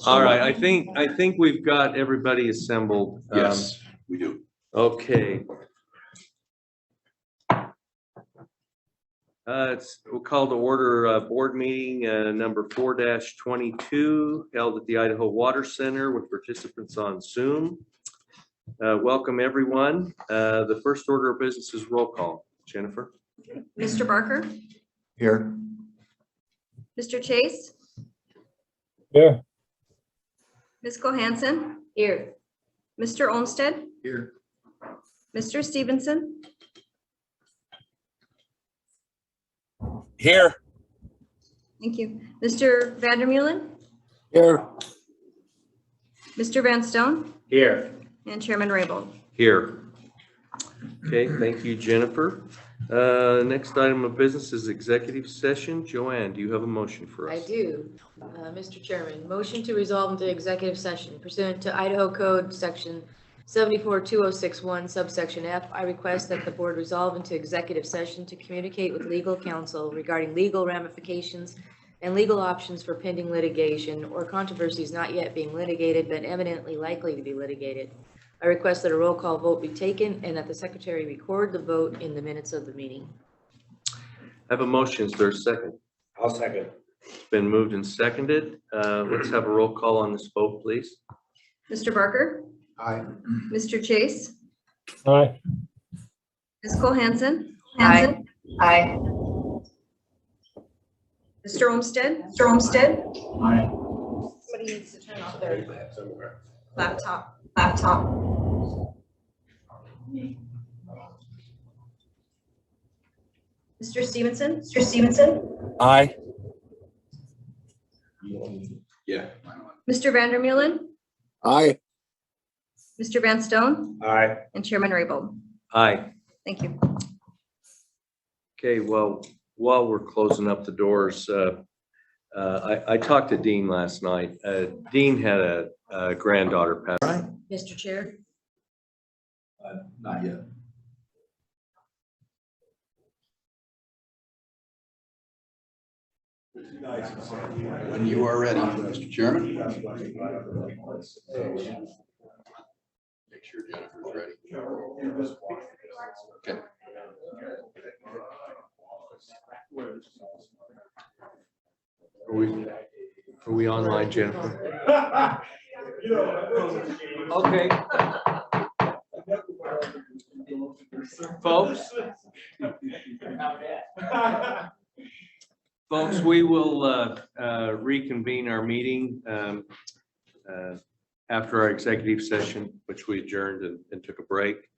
All right, I think we've got everybody assembled. Yes, we do. Okay. We'll call to order board meeting number 4-22 held at the Idaho Water Center with participants on Zoom. Welcome everyone. The first order of business is roll call. Jennifer. Mr. Barker. Here. Mr. Chase. Here. Ms. Cohanson. Here. Mr. Olmsted. Here. Mr. Stevenson. Here. Thank you. Mr. Vandermeulen. Here. Mr. Van Stone. Here. And Chairman Raybold. Here. Okay, thank you, Jennifer. Next item of business is executive session. Joanne, do you have a motion for us? I do. Mr. Chairman, motion to resolve into executive session pursuant to Idaho Code Section 742061 subsection F. I request that the board resolve into executive session to communicate with legal counsel regarding legal ramifications and legal options for pending litigation or controversies not yet being litigated but evidently likely to be litigated. I request that a roll call vote be taken and that the secretary record the vote in the minutes of the meeting. I have a motion. Is there a second? I'll second. It's been moved and seconded. Let's have a roll call on this vote, please. Mr. Barker. Aye. Mr. Chase. Aye. Ms. Cohanson. Aye. Aye. Mr. Olmsted. Mr. Olmsted. Aye. Somebody needs to turn off their laptop. Mr. Stevenson. Mr. Stevenson. Aye. Yeah. Mr. Vandermeulen. Aye. Mr. Van Stone. Aye. And Chairman Raybold. Aye. Thank you. Okay, well, while we're closing up the doors, I talked to Dean last night. Dean had a granddaughter pass. Right. Mr. Chair. Not yet. When you are ready, Mr. Chairman. Make sure Jennifer's ready. Okay. Are we online, Jennifer? Okay. Folks, we will reconvene our meeting after our executive session, which we adjourned and took a break.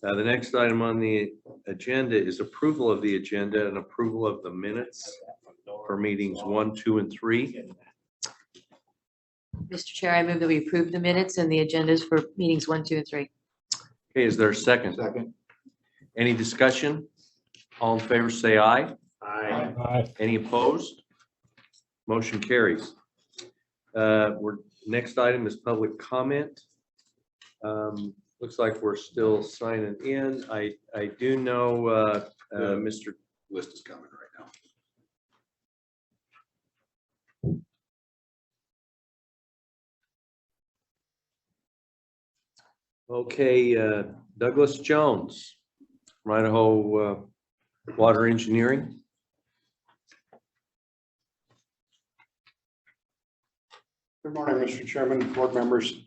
The next item on the agenda is approval of the agenda and approval of the minutes for meetings 1, 2, and 3. Mr. Chair, I move that we approve the minutes and the agendas for meetings 1, 2, and 3. Okay, is there a second? Second. Any discussion? All in favor, say aye. Aye. Aye. Any opposed? Motion carries. Next item is public comment. Looks like we're still signing in. I do know Mr. List is coming right now. Okay, Douglas Jones, from Idaho Water Engineering. Good morning, Mr. Chairman, board members.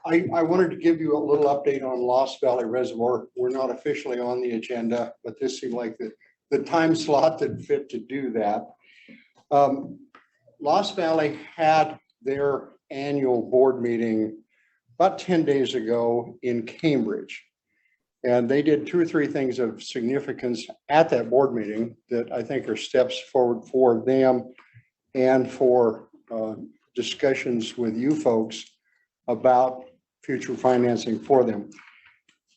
I wanted to give you a little update on Lost Valley Reservoir. We're not officially on the agenda, but this seemed like the time slot that fit to do that. Lost Valley had their annual board meeting about 10 days ago in Cambridge. And they did 2 or 3 things of significance at that board meeting that I think are steps forward for them and for discussions with you folks about future financing for them.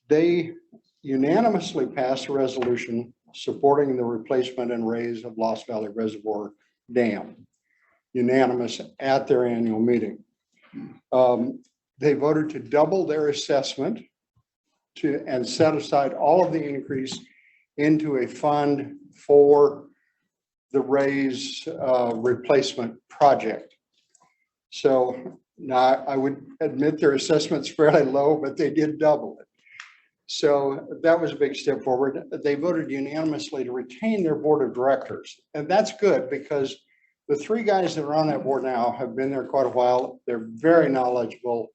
They unanimously passed a resolution supporting the replacement and raise of Lost Valley Reservoir Dam, unanimous at their annual meeting. They voted to double their assessment and set aside all of the increase into a fund for the raise replacement project. So now I would admit their assessment's fairly low, but they did double it. So that was a big step forward. They voted unanimously to retain their board of directors. And that's good because the three guys that are on that board now have been there quite a while. They're very knowledgeable.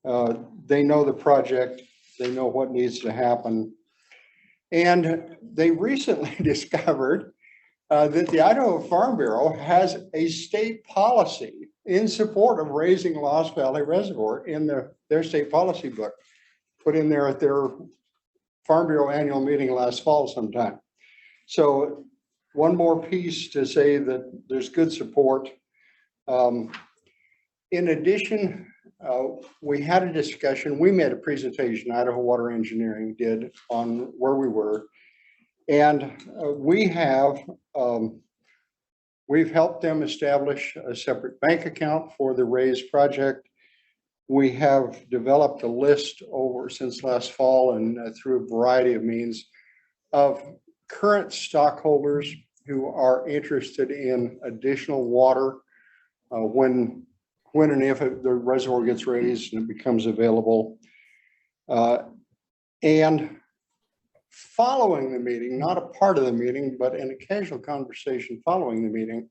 They know the project. They know what needs to happen. And they recently discovered that the Idaho Farm Bureau has a state policy in support of raising Lost Valley Reservoir in their state policy book, put in there at their Farm Bureau annual meeting last fall sometime. So one more piece to say that there's good support. In addition, we had a discussion, we made a presentation, Idaho Water Engineering did, on where we were. And we've helped them establish a separate bank account for the RAISE project. We have developed a list over since last fall and through a variety of means of current stockholders who are interested in additional water when and if the reservoir gets raised and it becomes available. And following the meeting, not a part of the meeting, but in a casual conversation following the meeting,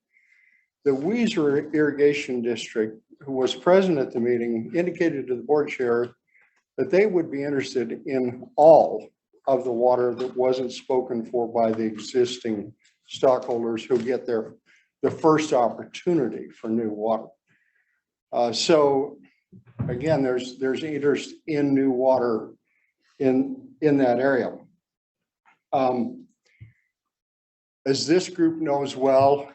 the Weiser Irrigation District, who was present at the meeting, indicated to the board chair that they would be interested in all of the water that wasn't spoken for by the existing stockholders who get the first opportunity for new water. So again, there's interest in new water in that area. As this group knows well,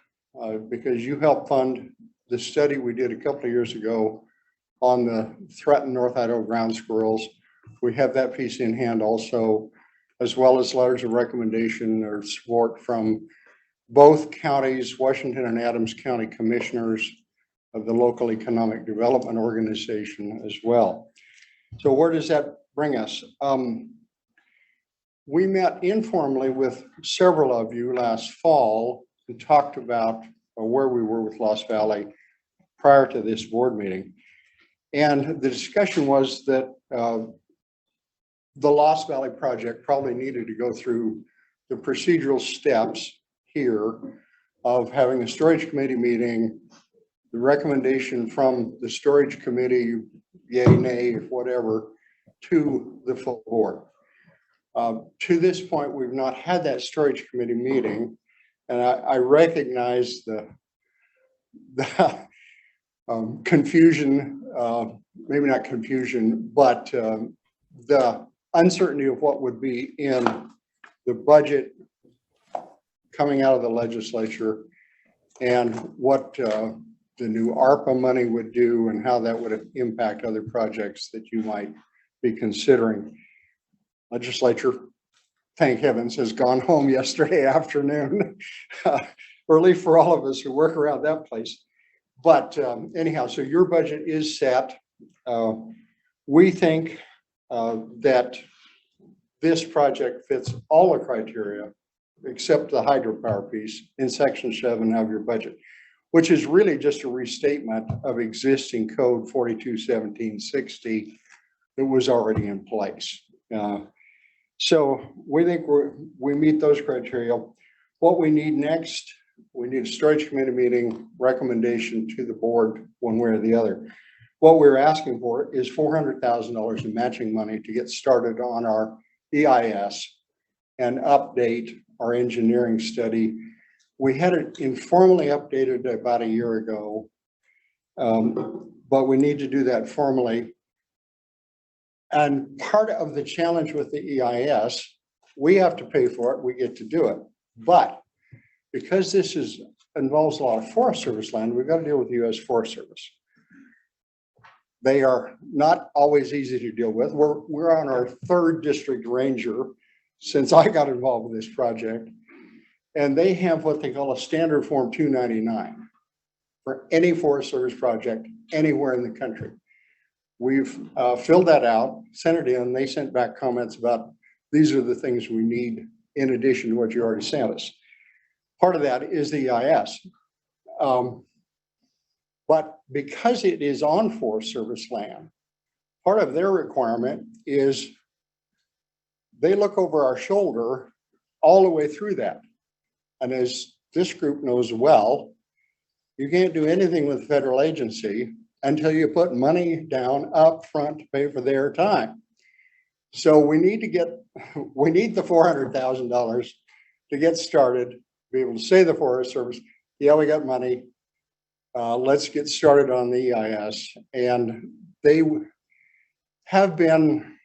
because you helped fund the study we did a couple of years ago on the threatened North Idaho ground squirrels, we have that piece in hand also, as well as letters of recommendation or support from both counties, Washington and Adams County commissioners of the local economic development organization as well. So where does that bring us? We met informally with several of you last fall and talked about where we were with Lost Valley prior to this board meeting. And the discussion was that the Lost Valley project probably needed to go through the procedural steps here of having a storage committee meeting, the recommendation from the storage committee, yay, nay, whatever, to the full board. To this point, we've not had that storage committee meeting, and I recognize the confusion, maybe not confusion, but the uncertainty of what would be in the budget coming out of the legislature and what the new ARPA money would do and how that would impact other projects that you might be considering. Legislature, thank heavens, has gone home yesterday afternoon, early for all of us who work around that place. But anyhow, so your budget is set. We think that this project fits all the criteria except the hydropower piece in section 7 of your budget, which is really just a restatement of existing code 421760 that was already in place. So we think we meet those criteria. What we need next, we need a storage committee meeting recommendation to the board one way or the other. What we're asking for is $400,000 in matching money to get started on our EIS and update our engineering study. We had it informally updated about a year ago, but we need to do that formally. And part of the challenge with the EIS, we have to pay for it, we get to do it. But because this involves a lot of Forest Service land, we've got to deal with the U.S. Forest Service. They are not always easy to deal with. We're on our 3rd district ranger since I got involved with this project. And they have what they call a standard form 299 for any Forest Service project anywhere in the country. We've filled that out, sent it in. They sent back comments about these are the things we need in addition to what you already sent us. Part of that is the EIS. But But because it is on Forest Service land, part of their requirement is they look over our shoulder all the way through that. And as this group knows well, you can't do anything with federal agency until you put money down up front to pay for their time. So we need the $400,000 to get started, be able to say to the Forest Service, yeah, we got money. Let's get started on the EIS. And they have been,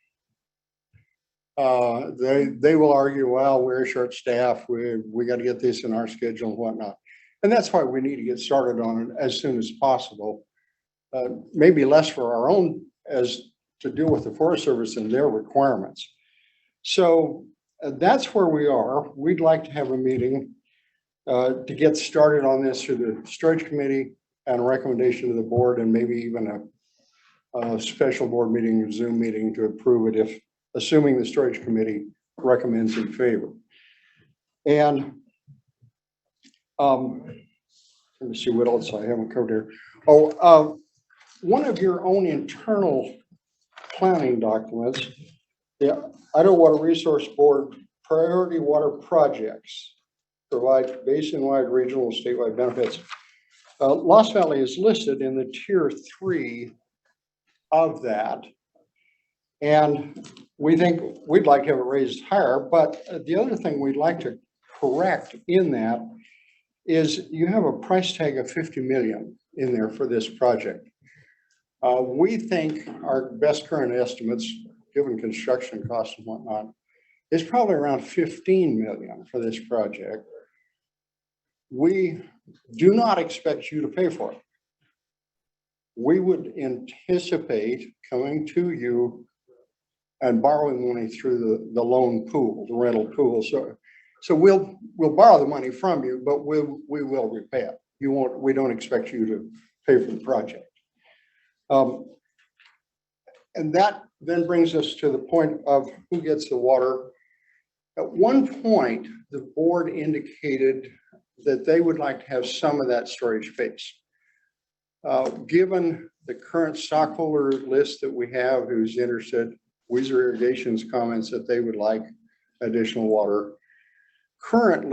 they will argue, well, we're short staffed. We got to get this in our schedule and whatnot. And that's why we need to get started on it as soon as possible. Maybe less for our own as to deal with the Forest Service and their requirements. So that's where we are. We'd like to have a meeting to get started on this through the storage committee and a recommendation to the board, and maybe even a special board meeting or Zoom meeting to approve it if, assuming the storage committee recommends in favor. And let me see what else I haven't covered here. Oh, one of your own internal planning documents, the Idaho Water Resource Board priority water projects provide basin-wide, regional, statewide benefits. Lost Valley is listed in the tier 3 of that. And we think we'd like to have it raised higher, but the other thing we'd like to correct in that is you have a price tag of 50 million in there for this project. We think our best current estimates, given construction costs and whatnot, is probably around 15 million for this project. We do not expect you to pay for it. We would anticipate coming to you and borrowing money through the loan pool, the rental pool. So we'll borrow the money from you, but we will repay it. We don't expect you to pay for the project. And that then brings us to the point of who gets the water. At one point, the board indicated that they would like to have some of that storage space. Given the current stockholder list that we have who's interested, Weiser Irrigation's comments that they would like additional water. Current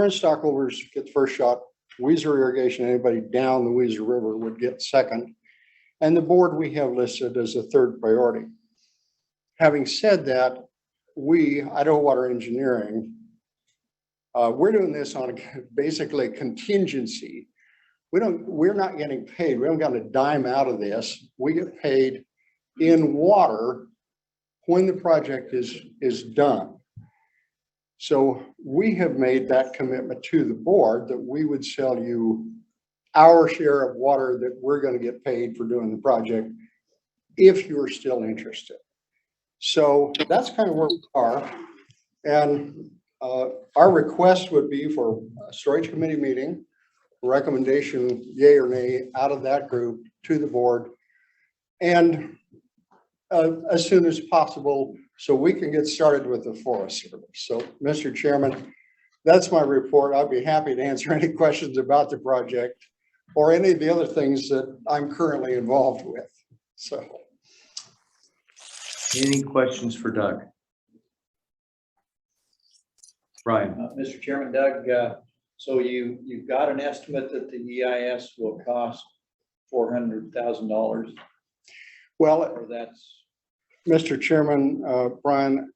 stockholders get the first shot. Weiser Irrigation, anybody down the Weiser River would get second. And the board we have listed as a third priority. Having said that, we, Idaho Water Engineering, we're doing this on basically a contingency. We're not getting paid. We haven't got a dime out of this. We get paid in water when the project is done. So we have made that commitment to the board that we would sell you our share of water that we're going to get paid for doing the project if you're still interested. So that's kind of where we are. And our request would be for a storage committee meeting, recommendation, yay or nay, out of that group to the board. And as soon as possible, so we can get started with the Forest Service. So, Mr. Chairman, that's my report. I'd be happy to answer any questions about the project or any of the other things that I'm currently involved with. So, Any questions for Doug? Brian? Mr. Chairman, Doug, so you've got an estimate that the EIS will cost $400,000? well, Or that's... Mr. Chairman, Brian,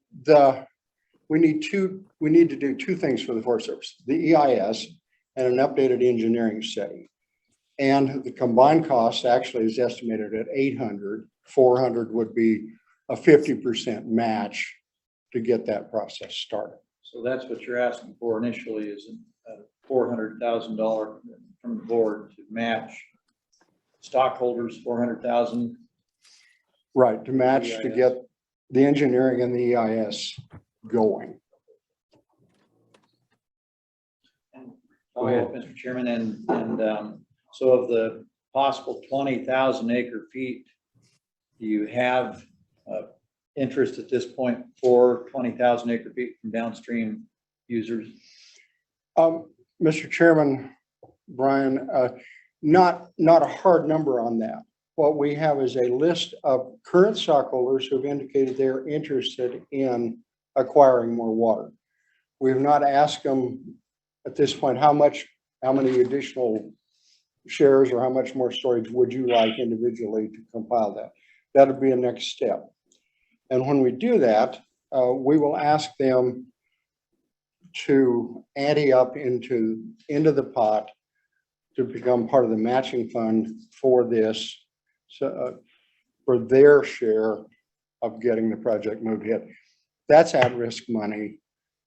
we need to do two things for the Forest Service: the EIS and an updated engineering study. And the combined cost actually is estimated at 800. 400 would be a 50% match to get that process started. So that's what you're asking for initially, is a $400,000 from the board to match stockholders, 400,000. Right, to match to get the engineering and the EIS going. Go ahead, Mr. Chairman, and so of the possible 20,000 acre feet, do you have interest at this point for 20,000 acre feet from downstream users? Mr. Chairman, Brian, not a hard number on that. What we have is a list of current stockholders who've indicated they're interested in acquiring more water. We've not asked them at this point, how many additional shares or how much more storage would you like individually to compile that? That'll be a next step. And when we do that, we will ask them to ante up into the pot to become part of the matching fund for this, so, for their share of getting the project moved ahead. That's at-risk money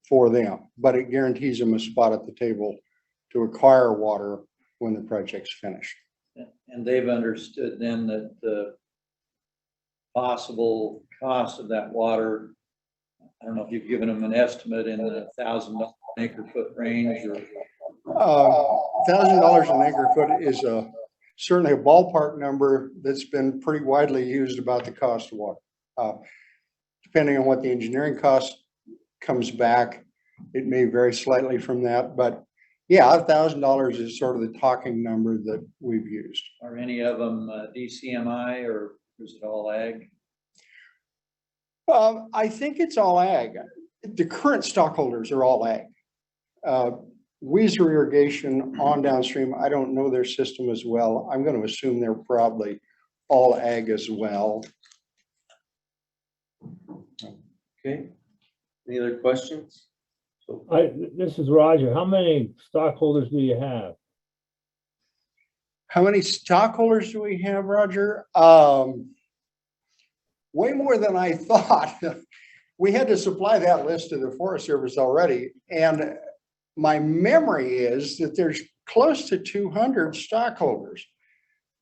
for them, but it guarantees them a spot at the table to acquire water when the project's finished. And they've understood then that the possible cost of that water, I don't know if you've given them an estimate in the $1,000 acre foot range or. $1,000 an acre foot is certainly a ballpark number that's been pretty widely used about the cost of water. Depending on what the engineering cost comes back, it may vary slightly from that, but yeah, $1,000 is sort of the talking number that we've used. Are any of them DCMI or is it all ag? I think it's all ag. The current stockholders are all ag. Weezer Irrigation on downstream, I don't know their system as well. I'm going to assume they're probably all ag as well. Okay. Any other questions? So This is Roger. How many stockholders do you have? How many stockholders do we have, Roger? Way more than I thought. We had to supply that list to the Forest Service already. And my memory is that there's close to 200 stockholders,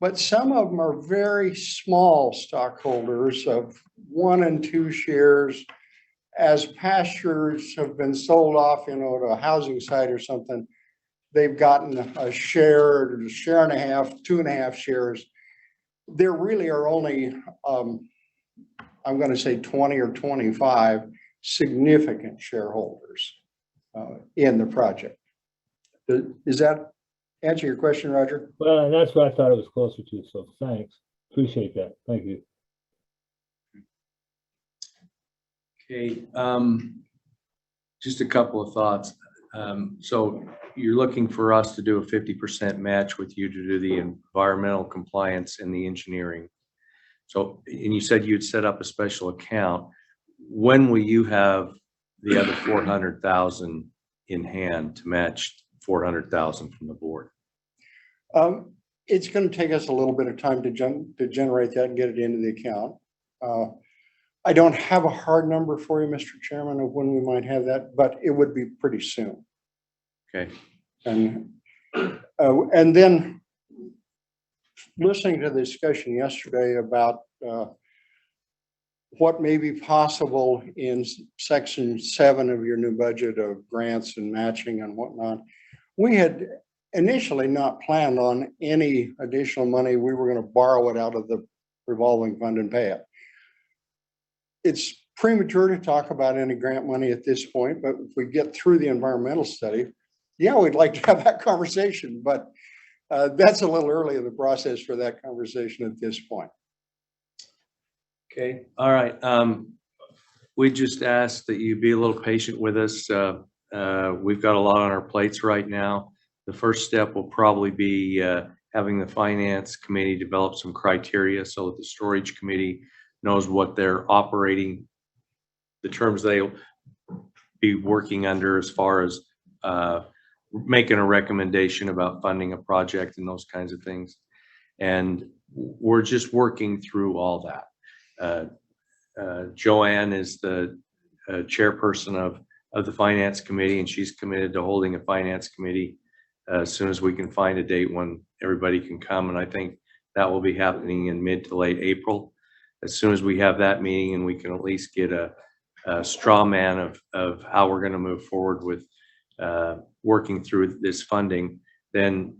but some of them are very small stockholders of 1 and 2 shares. As pastures have been sold off, to a housing site or something, they've gotten a share, or a share and a half, 2.5 shares. There really are only, I'm going to say 20 or 25 significant shareholders in the project. Does that answer your question, Roger? Well, and that's what I thought it was closer to, so thanks. Appreciate that. Thank you. Okay, just a couple of thoughts. So you're looking for us to do a 50% match with you to do the environmental compliance and the engineering. So, and you said you'd set up a special account. When will you have the other 400,000 in hand to match 400,000 from the board? It's going to take us a little bit of time to generate that and get it into the account. I don't have a hard number for you, Mr. Chairman, of when we might have that, but it would be pretty soon. Okay. And then listening to the discussion yesterday about what may be possible in section 7 of your new budget of grants and matching and whatnot, we had initially not planned on any additional money. We were going to borrow it out of the revolving fund and pay it. It's premature to talk about any grant money at this point, but if we get through the environmental study, yeah, we'd like to have that conversation, but that's a little early in the process for that conversation at this point. Okay, all right. We just ask that you be a little patient with us. We've got a lot on our plates right now. The first step will probably be having the finance committee develop some criteria so that the storage committee knows what they're operating, the terms they'll be working under as far as making a recommendation about funding a project and those kinds of things. And we're just working through all that. Joanne is the chairperson of the finance committee, and she's committed to holding a finance committee as soon as we can find a date when everybody can come. And I think that will be happening in mid to late April. As soon as we have that meeting and we can at least get a straw man of how we're going to move forward with working through this funding, then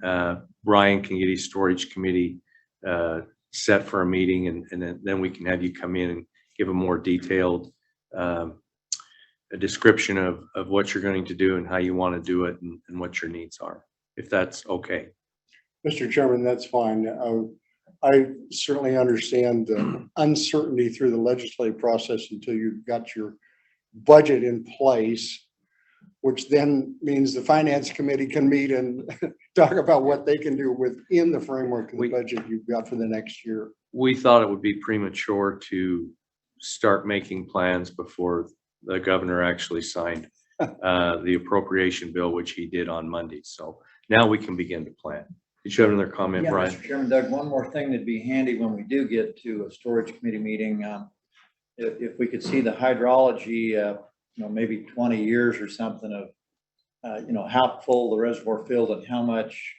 Brian can get his storage committee set for a meeting, and then we can have you come in and give a more detailed a description of what you're going to do and how you want to do it and what your needs are, if that's okay. Mr. Chairman, that's fine. I certainly understand the uncertainty through the legislative process until you've got your budget in place, which then means the finance committee can meet and talk about what they can do within the framework of the budget you've got for the next year. We thought it would be premature to start making plans before the governor actually signed the appropriation bill, which he did on Monday. So now we can begin to plan. Did you have another comment, Yeah, Brian? Mr. Chairman, Doug, one more thing that'd be handy when we do get to a storage committee meeting. If we could see the hydrology, maybe 20 years or something of, how full the reservoir filled and how much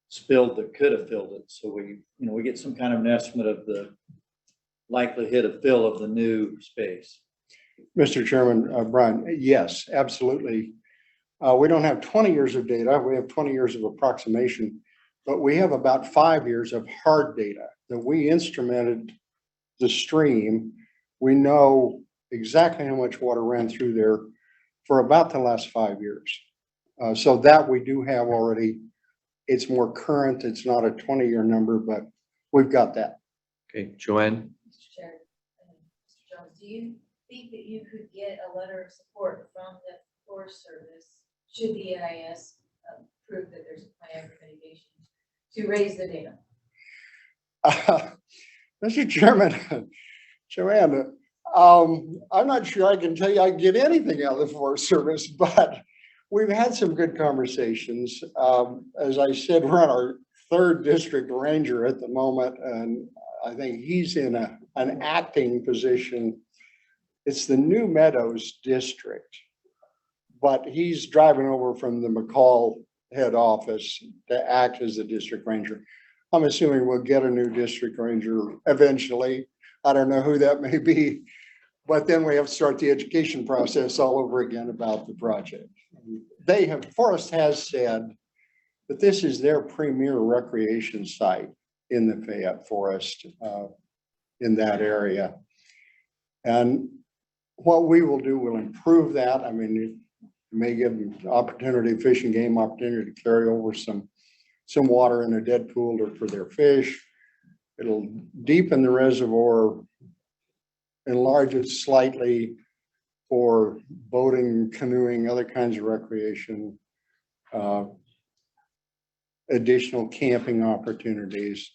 spilled that could have filled it. So we get some kind of an estimate of the likelihood of fill of the new space. Mr. Chairman, Brian, yes, absolutely. We don't have 20 years of data. We have 20 years of approximation, but we have about 5 years of hard data that we instrumented the stream. We know exactly how much water ran through there for about the last 5 years. So that we do have already. It's more current. It's not a 20-year number, but we've got that. Okay, Joanne? Mr. Chair, Mr. Jones, do you think that you could get a letter of support from the Forest Service should the NIS prove that there's a plan for mitigation to raise the dam? Mr. Chairman, Joanne, I'm not sure I can tell you I can get anything out of the Forest Service, but we've had some good conversations. As I said, we're on our 3rd district ranger at the moment, and I think he's in an acting position. It's the New Meadows district, but he's driving over from the McCall head office to act as the district ranger. I'm assuming we'll get a new district ranger eventually. I don't know who that may be, but then we have to start the education process all over again about the project. Forest has said that this is their premier recreation site in the Fayette Forest, in that area. And what we will do will improve that. I mean, it may give them opportunity, fish and game opportunity to carry over some water in a dead pool for their fish. It'll deepen the reservoir, enlarge it slightly for boating, canoeing, other kinds of recreation, additional camping opportunities,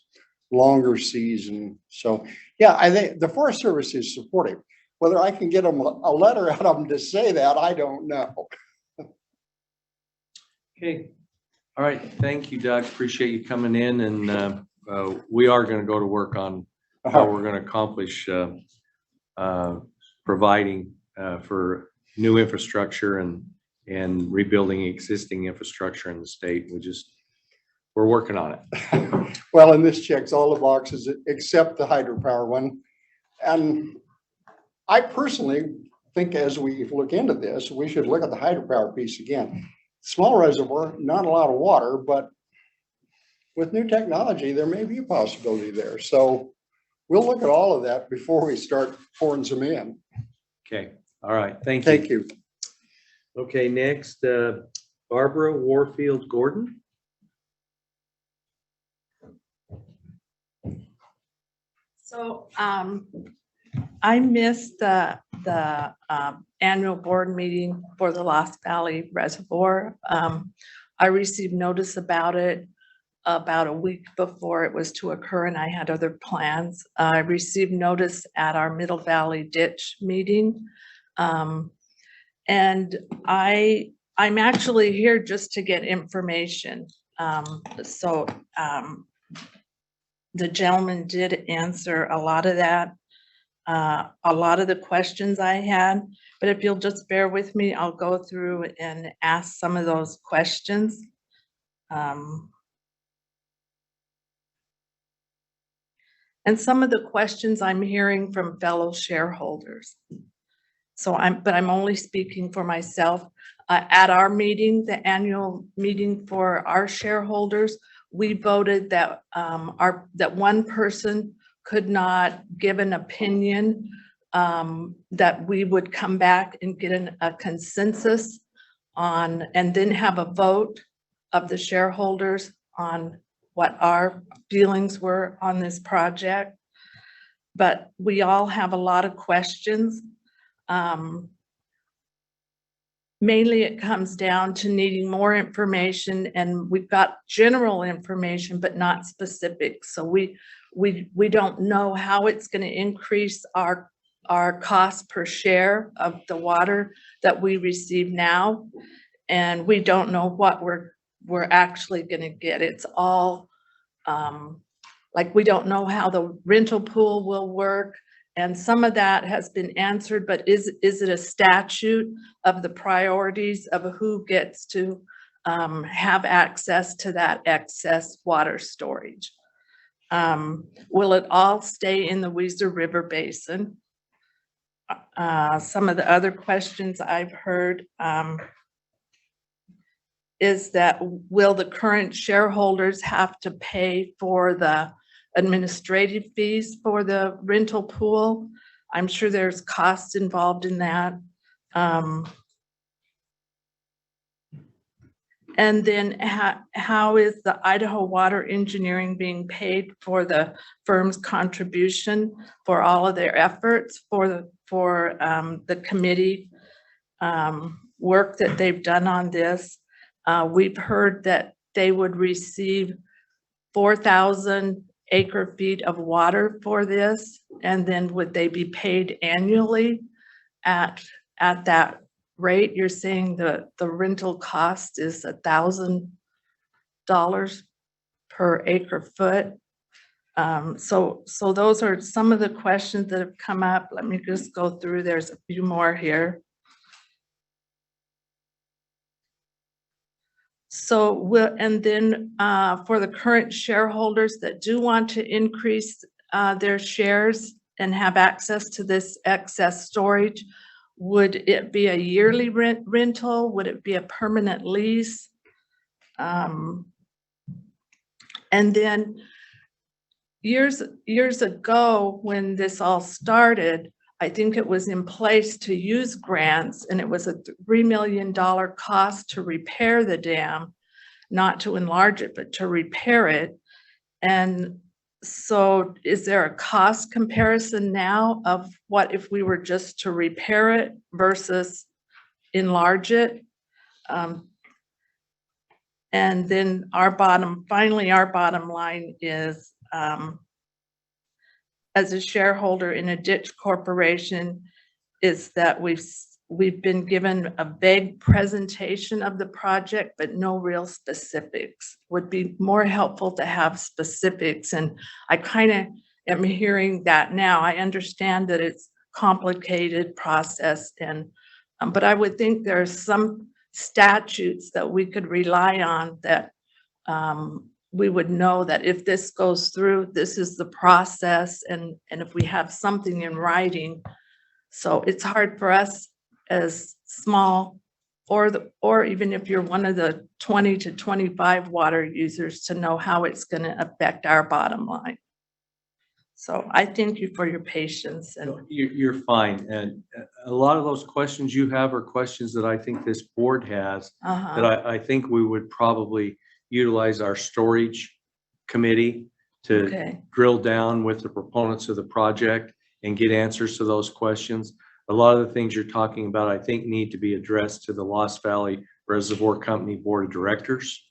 longer season. So yeah, I think the Forest Service is supportive. Whether I can get them a letter out of them to say that, I don't know. Okay. All right. Thank you, Doug. Appreciate you coming in, and we are going to go to work on how we're going to accomplish providing for new infrastructure and rebuilding existing infrastructure in the state. We're working on it. Well, and this checks all the boxes except the hydropower one. And I personally think as we look into this, we should look at the hydropower piece again. Small reservoir, not a lot of water, but with new technology, there may be a possibility there. So we'll look at all of that before we start pouring some in. Okay. All right. Thank you. Thank you. Okay. Next, Barbara Warfield Gordon. So I missed the annual board meeting for the Lost Valley Reservoir. I received notice about it about a week before it was to occur, and I had other plans. I received notice at our Middle Valley Ditch meeting. And I'm actually here just to get information. The gentleman did answer a lot of that, a lot of the questions I had, but if you'll just bear with me, I'll go through and ask some of those questions. And some of the questions I'm hearing from fellow shareholders. But I'm only speaking for myself. At our meeting, the annual meeting for our shareholders, we voted that that one person could not give an opinion, that we would come back and get a consensus on, and then have a vote of the shareholders on what our feelings were on this project. But we all have a lot of questions. Mainly it comes down to needing more information, and we've got general information, but not specific. So we don't know how it's going to increase our cost per share of the water that we receive now. And we don't know what we're actually going to get. It's all like, we don't know how the rental pool will work. And some of that has been answered, but is it a statute of the priorities of who gets to have access to that excess water storage? Will it all stay in the Weiser River Basin? Some of the other questions I've heard is that, will the current shareholders have to pay for the administrative fees for the rental pool? I'm sure there's costs involved in that. And then how is the Idaho Water Engineering being paid for the firm's contribution for all of their efforts for the committee work that they've done on this? We've heard that they would receive 4,000 acre feet of water for this, and then would they be paid annually at that rate? You're saying the rental cost is $1,000 per acre foot. So those are some of the questions that have come up. Let me just go through. There's a few more here. So and then for the current shareholders that do want to increase their shares and have access to this excess storage, would it be a yearly rental? Would it be a permanent lease? And then years ago, when this all started, I think it was in place to use grants, and it was a $3 million cost to repair the dam, not to enlarge it, but to repair it. And so is there a cost comparison now of what if we were just to repair it versus enlarge it? And then finally, our bottom line is, as a shareholder in a ditch corporation, is that we've been given a vague presentation of the project, but no real specifics. Would be more helpful to have specifics. And I kind of am hearing that now. I understand that it's complicated process, and but I would think there's some statutes that we could rely on that we would know that if this goes through, this is the process, and if we have something in writing. So it's hard for us as small, or even if you're one of the 20 to 25 water users, to know how it's going to affect our bottom line. So I thank you for your patience. And You're fine. And a lot of those questions you have are questions that I think this board has, that I think we would probably utilize our storage committee to drill down with the proponents of the project and get answers to those questions. A lot of the things you're talking about, I think, need to be addressed to the Lost Valley Reservoir Company Board of Directors.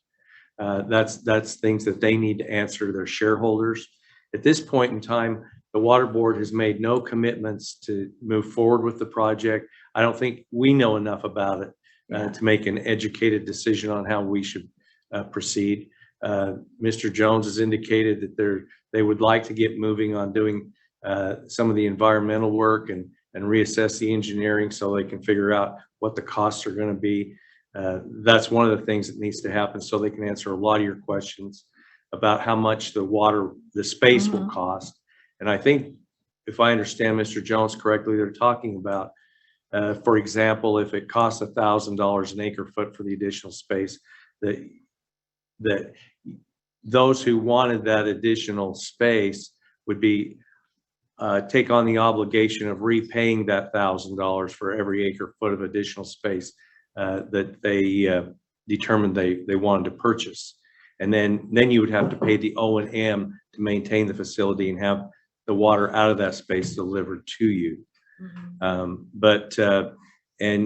That's things that they need to answer to their shareholders. At this point in time, the Water Board has made no commitments to move forward with the project. I don't think we know enough about it to make an educated decision on how we should proceed. Mr. Jones has indicated that they would like to get moving on doing some of the environmental work and reassess the engineering so they can figure out what the costs are going to be. That's one of the things that needs to happen, so they can answer a lot of your questions about how much the space will cost. And I think, if I understand Mr. Jones correctly, they're talking about, for example, if it costs $1,000 an acre foot for the additional space, that those who wanted that additional space would be take on the obligation of repaying that $1,000 for every acre foot of additional space that they determined they wanted to purchase. And then you would have to pay the O&M to maintain the facility and have the water out of that space delivered to you. And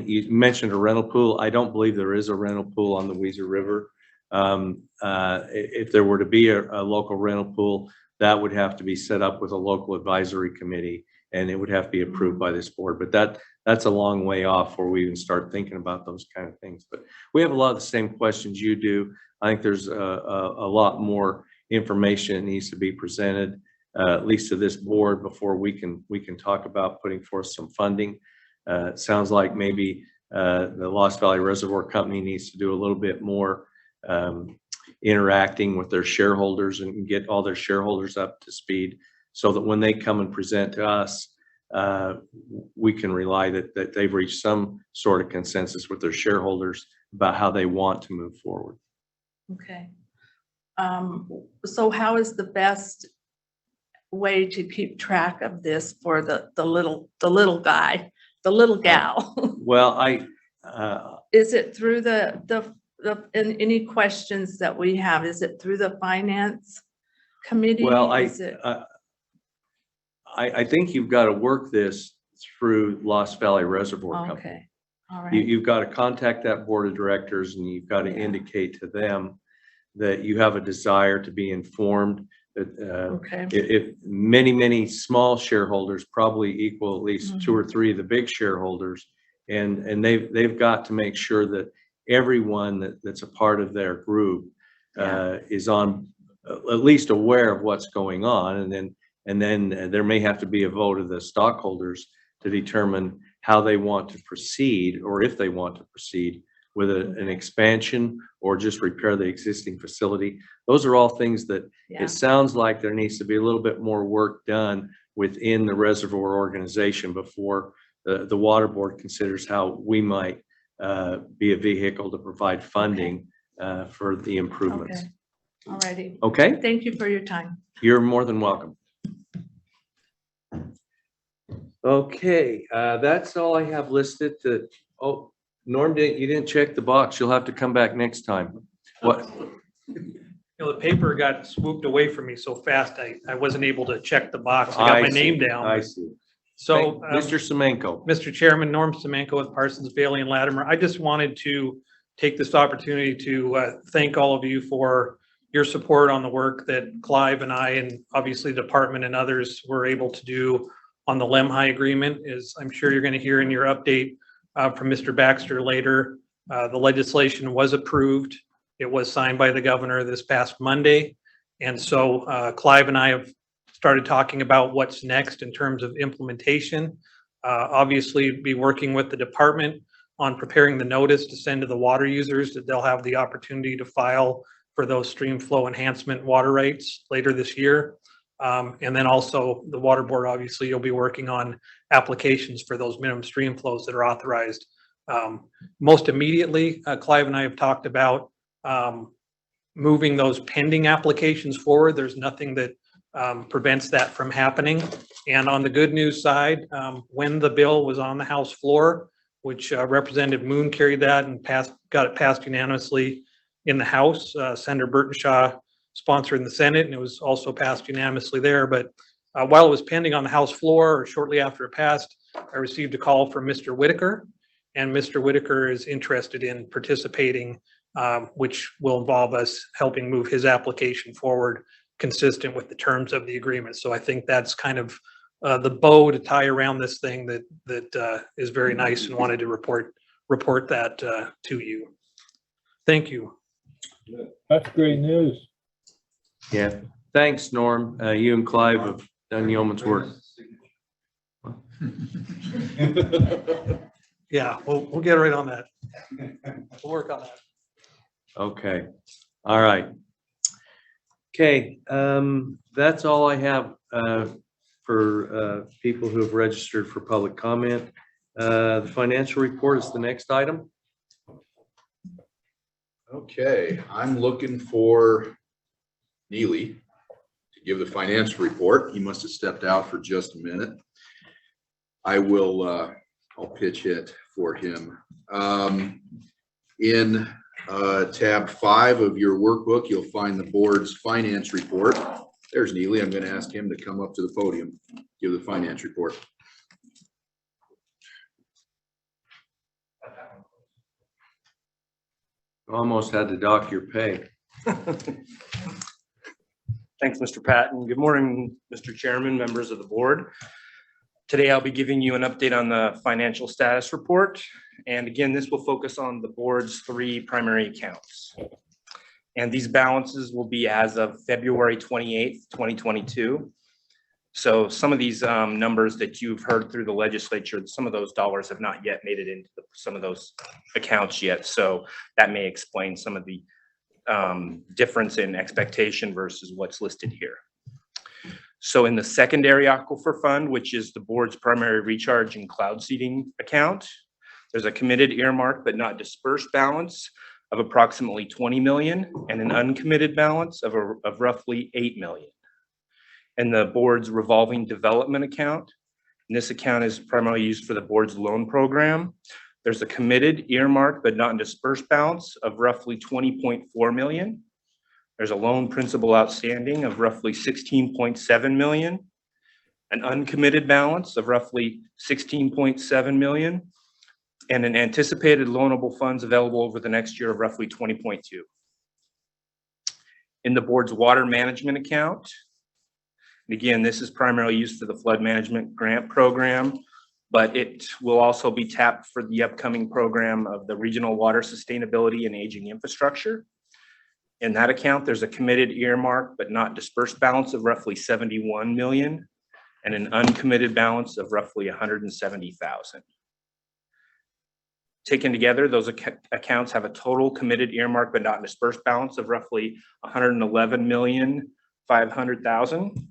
you mentioned a rental pool. I don't believe there is a rental pool on the Weiser River. If there were to be a local rental pool, that would have to be set up with a local advisory committee, and it would have to be approved by this board. But that's a long way off before we even start thinking about those kind of things. But we have a lot of the same questions you do. I think there's a lot more information that needs to be presented, at least to this board, before we can talk about putting forth some funding. It sounds like maybe the Lost Valley Reservoir Company needs to do a little bit more interacting with their shareholders and get all their shareholders up to speed, so that when they come and present to us, we can rely that they've reached some sort of consensus with their shareholders about how they want to move forward. Okay. So how is the best way to keep track of this for the little guy, the little gal? Well, Is it through and any questions that we have, is it through the finance committee? well, Is it- I think you've got to work this through Lost Valley Reservoir Company. Okay, all right. You've got to contact that board of directors, and you've got to indicate to them that you have a desire to be informed. Okay, If many small shareholders probably equal at least 2 or 3 of the big shareholders, and they've got to make sure that everyone that's a part of their group is on at least aware of what's going on, and then there may have to be a vote of the stockholders to determine how they want to proceed, or if they want to proceed with an expansion or just repair the existing facility. Those are all things that it sounds like there needs to be a little bit more work done within the reservoir organization before the water board considers how we might be a vehicle to provide funding for the improvements. okay, all righty. Okay, Thank you for your time. you're more than welcome. Okay, that's all I have listed. Oh, Norm, you didn't check the box. You'll have to come back next time. What? The paper got swooped away from me so fast, I wasn't able to check the box. I got my name down. I see. So, Mr. Semenko. Mr. Chairman, Norm Semenko with Parsons, Bailey and Latimer. I just wanted to take this opportunity to thank all of you for your support on the work that Clive and I, and obviously the department and others, were able to do on the Lemhi agreement. As I'm sure you're going to hear in your update from Mr. Baxter later, the legislation was approved. It was signed by the governor this past Monday. And so Clive and I have started talking about what's next in terms of implementation. Obviously, be working with the department on preparing the notice to send to the water users that they'll have the opportunity to file for those stream flow enhancement water rights later this year. And then also the water board, obviously, you'll be working on applications for those minimum stream flows that are authorized. Most immediately, Clive and I have talked about moving those pending applications forward. There's nothing that prevents that from happening. And on the good news side, when the bill was on the House floor, which Representative Moon carried that and got it passed unanimously in the House, Senator Burtonshaw sponsored in the Senate, and it was also passed unanimously there. But while it was pending on the House floor, or shortly after it passed, I received a call from Mr. Whitaker, and Mr. Whitaker is interested in participating, which will involve us helping move his application forward consistent with the terms of the agreement. So I think that's kind of the bow to tie around this thing that is very nice, and wanted to report that to you. Thank you. That's great news. Yeah, thanks, Norm. You and Clive have done yeoman's work. Yeah, we'll get right on that. We'll work on that. Okay, all right. Okay, that's all I have for people who have registered for public comment. The financial report is the next item. Okay, I'm looking for Neely to give the financial report. He must have stepped out for just a minute. I will, I'll pitch it for him. In Tab 5 of your workbook, you'll find the board's finance report. There's Neely. I'm going to ask him to come up to the podium, give the finance report. Almost had to dock your pay. Thanks, Mr. Patton. Good morning, Mr. Chairman, members of the board. Today, I'll be giving you an update on the financial status report. And again, this will focus on the board's 3 primary accounts. And these balances will be as of February 28th, 2022. So some of these numbers that you've heard through the legislature, some of those dollars have not yet made it into some of those accounts yet. So that may explain some of the difference in expectation versus what's listed here. So in the secondary aquifer fund, which is the board's primary recharge and cloud seeding account, there's a committed earmark but not dispersed balance of approximately 20 million and an uncommitted balance of roughly 8 million. And the board's revolving development account, and this account is primarily used for the board's loan program. There's a committed earmark but not dispersed balance of roughly 20.4 million. There's a loan principal outstanding of roughly 16.7 million, an uncommitted balance of roughly 16.7 million, and an anticipated loanable funds available over the next year of roughly 20.2. In the board's water management account, and again, this is primarily used for the flood management grant program, but it will also be tapped for the upcoming program of the regional water sustainability and aging infrastructure. In that account, there's a committed earmark but not dispersed balance of roughly 71 million and an uncommitted balance of roughly 170,000. Taken together, those accounts have a total committed earmark but not dispersed balance of roughly 111,500,000.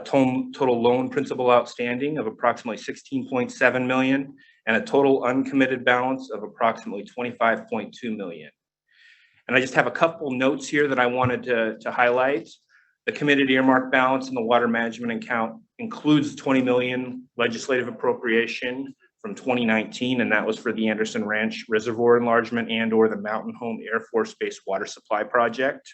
Total loan principal outstanding of approximately 16.7 million and a total uncommitted balance of approximately 25.2 million. And I just have a couple notes here that I wanted to highlight. The committed earmark balance in the water management account includes 20 million legislative appropriation from 2019, and that was for the Anderson Ranch Reservoir enlargement and or the Mountain Home Air Force Base water supply project.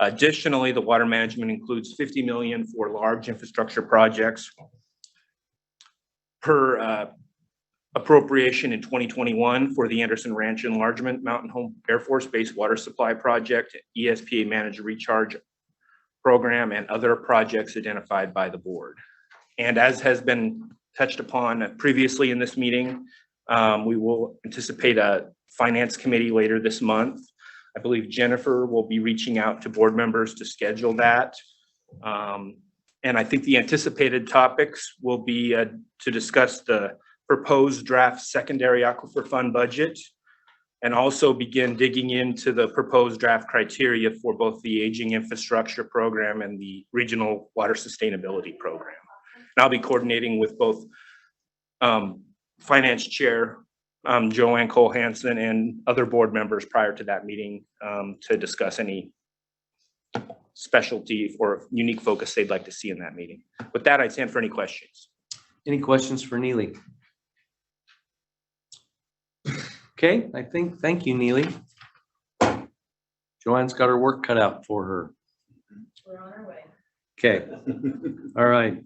Additionally, the water management includes 50 million for large infrastructure projects per appropriation in 2021 for the Anderson Ranch enlargement, Mountain Home Air Force Base water supply project, ESPA managed recharge program, and other projects identified by the board. And as has been touched upon previously in this meeting, we will anticipate a finance committee later this month. I believe Jennifer will be reaching out to board members to schedule that. And I think the anticipated topics will be to discuss the proposed draft secondary aquifer fund budget and also begin digging into the proposed draft criteria for both the aging infrastructure program and the regional water sustainability program. And I'll be coordinating with both finance chair Joanne Cole Hansen and other board members prior to that meeting to discuss any specialty or unique focus they'd like to see in that meeting. With that, I'd stand for any questions. Any questions for Neely? Okay, thank you, Neely. Joanne's got her work cut out for her. We're on our way. Okay, all right.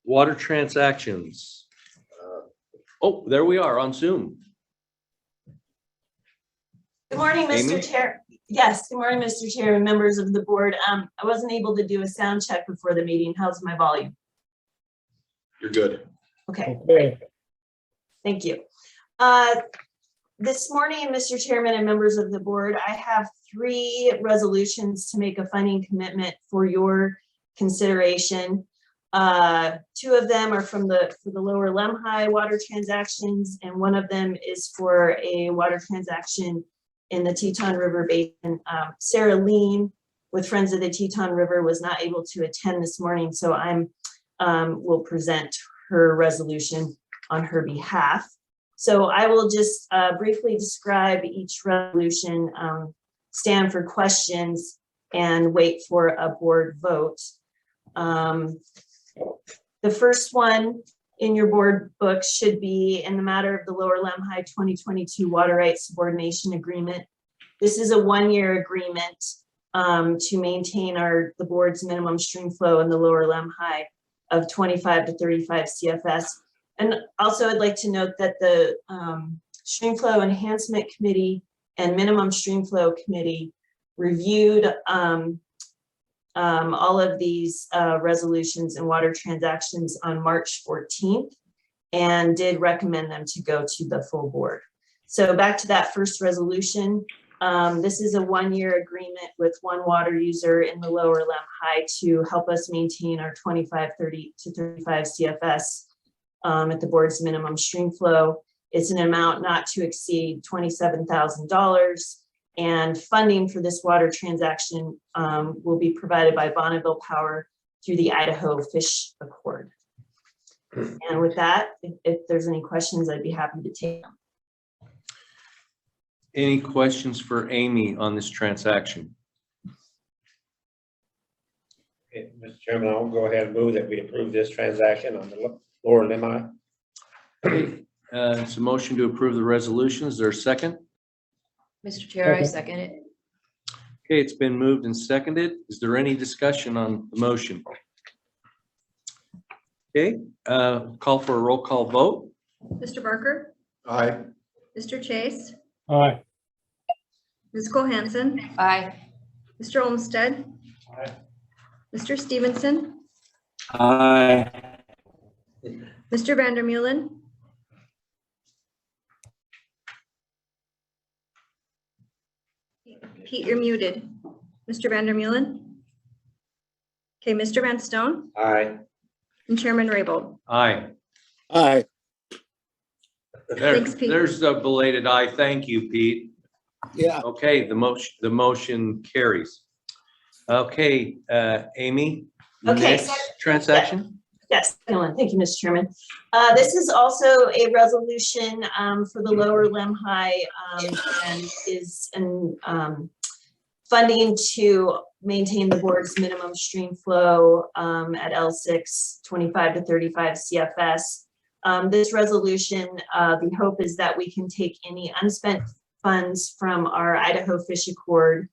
Water transactions. Oh, there we are on Zoom. Good morning, Amy? Mr. Chair. Yes, good morning, Mr. Chair and members of the board. I wasn't able to do a sound check before the meeting. How's my volume? You're good. Okay, Okay. thank you. This morning, Mr. Chairman and members of the board, I have 3 resolutions to make a funding commitment for your consideration. 2 of them are for the lower Lemhi water transactions, and 1 of them is for a water transaction in the Teton River Basin. Sarah Lean with Friends of the Teton River was not able to attend this morning, so will present her resolution on her behalf. So I will just briefly describe each resolution, stand for questions, and wait for a board vote. The first one in your board books should be in the matter of the Lower Lemhi 2022 Water Rights Subordination Agreement. This is a one-year agreement to maintain the board's minimum stream flow in the Lower Lemhi of 25 to 35 CFS. And also I'd like to note that the Stream Flow Enhancement Committee and Minimum Stream Flow Committee reviewed all of these resolutions and water transactions on March 14th and did recommend them to go to the full board. So back to that first resolution. This is a one-year agreement with one water user in the Lower Lemhi to help us maintain our 25, 30 to 35 CFS at the board's minimum stream flow. It's an amount not to exceed $27,000. And funding for this water transaction will be provided by Bonneville Power through the Idaho Fish Accord. And with that, if there's any questions, I'd be happy to take them. Any questions for Amy on this transaction? Okay, Mr. Chairman, I'll go ahead and move that we approve this transaction on the Lower Lemhi. It's a motion to approve the resolution. Is there a second? Mr. Chair, I second it. Okay, it's been moved and seconded. Is there any discussion on the motion? Okay, call for a roll call vote. Mr. Barker, Aye. Mr. Chase, Aye. Ms. Cohanson, Aye. Mr. Olmsted, Aye. Mr. Stevenson, Aye. Mr. Vandermeulen, Pete, you're muted. Mr. Vandermeulen. Okay, Mr. Van Stone Aye. and Chairman Raybold. Aye. Aye. Thanks, Pete. There's a belated aye. Thank you, Pete. Yeah. Okay, the motion carries. Okay, Amy, Okay, next so- transaction? Yes, Ellen, thank you, Mr. Chairman. This is also a resolution for the Lower Lemhi and is funding to maintain the board's minimum stream flow at L6, 25 to 35 CFS. This resolution, the hope is that we can take any unspent funds from our Idaho Fish Accord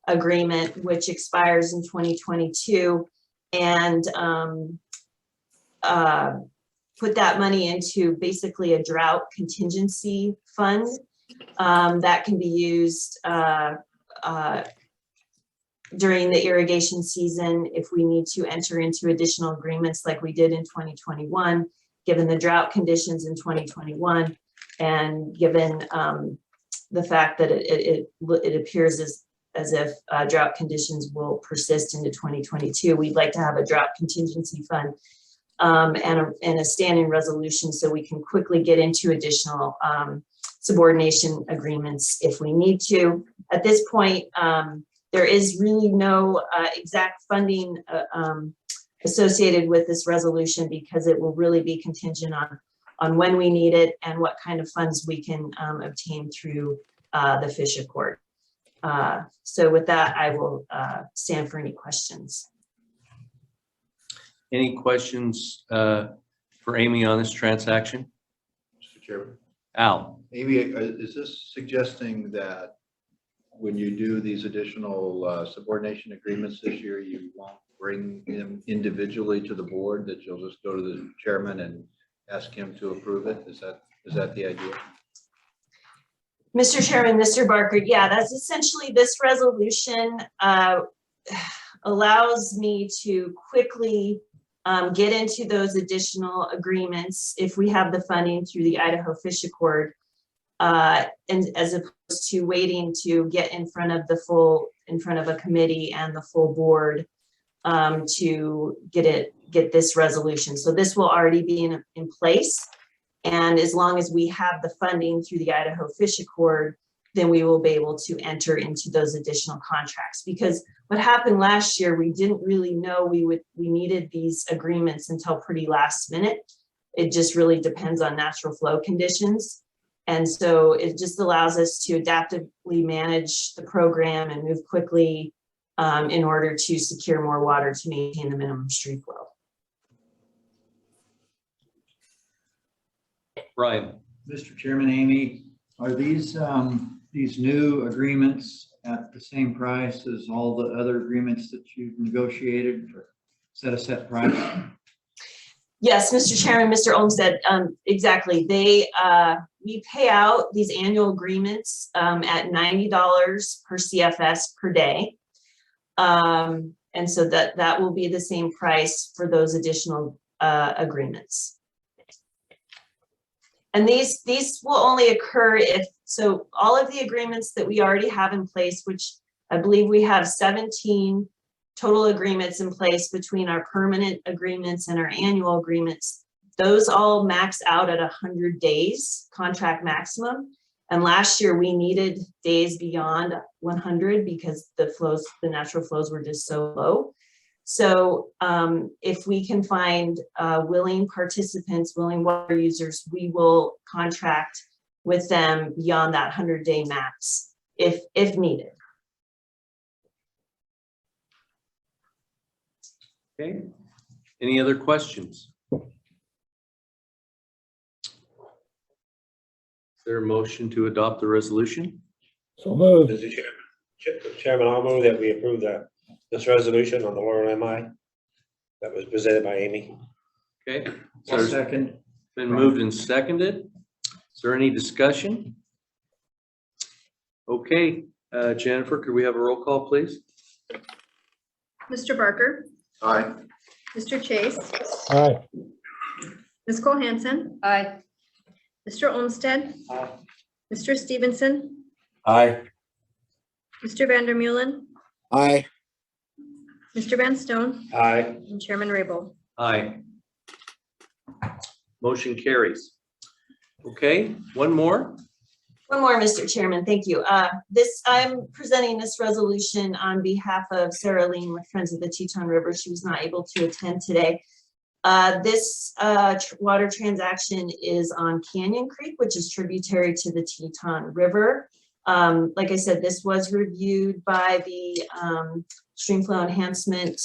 agreement, which expires in 2022, and put that money into basically a drought contingency fund that can be used during the irrigation season if we need to enter into additional agreements like we did in 2021, given the drought conditions in 2021, and given the fact that it appears as if drought conditions will persist into 2022. We'd like to have a drought contingency fund and a standing resolution so we can quickly get into additional subordination agreements if we need to. At this point, there is really no exact funding associated with this resolution because it will really be contingent on when we need it and what kind of funds we can obtain through the Fish Accord. So with that, I will stand for any questions. Any questions for Amy on this transaction? Mr. Chairman. Al? Amy, is this suggesting that when you do these additional subordination agreements this year, you won't bring them individually to the board, that you'll just go to the chairman and ask him to approve it? Is that the idea? Mr. Chairman, Mr. Barker, yeah, that's essentially this resolution allows me to quickly get into those additional agreements if we have the funding through the Idaho Fish Accord, and as opposed to waiting to get in front of a committee and the full board to get this resolution. So this will already be in place. And as long as we have the funding through the Idaho Fish Accord, then we will be able to enter into those additional contracts. Because what happened last year, we didn't really know we needed these agreements until pretty last minute. It just really depends on natural flow conditions. And so it just allows us to adaptively manage the program and move quickly in order to secure more water to maintain the minimum stream flow. Brian. Mr. Chairman, Amy, are these new agreements at the same price as all the other agreements that you've negotiated or set a set price? Yes, Mr. Chairman, Mr. Olmsted, exactly. We pay out these annual agreements at $90 per CFS per day. And so that will be the same price for those additional agreements. And these will only occur so all of the agreements that we already have in place, which I believe we have 17 total agreements in place between our permanent agreements and our annual agreements, those all max out at 100 days contract maximum. And last year we needed days beyond 100 because the natural flows were just so low. So if we can find willing participants, willing water users, we will contract with them beyond that 100-day max if needed. Okay. Any other questions? Is there a motion to adopt the resolution? So moved. Mr. Chairman, I'll move that we approve this resolution on the Laurel MI that was presented by Amy. Okay. I'll second. Been moved and seconded. Is there any discussion? Okay, Jennifer, could we have a roll call, please? Mr. Barker, Aye. Mr. Chase, Aye. Ms. Cole Hansen, Aye. Mr. Olmsted, Aye. Mr. Stevenson, Aye. Mr. Vandermeulen, Aye. Mr. Van Stone, Aye. and Chairman Rabel. Aye. Motion carries. Okay, one more. One more, Mr. Chairman, thank you. I'm presenting this resolution on behalf of Sarah Lean with Friends of the Teton River. She was not able to attend today. This water transaction is on Canyon Creek, which is tributary to the Teton River. Like I said, this was reviewed by the Streamflow Enhancement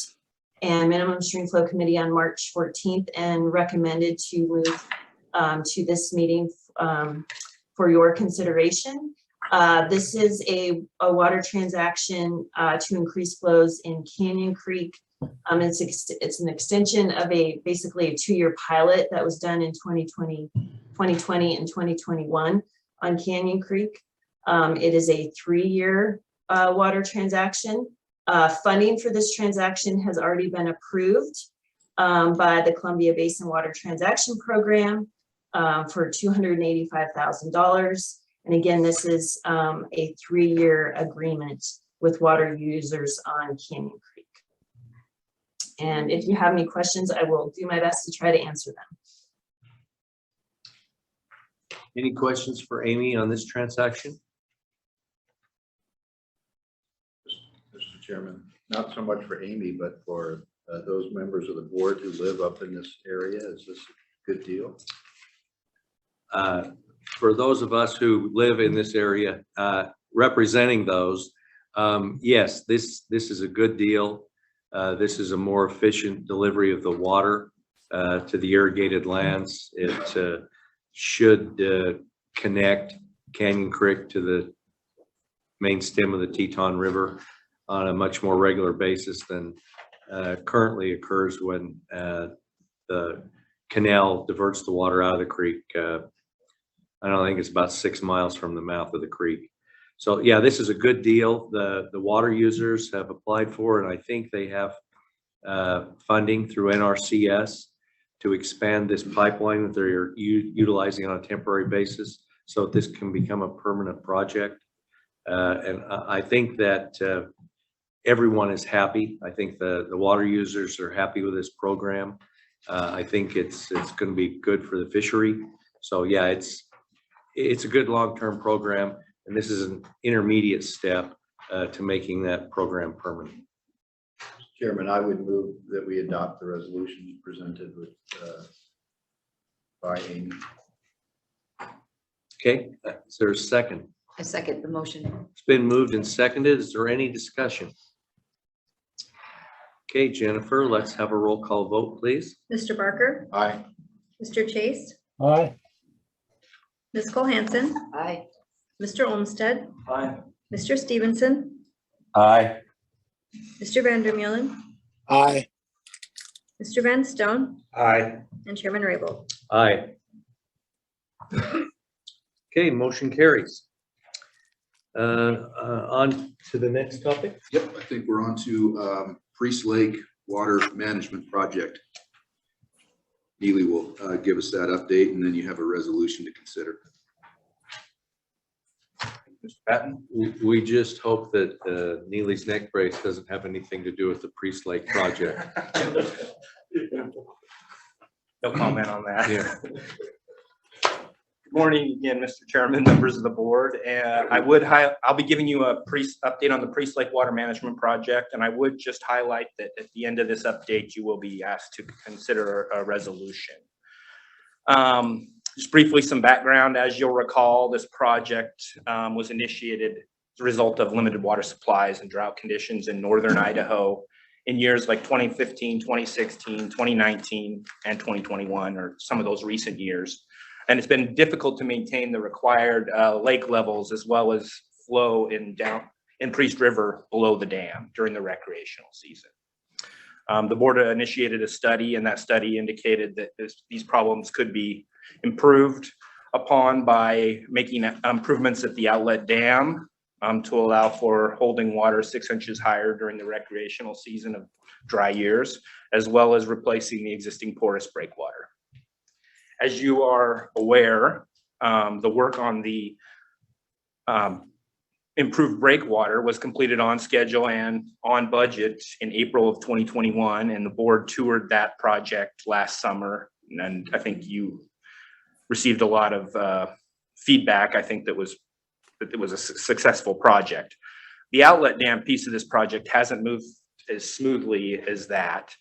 and Minimum Streamflow Committee on March 14th and recommended to move to this meeting for your consideration. This is a water transaction to increase flows in Canyon Creek. It's an extension of basically a 2-year pilot that was done in 2020 and 2021 on Canyon Creek. It is a 3-year water transaction. Funding for this transaction has already been approved by the Columbia Basin Water Transaction Program for $285,000. And again, this is a 3-year agreement with water users on Canyon Creek. And if you have any questions, I will do my best to try to answer them. Any questions for Amy on this transaction? Mr. Chairman, not so much for Amy, but for those members of the board who live up in this area. Is this a good deal? For those of us who live in this area, representing those, yes, this is a good deal. This is a more efficient delivery of the water to the irrigated lands. It should connect Canyon Creek to the main stem of the Teton River on a much more regular basis than currently occurs when the canal diverts the water out of the creek. I don't think it's about 6 miles from the mouth of the creek. So yeah, this is a good deal. The water users have applied for it, and I think they have funding through NRCS to expand this pipeline that they're utilizing on a temporary basis, so this can become a permanent project. And I think that everyone is happy. I think the water users are happy with this program. I think it's going to be good for the fishery. So yeah, it's a good long-term program, and this is an intermediate step to making that program permanent. Chairman, I would move that we adopt the resolution presented with by Amy. Okay, is there a second? I second the motion. It's been moved and seconded. Is there any discussion? Okay, Jennifer, let's have a roll call vote, please. Mr. Barker, Aye. Mr. Chase, Aye. Ms. Cole Hansen, Aye. Mr. Olmsted, Aye. Mr. Stevenson, Aye. Mr. Vandermeulen, Aye. Mr. Van Stone, Aye. and Chairman Rabel. Aye. Okay, motion carries. On to the next topic. Yep, I think we're on to Priest Lake Water Management Project. Neely will give us that update, and then you have a resolution to consider. Mr. Patton? We just hope that Neely's neck brace doesn't have anything to do with the Priest Lake project. No comment on that. Yeah. Good morning again, Mr. Chairman, members of the board. I'll be giving you a update on the Priest Lake Water Management Project, and I would just highlight that at the end of this update, you will be asked to consider a resolution. Just briefly, some background. As you'll recall, this project was initiated as a result of limited water supplies and drought conditions in northern Idaho in years like 2015, 2016, 2019, and 2021, or some of those recent years. And it's been difficult to maintain the required lake levels as well as flow in Priest River below the dam during the recreational season. The board initiated a study, and that study indicated that these problems could be improved upon by making improvements at the outlet dam to allow for holding water 6 inches higher during the recreational season of dry years, as well as replacing the existing porous breakwater. As you are aware, the work on the improved breakwater was completed on schedule and on budget in April of 2021, and the board toured that project last summer, and I think you received a lot of feedback. I think that it was a successful project. The outlet dam piece of this project hasn't moved as smoothly as that.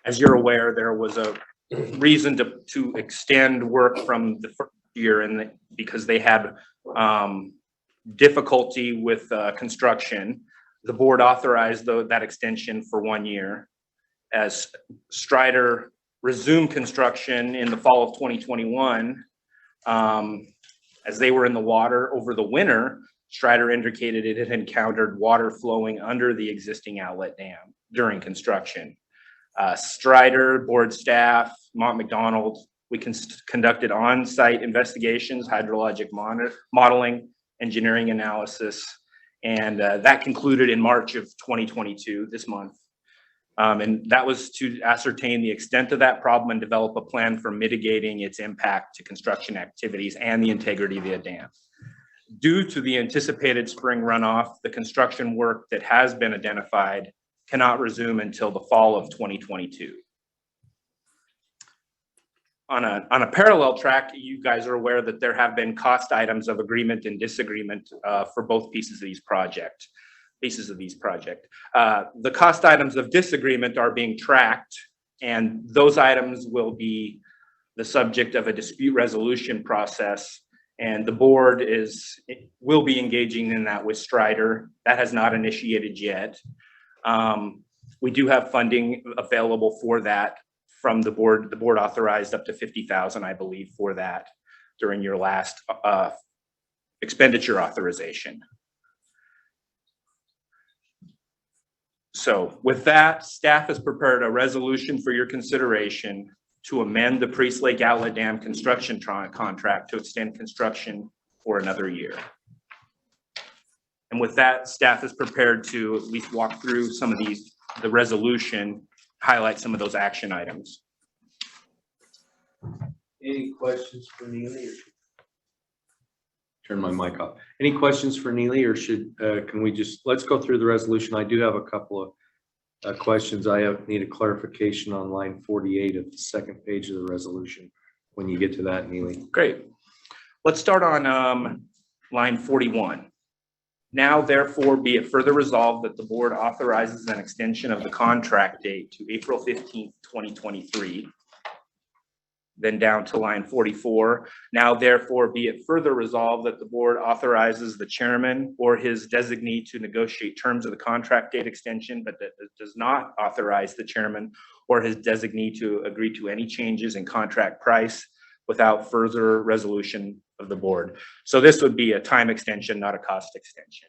As you're aware, there was a reason to extend work from the first year because they had difficulty with construction. The board authorized that extension for 1 year. As Strider resumed construction in the fall of 2021, as they were in the water over the winter, Strider indicated it had encountered water flowing under the existing outlet dam during construction. Strider, board staff, Mont McDonald, we conducted on-site investigations, hydrologic modeling, engineering analysis, and that concluded in March of 2022, this month. And that was to ascertain the extent of that problem and develop a plan for mitigating its impact to construction activities and the integrity of the dam. Due to the anticipated spring runoff, the construction work that has been identified cannot resume until the fall of 2022. On a parallel track, you guys are aware that there have been cost items of agreement and disagreement for both pieces of these projects. The cost items of disagreement are being tracked, and those items will be the subject of a dispute resolution process, and the board will be engaging in that with Strider. That has not initiated yet. We do have funding available for that from the board. The board authorized up to $50,000, I believe, for that during your last expenditure authorization. So with that, staff has prepared a resolution for your consideration to amend the Priest Lake Outlet Dam construction contract to extend construction for another year. And with that, staff is prepared to at least walk through some of the resolution, highlight some of those action items. Any questions for Neely? Turn my mic off. Any questions for Neely, or can we let's go through the resolution. I do have a couple of questions. I need a clarification on line 48 of the second page of the resolution when you get to that, Neely. Great. Let's start on line 41. Now, therefore, be it further resolved that the board authorizes an extension of the contract date to April 15th, 2023. Then down to line 44. Now, therefore, be it further resolved that the board authorizes the chairman or his designee to negotiate terms of the contract date extension, but that does not authorize the chairman or his designee to agree to any changes in contract price, without further resolution of the board. So this would be a time extension, not a cost extension.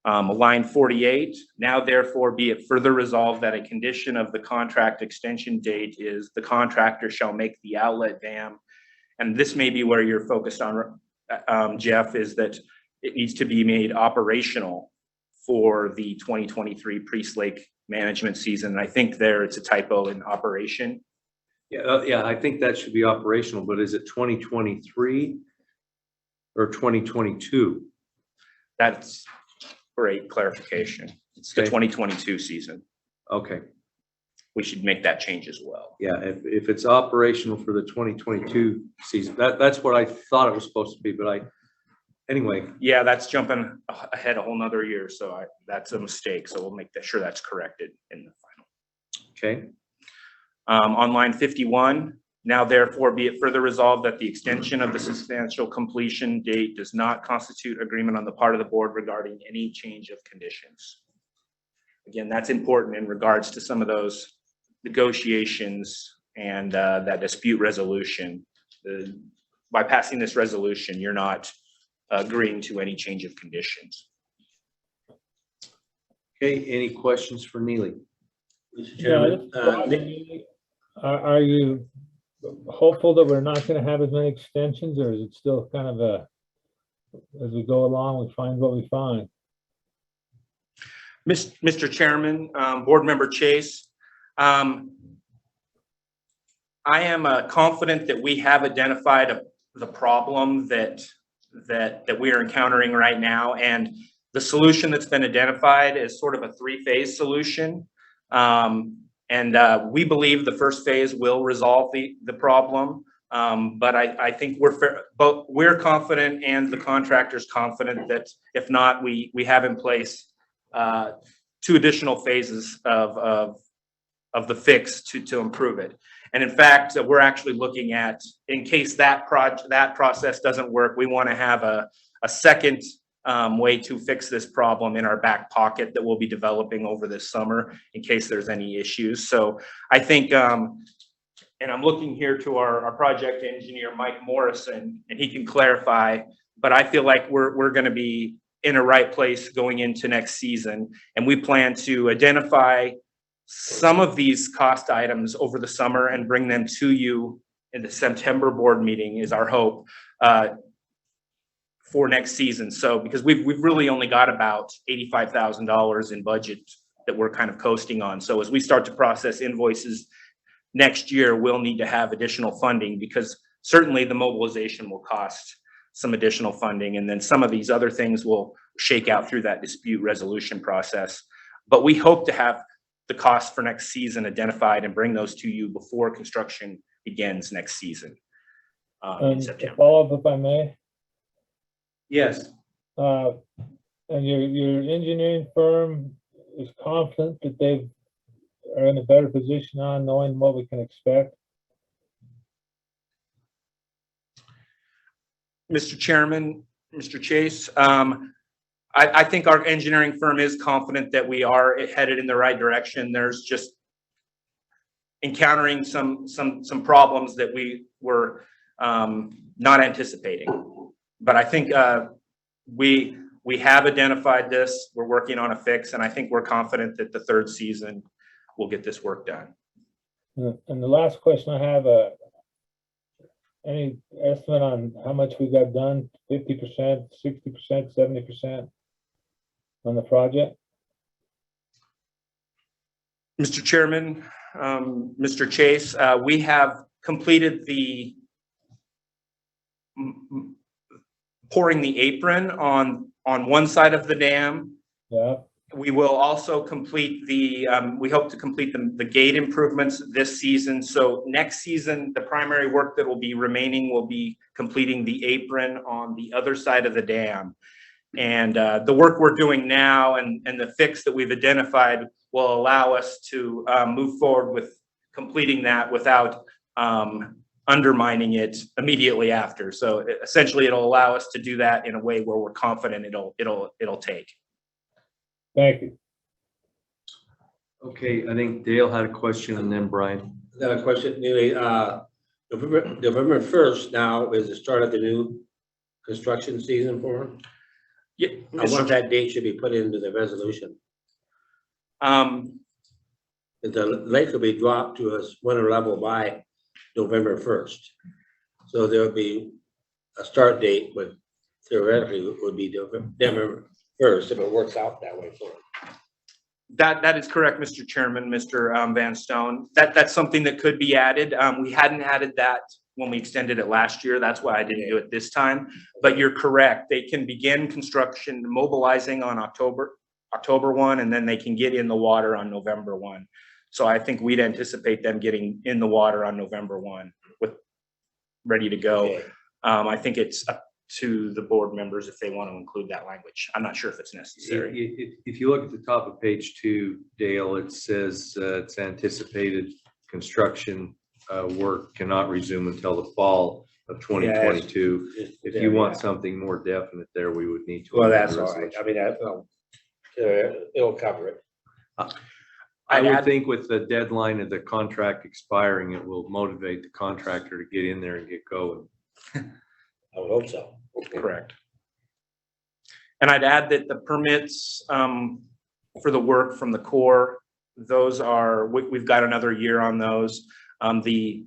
Line 48, now therefore be it further resolved that a condition of the contract extension date is the contractor shall make the outlet dam. And this may be where you're focused on, Jeff, is that it needs to be made operational for the 2023 Priest Lake management season. I think there it's a typo in operation. Yeah, I think that should be operational, but is it 2023 or 2022? That's great clarification. It's the Okay. 2022 season. Okay, We should make that change as well. yeah, if it's operational for the 2022 season, that's what I thought it was supposed to be, but anyway. Yeah, that's jumping ahead a whole nother year. So that's a mistake. So we'll make sure that's corrected in the final. Okay. On line 51, now therefore be it further resolved that the extension of the substantial completion date does not constitute agreement on the part of the board regarding any change of conditions. Again, that's important in regards to some of those negotiations and that dispute resolution. By passing this resolution, you're not agreeing to any change of conditions. Okay, any questions for Neely? Mr. Chairman, are you hopeful that we're not going to have as many extensions, or is it still kind of as we go along, we find what we find? Mr. Chairman, Board Member Chase, I am confident that we have identified the problem that we are encountering right now, and the solution that's been identified is sort of a three-phase solution. We believe the first phase will resolve the problem, but I think we're confident and the contractor's confident that if not, we have in place 2 additional phases of the fix to improve it. And in fact, we're actually looking at, in case that process doesn't work, we want to have a second way to fix this problem in our back pocket that we'll be developing over this summer in case there's any issues. So I think, and I'm looking here to our project engineer, Mike Morrison, and he can clarify, but I feel like we're going to be in a right place going into next season. And we plan to identify some of these cost items over the summer and bring them to you in the September board meeting is our hope for next season. So because we've really only got about $85,000 in budget that we're kind of coasting on. So as we start to process invoices next year, we'll need to have additional funding because certainly the mobilization will cost some additional funding. And then some of these other things will shake out through that dispute resolution process. But we hope to have the costs for next season identified and bring those to you before construction begins next season in September. Follow up if I may. Yes. And your engineering firm is confident that they are in a better position on knowing what we can expect? Mr. Chairman, Mr. Chase, I think our engineering firm is confident that we are headed in the right direction. There's just encountering some problems that we were not anticipating. But I think we have identified this. We're working on a fix, and I think we're confident that the third season will get this work done. And the last question I have, any estimate on how much we got done? 50%, 60%, 70% on the project? Mr. Chairman, Mr. Chase, we have completed the pouring the apron on one side of the dam. Yeah. We will also complete we hope to complete the gate improvements this season. So next season, the primary work that will be remaining will be completing the apron on the other side of the dam. And the work we're doing now and the fix that we've identified will allow us to move forward with completing that without undermining it immediately after. So essentially, it'll allow us to do that in a way where we're confident it'll take. Thank you. Okay, I think Dale had a question and then Brian. Question, Neely, November 1st now is the start of the new construction season for them. Yeah, I want that date should be put into the resolution. The lake will be dropped to a winter level by November 1st. So there'll be a start date, but theoretically it would be November 1st if it works out that way for them. That is correct, Mr. Chairman, Mr. Van Stone. That's something that could be added. We hadn't added that when we extended it last year. That's why I didn't do it this time. But you're correct. They can begin construction mobilizing on October 1, and then they can get in the water on November 1. So I think we'd anticipate them getting in the water on November 1 with ready to go. Okay. I think it's up to the board members if they want to include that language. I'm not sure if it's necessary. If you look at the top of page 2, Dale, it says it's anticipated construction work cannot resume until the fall of 2022. If you want something more definite there, we would need to. Well, that's all right. I mean, it'll cover it. I would think with the deadline of the contract expiring, it will motivate the contractor to get in there and get going. I would hope so. Correct. And I'd add that the permits for the work from the Corps, those are, we've got another year on those. The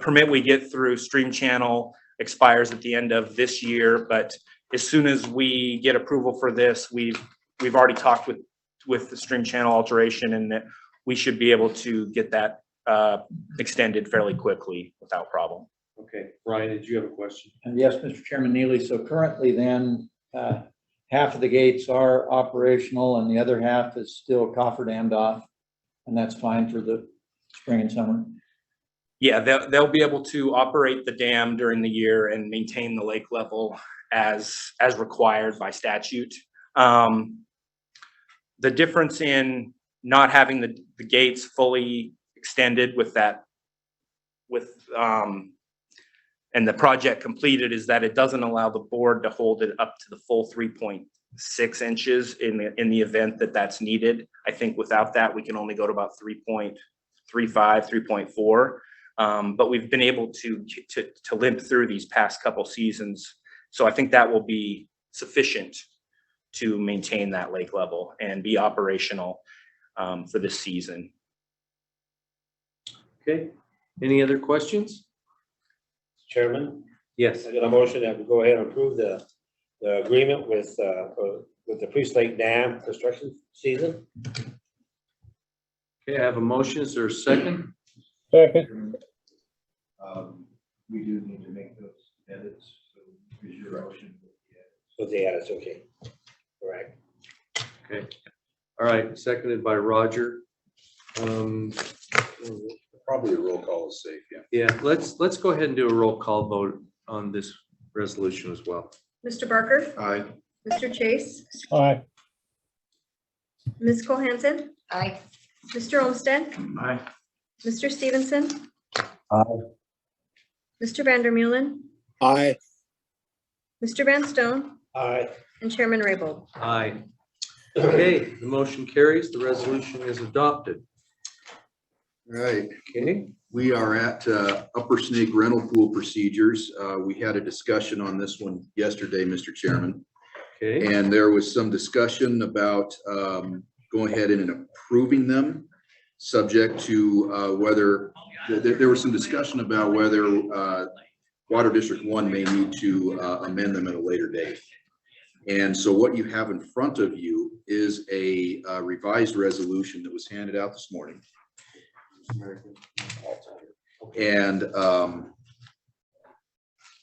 permit we get through Stream Channel expires at the end of this year, but as soon as we get approval for this, we've already talked with the Stream Channel alteration, and that we should be able to get that extended fairly quickly without problem. Okay, Ryan, did you have a question? And yes, Mr. Chairman Neely, so currently then, half of the gates are operational and the other half is still cofferdammed off, and that's fine for the spring and summer? Yeah, they'll be able to operate the dam during the year and maintain the lake level as required by statute. The difference in not having the gates fully extended and the project completed is that it doesn't allow the board to hold it up to the full 3.6 inches in the event that that's needed. I think without that, we can only go to about 3.35, 3.4. But we've been able to limp through these past couple seasons. So I think that will be sufficient to maintain that lake level and be operational for this season. Okay, any other questions? Chairman? Yes. I got a motion that we go ahead and approve the agreement with the Priest Lake Dam construction season. Okay, I have a motion. Is there a second? Second. We do need to make those edits, so is your motion? With the edits, okay. Correct. Okay. All right, seconded by Roger. Probably a roll call is safe, yeah. Yeah, let's go ahead and do a roll call vote on this resolution as well. Mr. Barker, Aye. Mr. Chase, Aye. Ms. Cohanson, Aye. Mr. Olmsted, Aye. Mr. Stevenson, Aye. Mr. Vandermeulen, Aye. Mr. Van Stone, Aye. and Chairman Raybold. Aye. Okay, the motion carries. The resolution is adopted. All right. Okay. We are at Upper Snake rental pool procedures. We had a discussion on this one yesterday, Mr. Chairman. Okay. And there was some discussion about going ahead and approving them, subject to whether, there was some discussion about whether Water District 1 may need to amend them at a later date. And so what you have in front of you is a revised resolution that was handed out this morning. And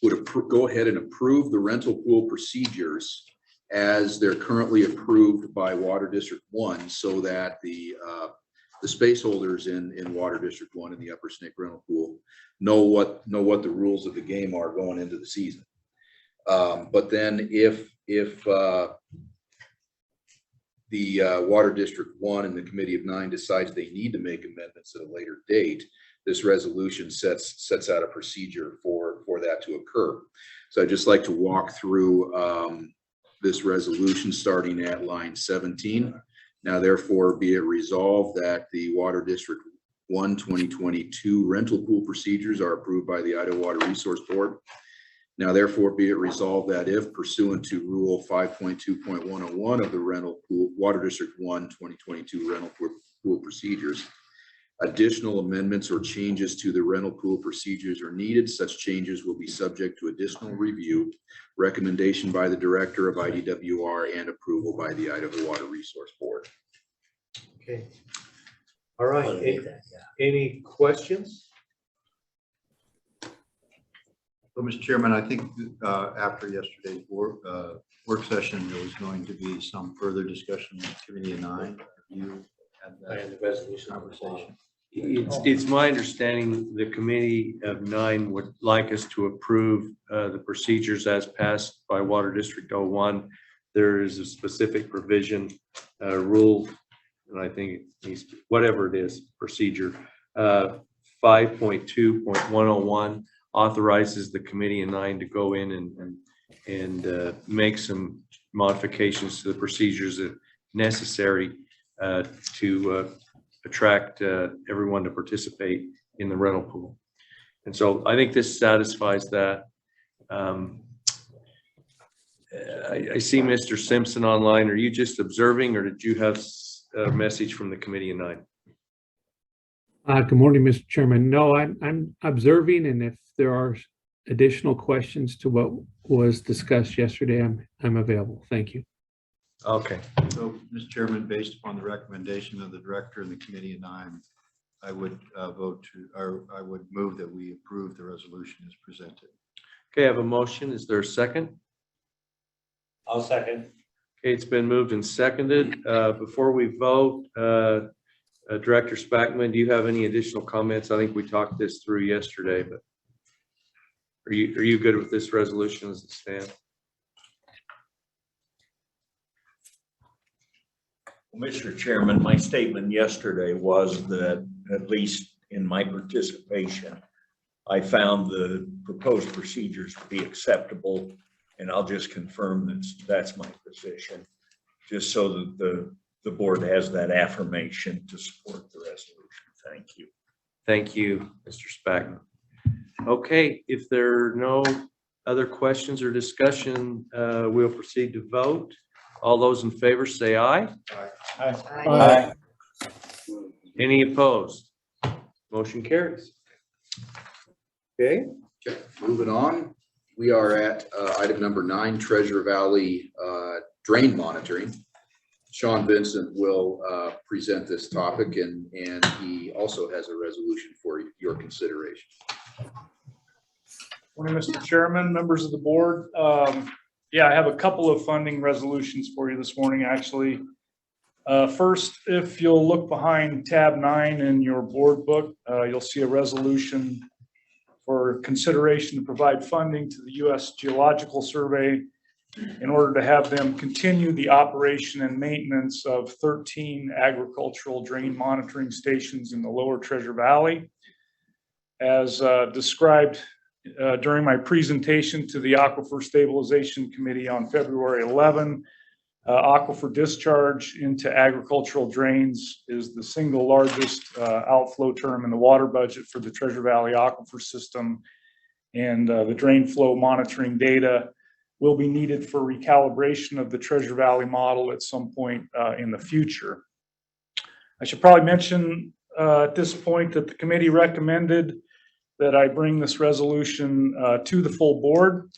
would go ahead and approve the rental pool procedures as they're currently approved by Water District 1, so that the space holders in Water District 1 in the Upper Snake rental pool know what the rules of the game are going into the season. But then if the Water District 1 and the Committee of 9 decides they need to make amendments at a later date, this resolution sets out a procedure for that to occur. So I'd just like to walk through this resolution starting at line 17. Now therefore be it resolved that the Water District 2022 rental pool procedures are approved by the Idaho Water Resource Board. Now therefore be it resolved that if pursuant to Rule 5.2.101 of the Rental Pool Water District 1 2022 rental pool procedures, additional amendments or changes to the rental pool procedures are needed. Such changes will be subject to additional review, recommendation by the Director of IDWR, and approval by the Idaho Water Resource Board. Okay. All right. Any questions? So, Mr. Chairman, I think after yesterday's work session, there was going to be some further discussion with Committee of 9. Have you had that conversation? It's my understanding the Committee of 9 would like us to approve the procedures as passed by Water District 01. There is a specific provision, rule, and I think it's whatever it is, procedure 5.2.101 authorizes the Committee of 9 to go in and make some modifications to the procedures that necessary to attract everyone to participate in the rental pool. And so I think this satisfies that. I see Mr. Simpson online. Are you just observing, or did you have a message from the Committee of 9? Good morning, Mr. Chairman. No, I'm observing, and if there are additional questions to what was discussed yesterday, I'm available. Thank you. Okay. So, Mr. Chairman, based upon the recommendation of the Director and the Committee of 9, I would I would move that we approve the resolution as presented. Okay, I have a motion. Is there a second? I'll second. Okay, it's been moved and seconded. Before we vote, Director Spackman, do you have any additional comments? I think we talked this through yesterday, but are you good with this resolution as it stands? Well, Mr. Chairman, my statement yesterday was that, at least in my participation, I found the proposed procedures to be acceptable, and I'll just confirm that that's my position, just so that the board has that affirmation to support the resolution. Thank you. Thank you, Mr. Spackman. Okay, if there are no other questions or discussion, we'll proceed to vote. All those in favor say aye. Aye. Aye. Any opposed? Motion carries. Okay. Okay, moving on. We are at item number 9, Treasure Valley drain monitoring. Sean Vincent will present this topic, and he also has a resolution for your consideration. Morning, Mr. Chairman, members of the board. Yeah, I have a couple of funding resolutions for you this morning, actually. First, if you'll look behind tab 9 in your board book, you'll see a resolution for consideration to provide funding to the U.S. Geological Survey in order to have them continue the operation and maintenance of 13 agricultural drain monitoring stations in the lower Treasure Valley. As described during my presentation to the Aquifer Stabilization Committee on February 11, aquifer discharge into agricultural drains is the single largest outflow term in the water budget for the Treasure Valley aquifer system, and the drain flow monitoring data will be needed for recalibration of the Treasure Valley model at some point in the future. I should probably mention at this point that the committee recommended that I bring this resolution to the full board,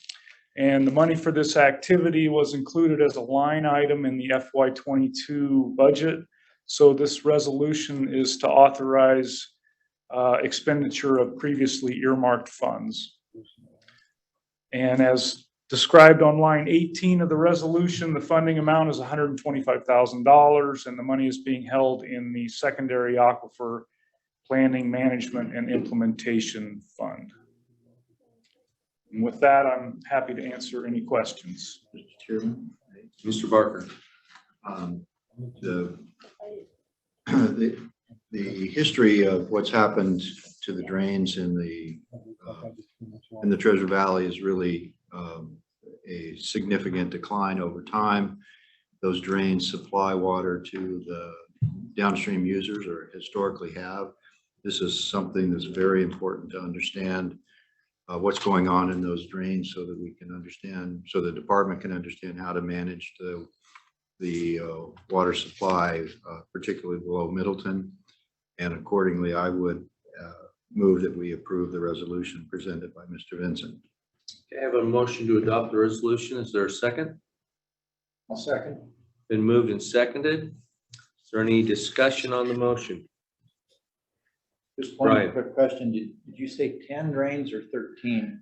and the money for this activity was included as a line item in the FY22 budget. So this resolution is to authorize expenditure of previously earmarked funds. And as described on line 18 of the resolution, the funding amount is $125,000, and the money is being held in the secondary aquifer planning, management, and implementation fund. And with that, I'm happy to answer any questions. Mr. Chairman. Mr. Barker. The history of what's happened to the drains in the Treasure Valley is really a significant decline over time. Those drains supply water to the downstream users, or historically have. This is something that's very important to understand what's going on in those drains so that we can understand, so the department can understand how to manage the water supply, particularly below Middleton. And accordingly, I would move that we approve the resolution presented by Mr. Vincent. Okay, I have a motion to adopt the resolution. Is there a second? I'll second. Been moved and seconded. Is there any discussion on the motion? Just one Brian. quick question. Did you say 10 drains or 13?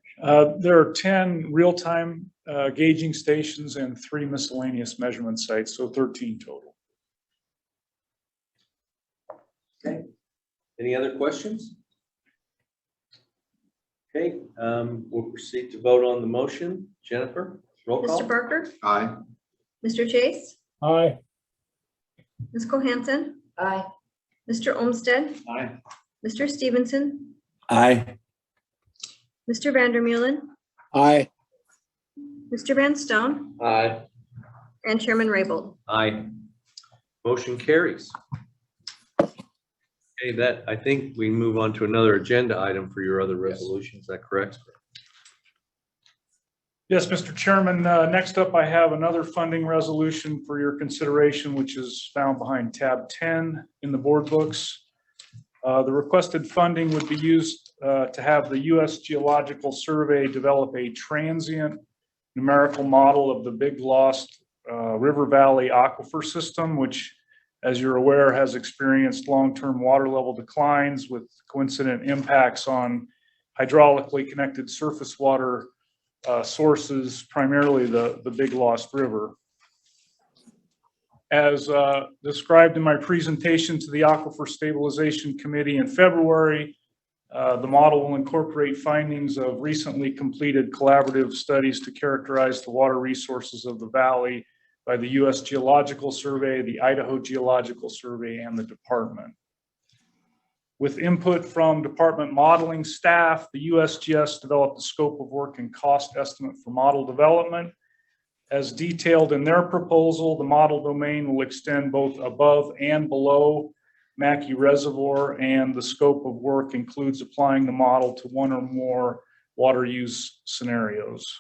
There are 10 real-time gauging stations and 3 miscellaneous measurement sites, so 13 total. Okay. Any other questions? Okay, we'll proceed to vote on the motion. Jennifer, roll call. Mr. Barker, Aye. Mr. Chase, Aye. Ms. Cohanson, Aye. Mr. Olmsted, Aye. Mr. Stevenson, Aye. Mr. Vandermeulen, Aye. Mr. Van Stone, Aye. and Chairman Raybold. Aye. Motion carries. Okay, that, I think we move on to another agenda item for your other resolution. Is that correct? Yes, Mr. Chairman, next up, I have another funding resolution for your consideration, which is found behind tab 10 in the board books. The requested funding would be used to have the U.S. Geological Survey develop a transient numerical model of the Big Lost River Valley aquifer system, which, as you're aware, has experienced long-term water level declines with coincident impacts on hydraulically connected surface water sources, primarily the Big Lost River. As described in my presentation to the Aquifer Stabilization Committee in February, the model will incorporate findings of recently completed collaborative studies to characterize the water resources of the valley by the U.S. Geological Survey, the Idaho Geological Survey, and the department. With input from department modeling staff, the USGS developed a scope of work and cost estimate for model development. As detailed in their proposal, the model domain will extend both above and below Mackey Reservoir, and the scope of work includes applying the model to one or more water use scenarios.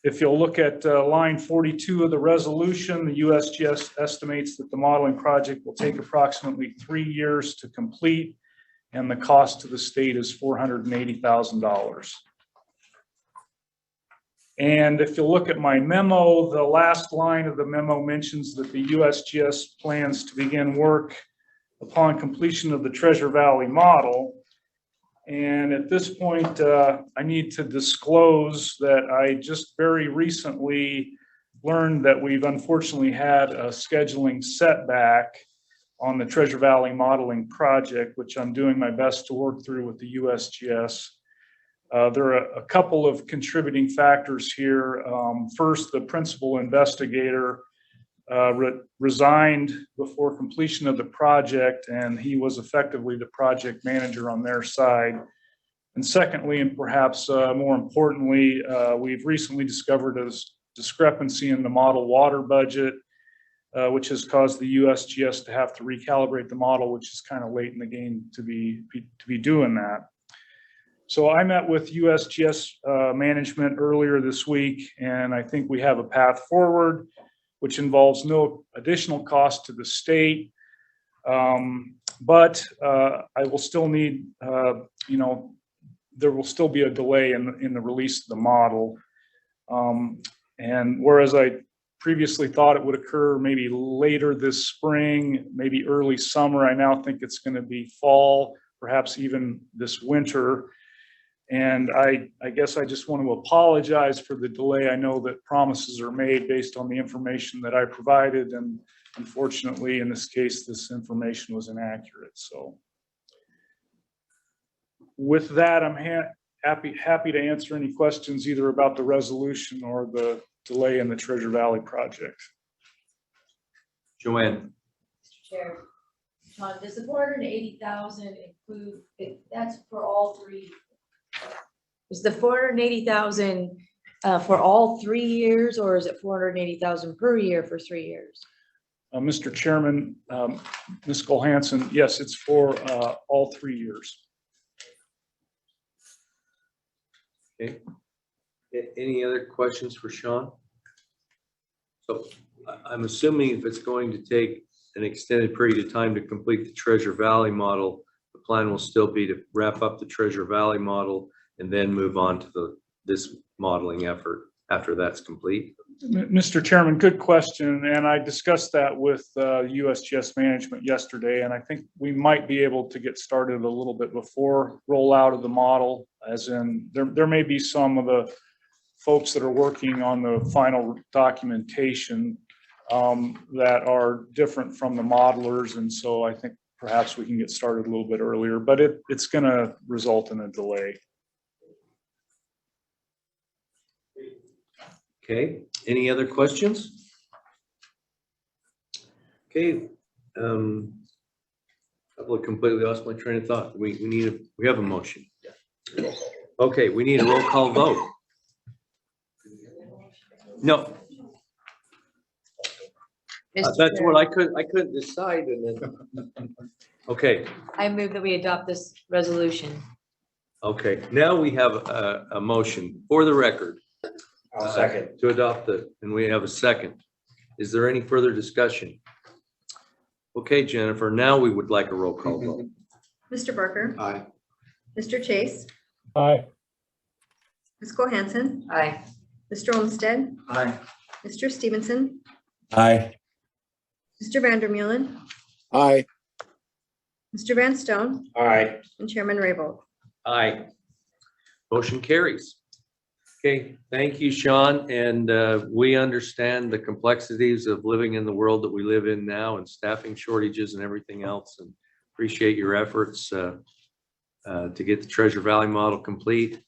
If you'll look at line 42 of the resolution, the USGS estimates that the modeling project will take approximately 3 years to complete, and the cost to the state is $480,000. And if you look at my memo, the last line of the memo mentions that the USGS plans to begin work upon completion of the Treasure Valley model. And at this point, I need to disclose that I just very recently learned that we've unfortunately had a scheduling setback on the Treasure Valley modeling project, which I'm doing my best to work through with the USGS. There are a couple of contributing factors here. First, the principal investigator resigned before completion of the project, and he was effectively the project manager on their side. And secondly, and perhaps more importantly, we've recently discovered a discrepancy in the model water budget, which has caused the USGS to have to recalibrate the model, which is kind of late in the game to be doing that. So I met with USGS management earlier this week, and I think we have a path forward, which involves no additional cost to the state. But I will still need, there will still be a delay in the release of the model. And whereas I previously thought it would occur maybe later this spring, maybe early summer, I now think it's going to be fall, perhaps even this winter. And I guess I just want to apologize for the delay. I know that promises are made based on the information that I provided, and unfortunately, in this case, this information was inaccurate. So with that, I'm happy to answer any questions either about the resolution or the delay in the Treasure Valley project. Joanne. Chair, Sean, does the 480,000 include, that's for all three? Is the 480,000 for all 3 years, or is it 480,000 per year for 3 years? Mr. Chairman, Ms. Johansson, yes, it's for all 3 years. Okay. Any other questions for Sean? So I'm assuming if it's going to take an extended period of time to complete the Treasure Valley model, the plan will still be to wrap up the Treasure Valley model and then move on to this modeling effort after that's complete. Mr. Chairman, good question. And I discussed that with USGS management yesterday, and I think we might be able to get started a little bit before rollout of the model, as in there may be some of the folks that are working on the final documentation that are different from the modelers. And so I think perhaps we can get started a little bit earlier, but it's going to result in a delay. Okay, any other questions? Okay, I've completely lost my train of thought. We have a motion. Okay, we need a roll call vote. No. That's what I couldn't decide and then. Okay. I move that we adopt this resolution. Okay, now we have a motion for the record. I'll second. To adopt and we have a second. Is there any further discussion? Okay, Jennifer, now we would like a roll call vote. Mr. Barker. Aye. Mr. Chase. Aye. Ms. Johansson. Aye. Mr. Olmsted. Aye. Mr. Stevenson. Aye. Mr. Vandermeulen. Aye. Mr. Van Stone. Aye. And Chairman Raybold. Aye. Motion carries. Okay, thank you, Sean. And we understand the complexities of living in the world that we live in now and staffing shortages and everything else, and appreciate your efforts to get the Treasure Valley model complete.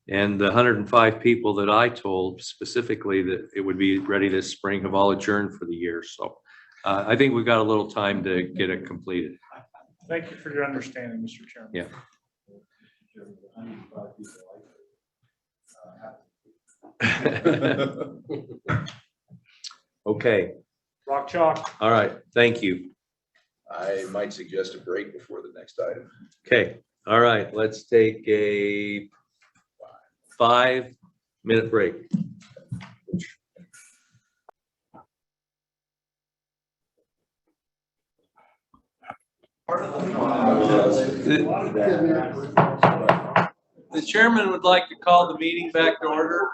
And the 105 people that I told specifically that it would be ready this spring have all adjourned for the year. So I think we've got a little time to get it completed. Thank you for your understanding, Mr. Chairman. Yeah. Okay. Rock chalk. All right. Thank you. I might suggest a break before the next item. Okay. All right. Let's take a 5-minute break. The chairman would like to call the meeting back to order.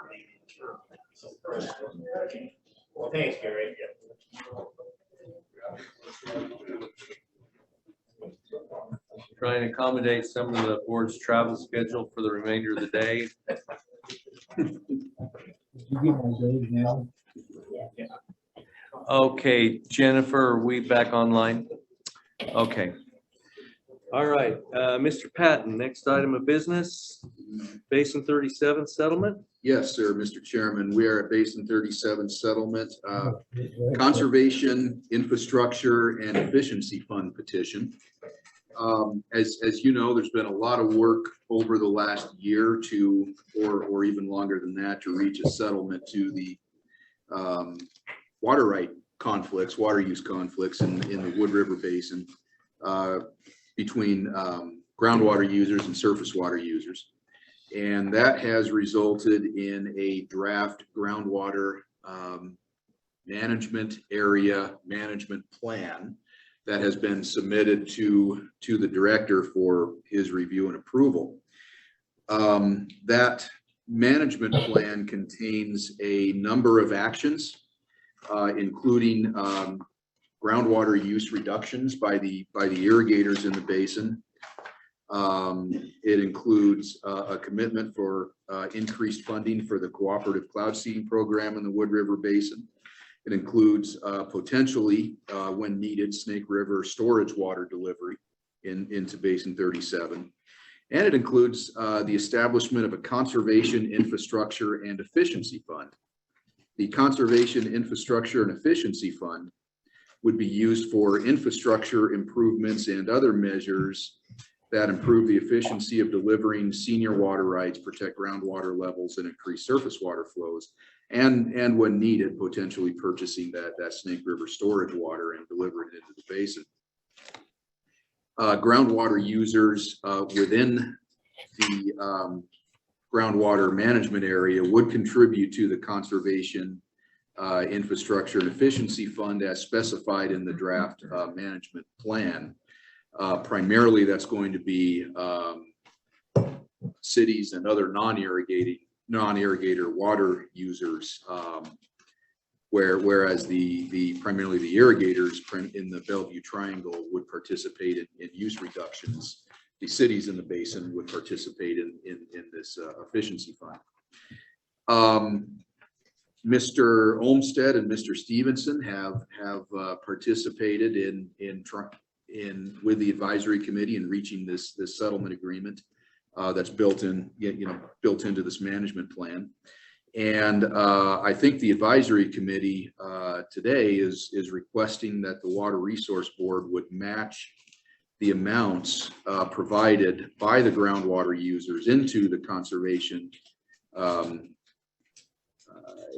Thanks, Gary. Try and accommodate some of the board's travel schedule for the remainder of the day. Did you get my days now? Okay, Jennifer, are we back online? Okay. All right, Mr. Patton, next item of business, Basin 37 settlement. Yes, sir, Mr. Chairman. We are at Basin 37 settlement, conservation, infrastructure, and efficiency fund petition. As you know, there's been a lot of work over the last year or even longer than that to reach a settlement to the water right conflicts, water use conflicts in the Wood River Basin between groundwater users and surface water users. And that has resulted in a draft groundwater management area management plan that has been submitted to the director for his review and approval. That management plan contains a number of actions, including groundwater use reductions by the irrigators in the basin. It includes a commitment for increased funding for the cooperative cloud seeding program in the Wood River Basin. It includes potentially, when needed, Snake River storage water delivery into Basin 37. And it includes the establishment of a conservation, infrastructure, and efficiency fund. The Conservation, Infrastructure, and Efficiency Fund would be used for infrastructure improvements and other measures that improve the efficiency of delivering senior water rights, protect groundwater levels, and increase surface water flows. And when needed, potentially purchasing that Snake River storage water and delivering it into the basin. Groundwater users within the groundwater management area would contribute to the conservation infrastructure and efficiency fund as specified in the draft management plan. Primarily, that's going to be cities and other non-irrigator water users, whereas primarily the irrigators in the Bellevue Triangle would participate in use reductions. The cities in the basin would participate in this efficiency fund. Mr. Olmsted and Mr. Stevenson have participated with the advisory committee in reaching this settlement agreement that's built into this management plan. And I think the advisory committee today is requesting that the Water Resource Board would match the amounts provided by the groundwater users into the conservation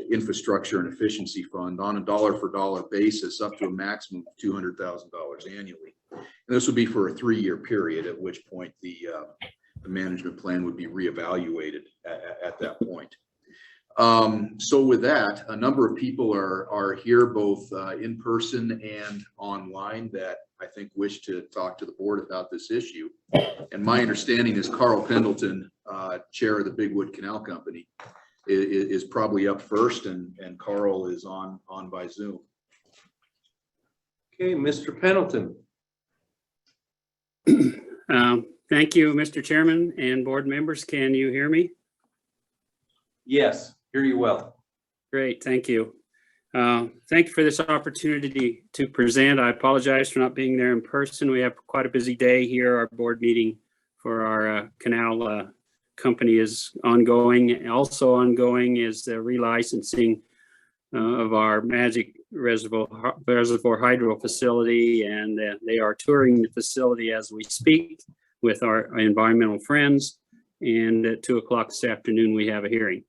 infrastructure and efficiency fund on a dollar-for-dollar basis up to a maximum of $200,000 annually. And this would be for a 3-year period, at which point the management plan would be reevaluated at that point. So with that, a number of people are here both in person and online that I think wish to talk to the board about this issue. And my understanding is Carl Pendleton, chair of the Bigwood Canal Company, is probably up first, and Carl is on by Zoom. Okay, Mr. Pendleton. Thank you, Mr. Chairman and board members. Can you hear me? Yes, hear you well. Great, thank you. Thank you for this opportunity to present. I apologize for not being there in person. We have quite a busy day here. Our board meeting for our canal company is ongoing. Also ongoing is the relicensing of our Magic Reservoir Hydro facility, and they are touring the facility as we speak with our environmental friends. And at 2 o'clock this afternoon, we have a hearing,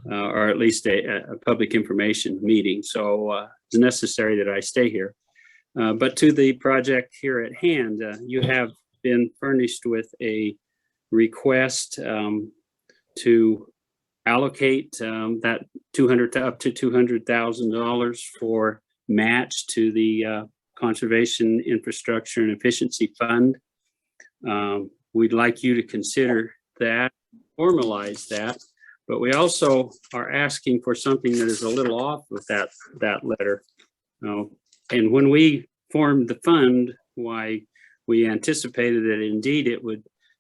or at least a public information meeting. So it's necessary that I stay here. But to the project here at hand, you have been furnished with a request to allocate that up to $200,000 for match to the Conservation Infrastructure and Efficiency Fund. We'd like you to consider that, formalize that, but we also are asking for something that is a little off with that letter. And when we formed the fund, why we anticipated that indeed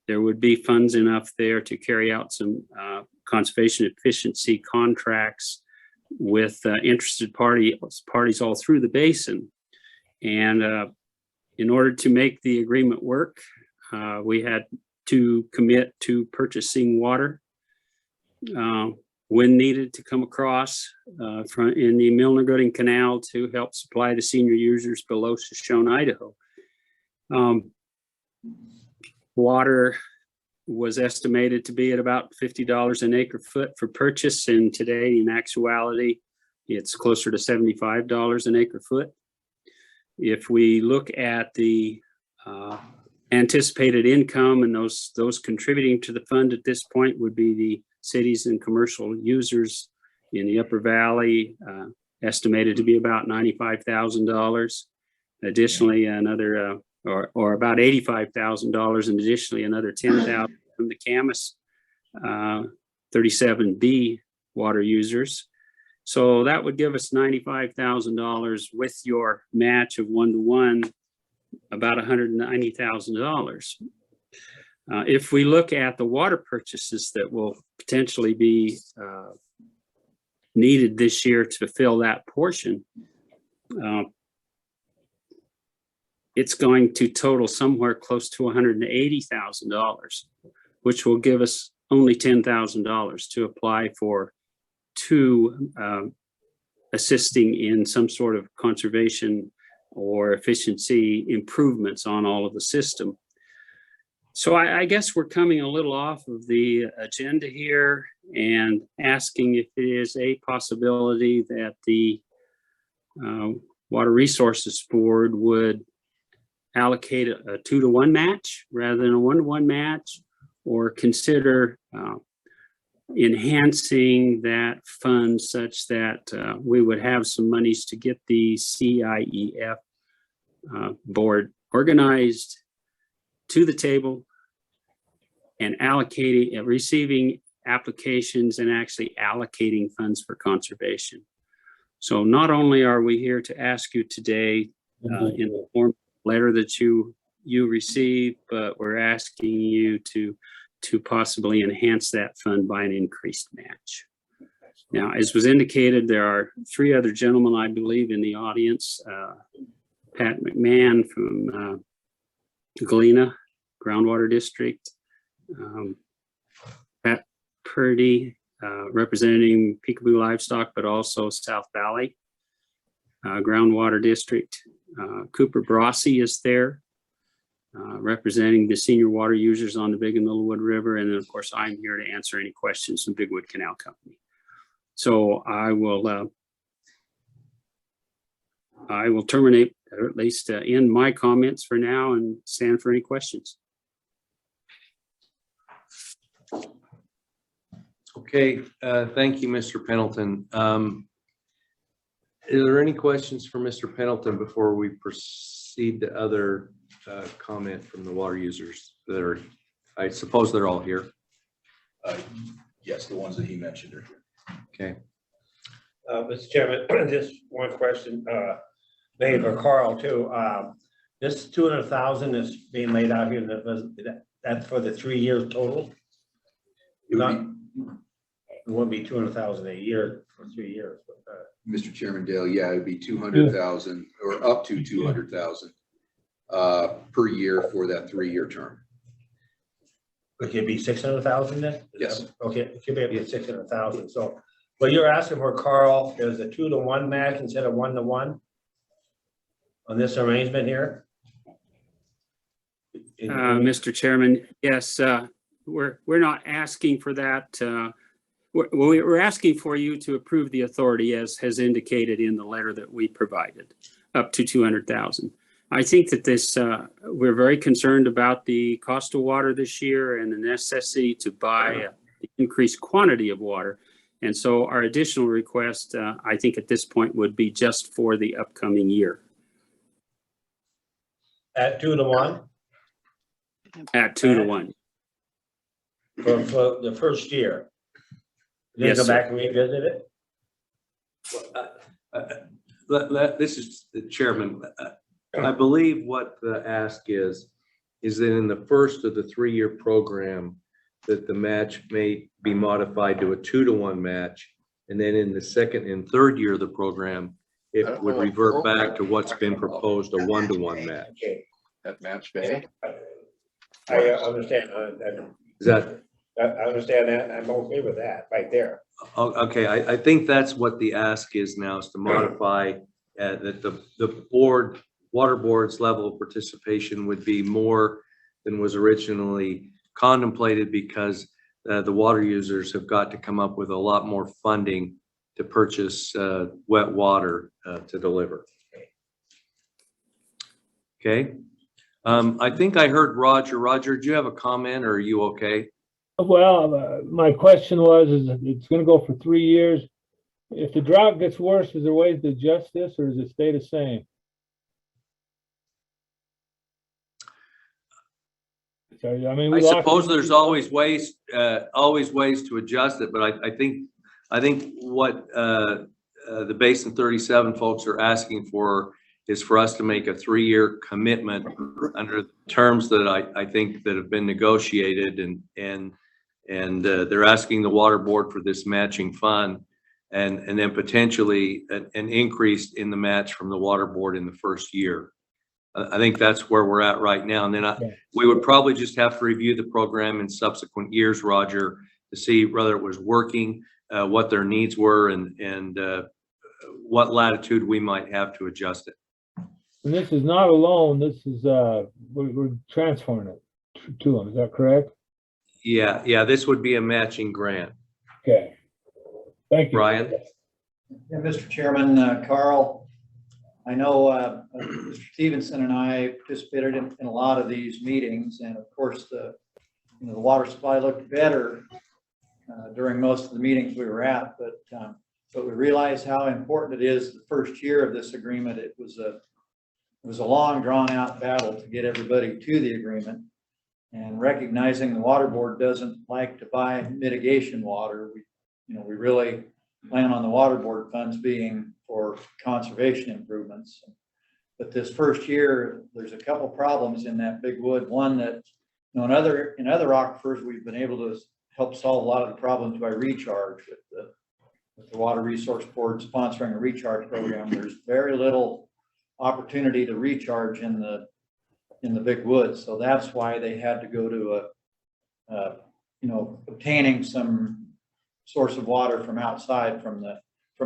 there would be funds enough there to carry out some conservation efficiency contracts with interested parties all through the basin. And in order to make the agreement work, we had to commit to purchasing water when needed to come across in the Milner-Gooding Canal to help supply the senior users below Shoshone, Idaho. Water was estimated to be at about $50 an acre foot for purchase, and today in actuality it's closer to $75 an acre foot. If we look at the anticipated income, and those contributing to the fund at this point would be the cities and commercial users in the Upper Valley, estimated to be about $95,000. Additionally, another or about $85,000, and additionally another $10,000 from the Camas 37B water users. So that would give us $95,000 with your match of 1-to-1, about $190,000. If we look at the water purchases that will potentially be needed this year to fill that portion, it's going to total somewhere close to $180,000, which will give us only $10,000 to apply for two assisting in some sort of conservation or efficiency improvements on all of the system. So I guess we're coming a little off of the agenda here and asking if it is a possibility that the Water Resources Board would allocate a 2-to-1 match rather than a 1-to-1 match, or consider enhancing that fund such that we would have some monies to get the CIEF board organized, to the table, and allocating, receiving applications and actually allocating funds for conservation. So not only are we here to ask you today in the form letter that you received, but we're asking you to possibly enhance that fund by an increased match. Now, as was indicated, there are 3 other gentlemen, I believe, in the audience. Pat McMahon from Galena Groundwater District, Pat Purdy representing Peekaboo Livestock, but also South Valley Groundwater District. Cooper Brossi is there, representing the senior water users on the Big and Littlewood River. And then, of course, I'm here to answer any questions from Bigwood Canal Company. So I will terminate, or at least end my comments for now, and stand for any questions. Okay, thank you, Mr. Pendleton. Is there any questions for Mr. Pendleton before we proceed to other comment from the water users that are, I suppose they're all here? Yes, the ones that he mentioned are here. Okay. Mr. Chairman, just one question, maybe for Carl too. This 200,000 is being laid out here, that's for the 3 years total? It wouldn't be 200,000 a year for 3 years. But, Mr. Chairman Dale, yeah, it'd be 200,000 or up to 200,000 per year for that 3-year term. it could be 600,000 then? Yes. Okay, it could be up to 600,000. So what you're asking for, Carl, is a 2-to-1 match instead of 1-to-1 on this arrangement here? Mr. Chairman, yes, we're not asking for that. We're asking for you to approve the authority as has indicated in the letter that we provided, up to 200,000. I think that this, we're very concerned about the cost of water this year and the necessity to buy the increased quantity of water. And so our additional request, I think at this point, would be just for the upcoming year. At 2-to-1? At 2-to-1. For the first year? Then Yes, go sir. back and revisit it? This is the chairman. I believe what the ask is that in the first of the 3-year program, that the match may be modified to a 2-to-1 match. And then in the second and third year of the program, it would revert back to what's been proposed, a 1-to-1 match. Okay. That match day. I understand. Is that? I understand that. I'm okay with that right there. Okay, I think that's what the ask is now, is to modify that the water board's level of participation would be more than was originally contemplated, because the water users have got to come up with a lot more funding to purchase wet water to deliver. Okay. I think I heard Roger. Roger, do you have a comment, or are you okay? Well, my question was, is it's gonna go for 3 years. If the drought gets worse, is there ways to adjust this, or does it stay the same? So, I mean, I suppose there's always ways to adjust it, but I think what the Basin 37 folks are asking for is for us to make a 3-year commitment under terms that I think that have been negotiated, and they're asking the water board for this matching fund, and then potentially an increase in the match from the water board in the first year. I think that's where we're at right now. And then we would probably just have to review the program in subsequent years, Roger, to see whether it was working, what their needs were, and what latitude we might have to adjust it. And this is not a loan, this is, we're transferring it. to them. Is that correct? Yeah, this would be a matching grant. Okay. Thank you. Brian? Yeah, Mr. Chairman, Carl, I know Mr. Stevenson and I participated in a lot of these meetings, and of course, the water supply looked better during most of the meetings we were at, but we realized how important it is the first year of this agreement. It was a long, drawn-out battle to get everybody to the agreement, and recognizing the water board doesn't like to buy mitigation water. We really plan on the water board funds being for conservation improvements. But this first year, there's a couple problems in that big wood. One that, in other aquifers, we've been able to help solve a lot of the problems by recharge with the Water Resource Board sponsoring a recharge program. There's very little opportunity to recharge in the big woods. So that's why they had to go to obtaining some source of water from outside, from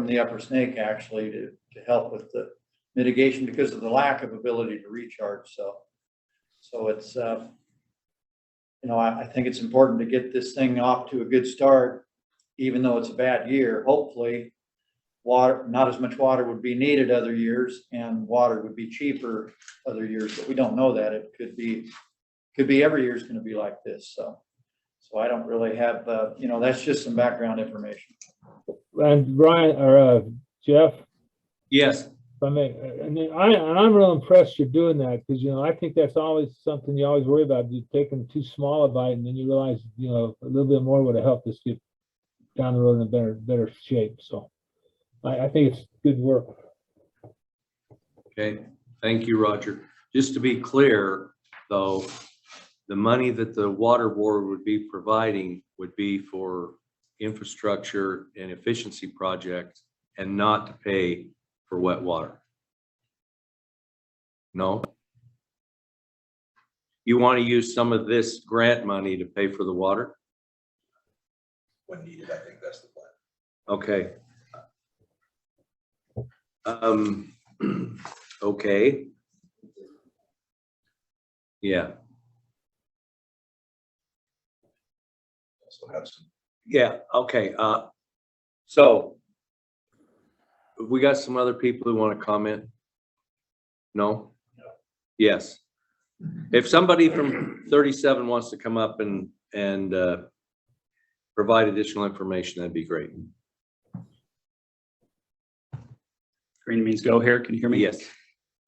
the upper snake, actually, to help with the mitigation because of the lack of ability to recharge. So it's I think it's important to get this thing off to a good start, even though it's a bad year. Hopefully not as much water would be needed other years, and water would be cheaper other years, but we don't know that. It could be every year is going to be like this. So I don't really have, that's just some background information. And Brian, or Jeff? Yes. I'm real impressed you're doing that, because, I think that's always something you always worry about. You're taking too small a bite, and then you realize, a little bit more would have helped us get down the road in a better shape. So I think it's good work. Okay, thank you, Roger. Just to be clear, though, the money that the water board would be providing would be for infrastructure and efficiency projects and not to pay for wet water. No? You want to use some of this grant money to pay for the water? When needed, I think that's the plan. Okay. Okay. Yeah. Also have some. Yeah, okay. So we got some other people who want to comment? No? Yes. If somebody from 37 wants to come up and provide additional information, that'd be great. Green means go here. Can you hear me? Yes.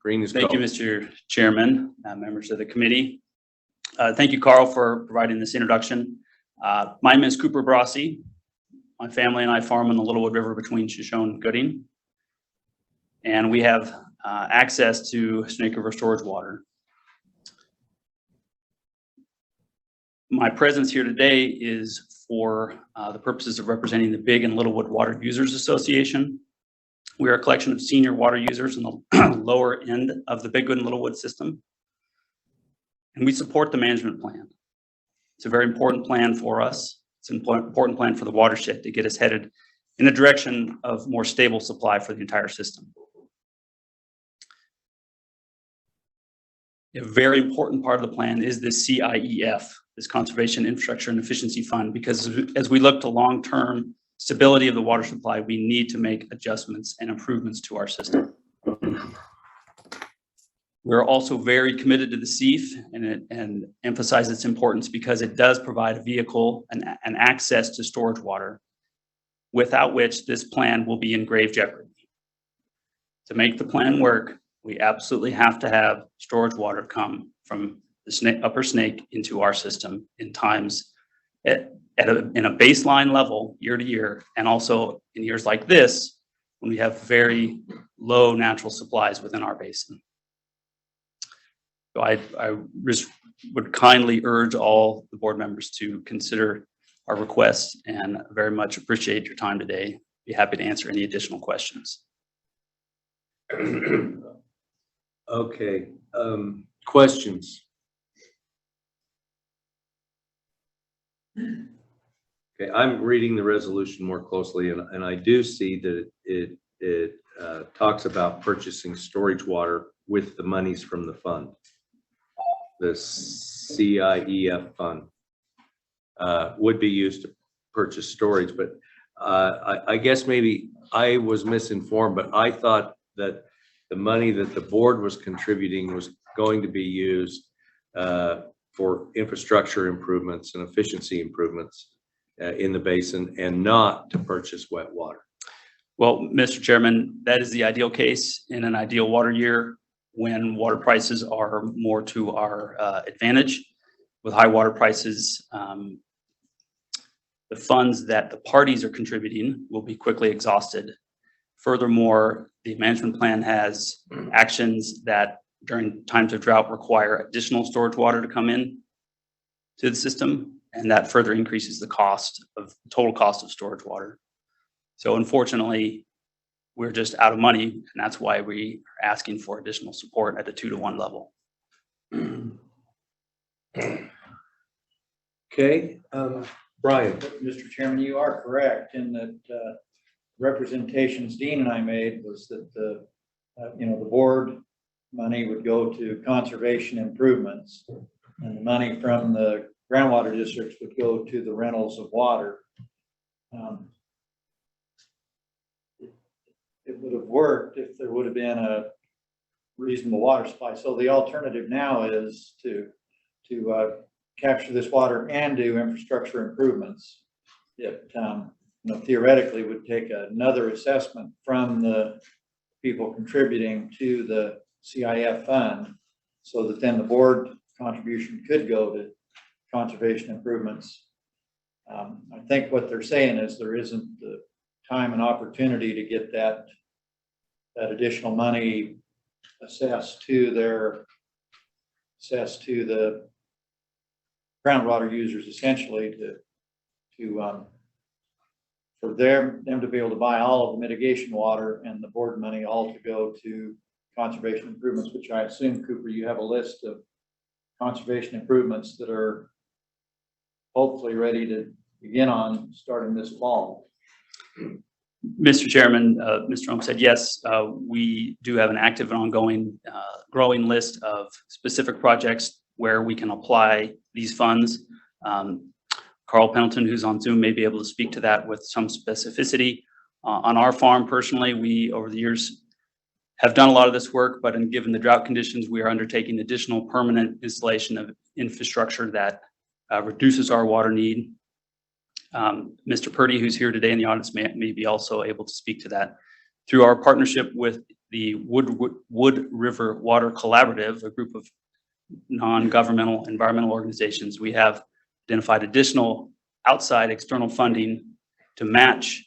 Green is go. Thank you, Mr. Chairman, members of the committee. Thank you, Carl, for providing this introduction. My name is Cooper Brossi. My family and I farm on the Littlewood River between Shoshone and Gooding. And we have access to Snake River storage water. My presence here today is for the purposes of representing the Big and Littlewood Water Users Association. We are a collection of senior water users in the lower end of the Bigwood and Littlewood system. And we support the management plan. It's a very important plan for us. It's an important plan for the watershed to get us headed in the direction of more stable supply for the entire system. A very important part of the plan is this CIEF, this Conservation Infrastructure and Efficiency Fund, because as we look to long-term stability of the water supply, we need to make adjustments and improvements to our system. We're also very committed to the CEF and emphasize its importance because it does provide a vehicle and access to storage water, without which this plan will be in grave jeopardy. To make the plan work, we absolutely have to have storage water come from the upper snake into our system in times in a baseline level year to year, and also in years like this when we have very low natural supplies within our basin. So I just would kindly urge all the board members to consider our requests and very much appreciate your time today. Be happy to answer any additional questions. Okay, questions? Okay, I'm reading the resolution more closely, and I do see that it talks about purchasing storage water with the monies from the fund. The CIEF fund would be used to purchase storage, but I guess maybe I was misinformed, but I thought that the money that the board was contributing was going to be used for infrastructure improvements and efficiency improvements in the basin and not to purchase wet water. Well, Mr. Chairman, that is the ideal case in an ideal water year when water prices are more to our advantage. With high water prices, the funds that the parties are contributing will be quickly exhausted. Furthermore, the management plan has actions that during times of drought require additional storage water to come in to the system, and that further increases the total cost of storage water. So unfortunately, we're just out of money, and that's why we are asking for additional support at the 2-to-1 level. Okay, Brian. Mr. Chairman, you are correct in that representations Dean and I made was that the board money would go to conservation improvements, and the money from the groundwater districts would go to the rentals of water. It would have worked if there would have been a reasonable water supply. So the alternative now is to capture this water and do infrastructure improvements. It theoretically would take another assessment from the people contributing to the CIF fund, so that then the board contribution could go to conservation improvements. I think what they're saying is there isn't the time and opportunity to get that additional money assessed to the groundwater users, essentially for them to be able to buy all of the mitigation water and the board money all to go to conservation improvements, which I assume, Cooper, you have a list of conservation improvements that are hopefully ready to begin on starting this fall. Mr. Chairman, Mr. Holmes said, yes, we do have an active and ongoing growing list of specific projects where we can apply these funds. Carl Pendleton, who's on Zoom, may be able to speak to that with some specificity. On our farm, personally, we, over the years, have done a lot of this work, but given the drought conditions, we are undertaking additional permanent installation of infrastructure that reduces our water need. Mr. Purdy, who's here today in the audience, may be also able to speak to that. Through our partnership with the Wood River Water Collaborative, a group of non-governmental environmental organizations, we have identified additional outside external funding to match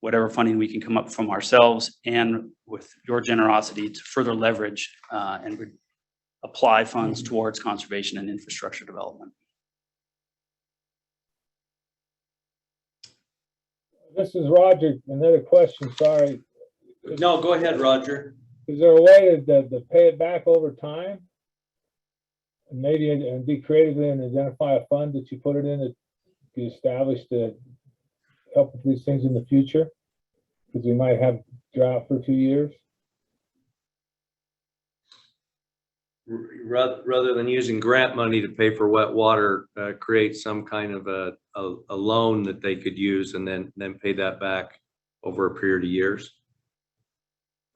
whatever funding we can come up from ourselves, and with your generosity to further leverage and apply funds towards conservation and infrastructure development. This is Roger. Another question, sorry. No, go ahead, Roger. Is there a way to pay it back over time? And maybe be creative and identify a fund that you put it in that you establish to help with these things in the future? Because we might have drought for 2 years. Rather than using grant money to pay for wet water, create some kind of a loan that they could use and then pay that back over a period of years.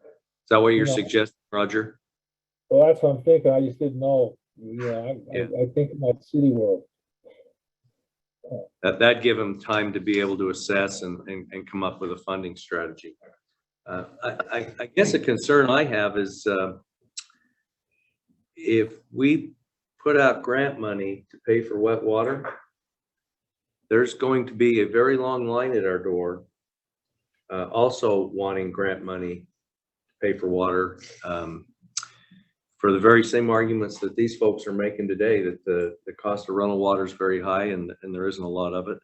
Is that what you're suggesting, Roger? Well, that's what I'm thinking. I just didn't know. I think in that city world. That'd give them time to be able to assess and come up with a funding strategy. I guess a concern I have is if we put out grant money to pay for wet water, there's going to be a very long line at our door also wanting grant money to pay for water, for the very same arguments that these folks are making today, that the cost of rental water is very high and there isn't a lot of it.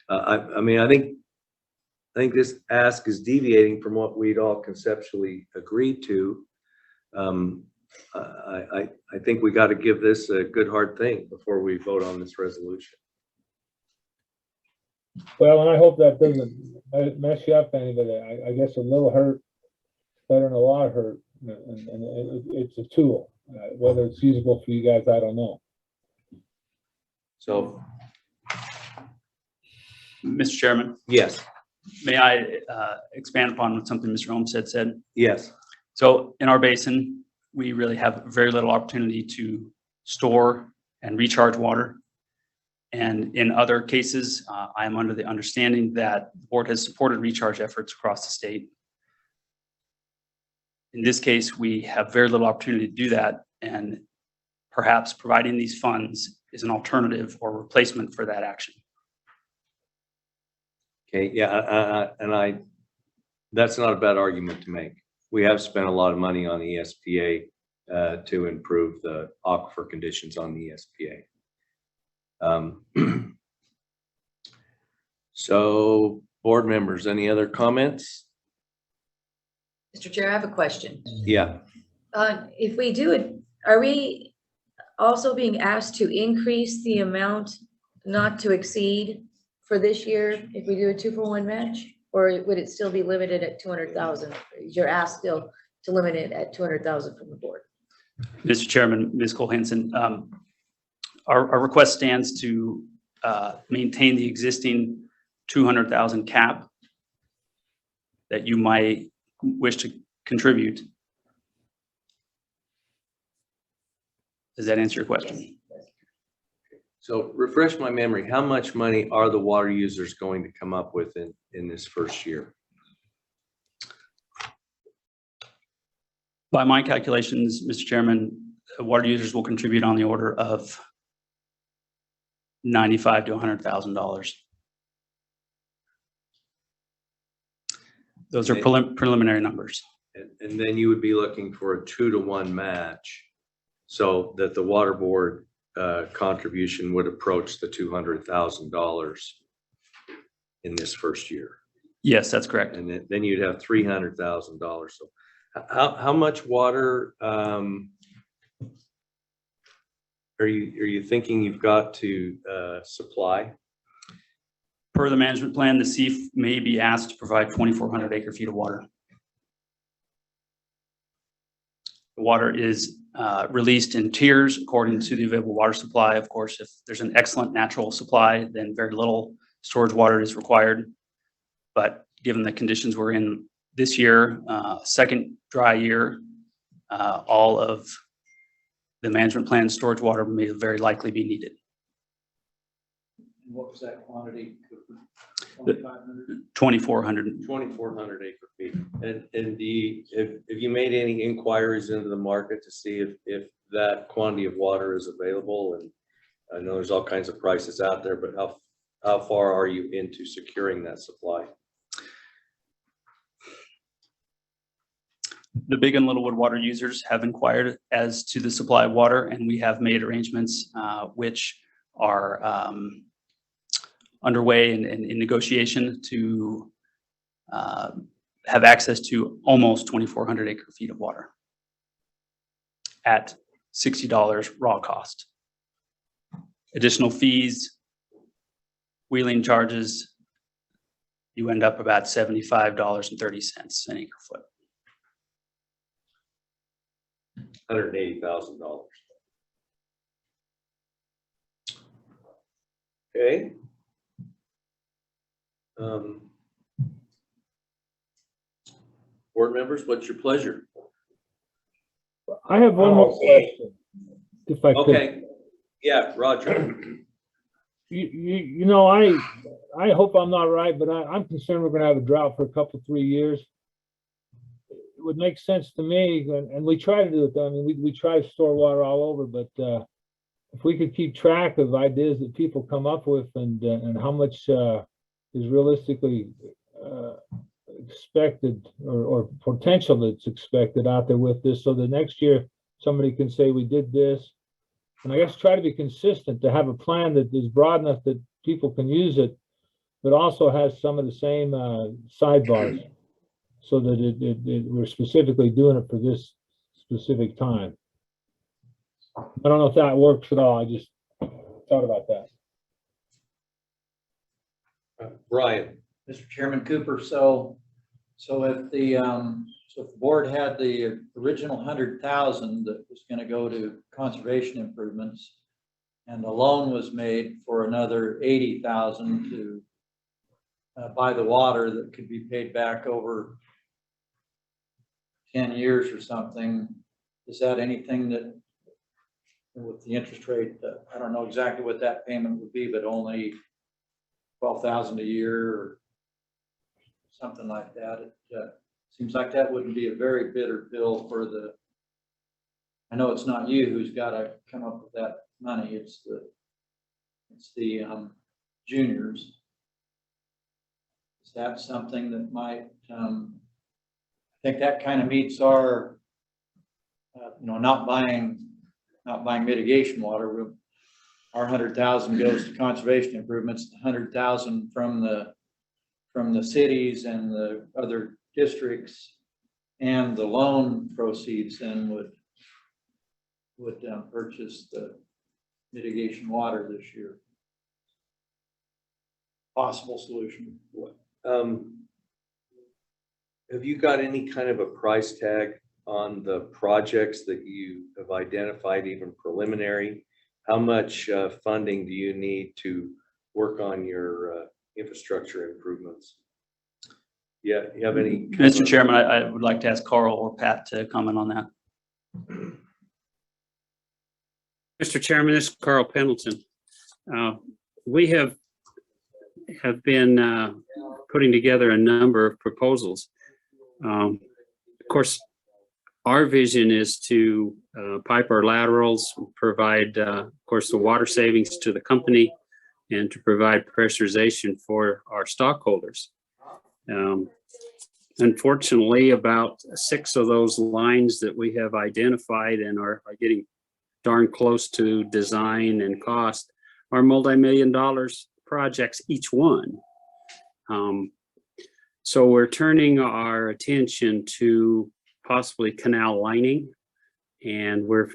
I mean, I think this ask is deviating from what we'd all conceptually agreed to. I think we got to give this a good hard think before we vote on this resolution. Well, and I hope that doesn't mess you up any, but I guess a little hurt better than a lot of hurt, and it's a tool. Whether it's feasible for you guys, I don't know. So, Mr. Chairman, yes, may I expand upon something Mr. Holmes said? yes. So in our basin, we really have very little opportunity to store and recharge water. And in other cases, I am under the understanding that the board has supported recharge efforts across the state. In this case, we have very little opportunity to do that, and perhaps providing these funds is an alternative or replacement for that action. Okay, yeah, that's not a bad argument to make. We have spent a lot of money on the ESPA to improve the aquifer conditions on the ESPA. So, board members, any other comments? Mr. Chair, I have a question. Yeah, If we do it, are we also being asked to increase the amount not to exceed for this year if we do a 2-for-1 match? Or would it still be limited at 200,000? You're asked still to limit it at 200,000 from the board. Mr. Chairman, Ms. Cole-Hanson, our request stands to maintain the existing 200,000 cap that you might wish to contribute. Does that answer your question? so refresh my memory. How much money are the water users going to come up with in this first year? By my calculations, Mr. Chairman, water users will contribute on the order of $95,000 to $100,000. Those are preliminary numbers. And then you would be looking for a 2-to-1 match so that the water board contribution would approach the $200,000 in this first year. Yes, that's correct. And then you'd have $300,000. So how much water are you thinking you've got to supply? Per the management plan, the CEF may be asked to provide 2,400 acre feet of water. The water is released in tiers according to the available water supply. Of course, if there's an excellent natural supply, then very little storage water is required. But given the conditions we're in this year, second dry year, all of the management plan storage water may very likely be needed. What was that quantity? 2,400. 2,400 acre feet. And have you made any inquiries into the market to see if that quantity of water is available? And I know there's all kinds of prices out there, but how far are you into securing that supply? The Big and Littlewood water users have inquired as to the supply of water, and we have made arrangements which are underway in negotiation to have access to almost 2,400 acre feet of water at $60 raw cost. Additional fees, wheeling charges, you end up about $75.30 an acre foot. $180,000. Okay. Board members, what's your pleasure? I have one more question, if I could. Okay, yeah, Roger. You know, I hope I'm not right, but I'm concerned we're gonna have a drought for a couple, 3 years. It would make sense to me, and we try to do it, I mean, we try to store water all over, but if we could keep track of ideas that people come up with and how much is realistically expected or potential that's expected out there with this, so the next year somebody can say we did this. And I guess try to be consistent, to have a plan that is broad enough that people can use it, but also has some of the same sidebars, so that we're specifically doing it for this specific time. I don't know if that works at all. I just thought about that. Brian. Mr. Chairman Cooper, so if the So if the board had the original 100,000 that was gonna go to conservation improvements, and a loan was made for another 80,000 to buy the water that could be paid back over 10 years or something, is that anything that, with the interest rate, I don't know exactly what that payment would be, but only 12,000 a year or something like that? It seems like that wouldn't be a very bitter bill for the, I know it's not you who's got to come up with that money, it's the juniors. Is that something that might, I think that kind of meets our, not buying mitigation water. Our 100,000 goes to conservation improvements, 100,000 from the cities and the other districts, and the loan proceeds then would purchase the mitigation water this year. Possible solution. Have you got any kind of a price tag on the projects that you have identified, even preliminary? How much funding do you need to work on your infrastructure improvements? Yeah, you have any? Mr. Chairman, I would like to ask Carl or Pat to comment on that. Mr. Chairman, this is Carl Pendleton. We have been putting together a number of proposals. Of course, our vision is to pipe our laterals, provide, of course, the water savings to the company, and to provide pressurization for our stockholders. Unfortunately, about 6 of those lines that we have identified and are getting darn close to design and cost are multi-million-dollar projects, each one. So we're turning our attention to possibly canal lining, and we're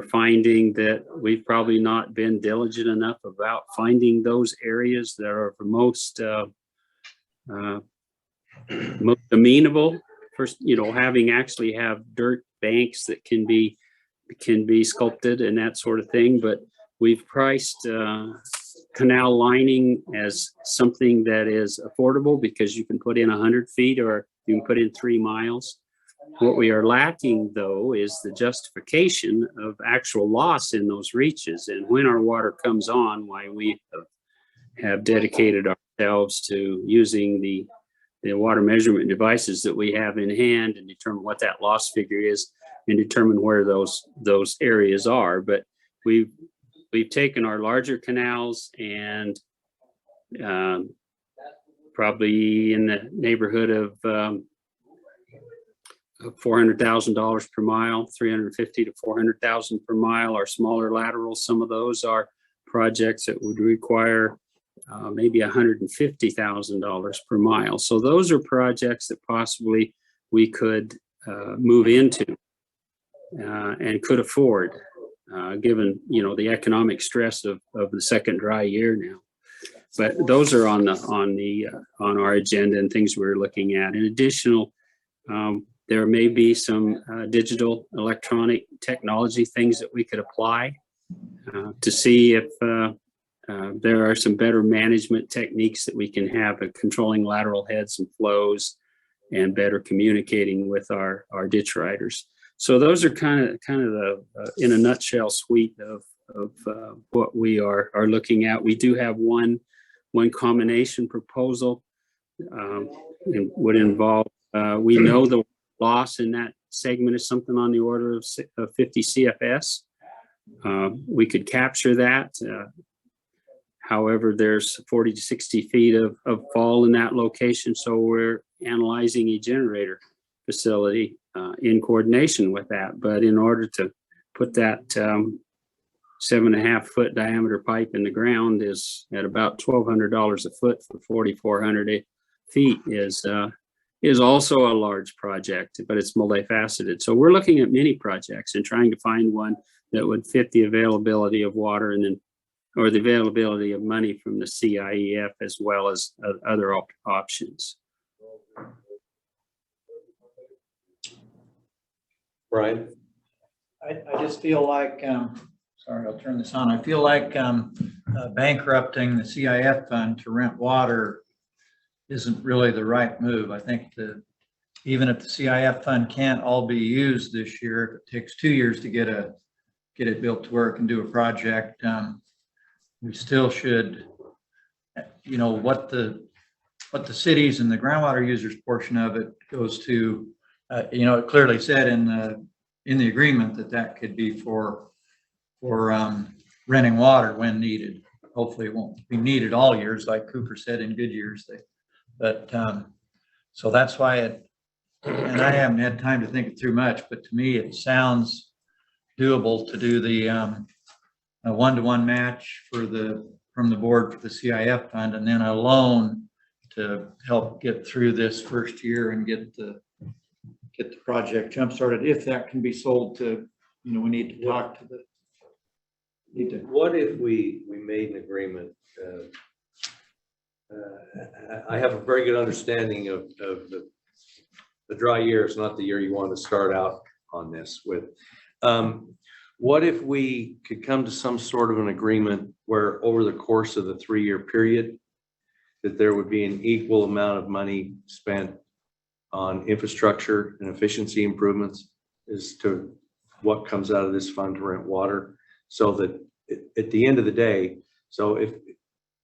finding that we've probably not been diligent enough about finding those areas that are the most amenable for, having actually have dirt banks that can be sculpted and that sort of thing. But we've priced canal lining as something that is affordable because you can put in 100 feet or you can put in 3 miles. What we are lacking, though, is the justification of actual loss in those reaches. And when our water comes on, why we have dedicated ourselves to using the water measurement devices that we have in hand and determine what that loss figure is and determine where those areas are. But we've taken our larger canals and probably in the neighborhood of $400,000 per mile, $350,000 to $400,000 per mile. Our smaller laterals, some of those are projects that would require maybe $150,000 per mile. So those are projects that possibly we could move into and could afford, given the economic stress of the second dry year now. But those are on our agenda and things we're looking at. In addition, there may be some digital electronic technology things that we could apply to see if there are some better management techniques that we can have at controlling lateral heads and flows and better communicating with our ditch riders. So those are kind of the in a nutshell suite of what we are looking at. We do have one combination proposal and would involve, we know the loss in that segment is something on the order of 50 CFS. We could capture that. However, there's 40 to 60 feet of fall in that location. So we're analyzing a generator facility in coordination with that. But in order to put that 7.5 foot diameter pipe in the ground is at about $1,200 a foot for 4,400 feet is also a large project, but it's multifaceted. So we're looking at many projects and trying to find one that would fit the availability of water or the availability of money from the CIEF as well as other options. Brian? I just feel like, sorry, I'll turn this on. I feel like bankrupting the CIF fund to rent water isn't really the right move. I think even if the CIF fund can't all be used this year, if it takes 2 years to get it built to where it can do a project, we still should, you know, what the cities and the groundwater users portion of it goes to, you know, it clearly said in the agreement that could be for renting water when needed. Hopefully it won't be needed all years, like Cooper said, in good years. So that's why and I haven't had time to think it through much, but to me, it sounds doable to do the a 1-to-1 match from the board for the CIF fund, and then a loan to help get through this first year and get the project jump started. If that can be sold to, you know, we need to talk to What if we made an agreement? I have a very good understanding of the dry year is not the year you want to start out on this with. What if we could come to some sort of an agreement where over the course of the 3-year period, that there would be an equal amount of money spent on infrastructure and efficiency improvements as to what comes out of this fund to rent water, so that at the end of the day, so if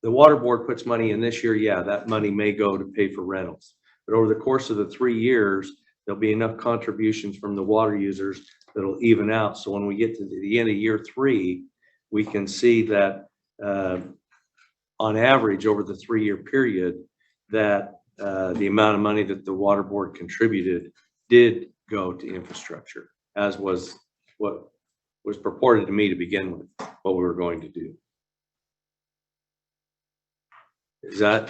the water board puts money in this year, yeah, that money may go to pay for rentals. But over the course of the 3 years, there'll be enough contributions from the water users that'll even out. So when we get to the end of year 3, we can see that on average over the 3-year period, that the amount of money that the water board contributed did go to infrastructure, as was what was purported to me to begin with, what we were going to do. Is that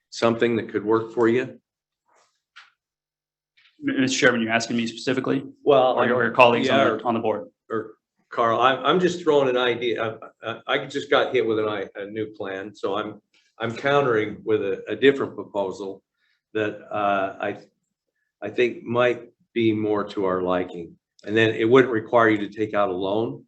something that could work for you? Mr. Chairman, you're asking me specifically? Well, or your colleagues yeah, on the board? Or Carl, I'm just throwing an idea. I just got hit with a new plan, so I'm countering with a different proposal that I think might be more to our liking. And then it wouldn't require you to take out a loan.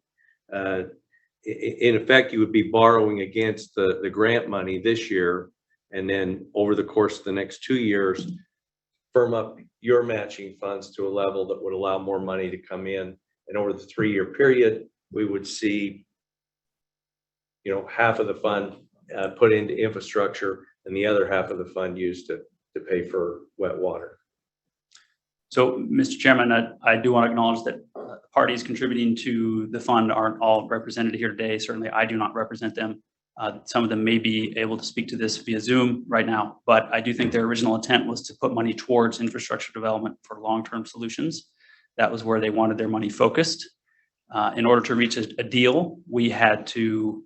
In effect, you would be borrowing against the grant money this year, and then over the course of the next 2 years, firm up your matching funds to a level that would allow more money to come in. And over the 3-year period, we would see, you know, half of the fund put into infrastructure and the other half of the fund used to pay for wet water. So, Mr. Chairman, I do want to acknowledge that parties contributing to the fund aren't all represented here today. Certainly, I do not represent them. Some of them may be able to speak to this via Zoom right now, but I do think their original intent was to put money towards infrastructure development for long-term solutions. That was where they wanted their money focused. In order to reach a deal, we had to,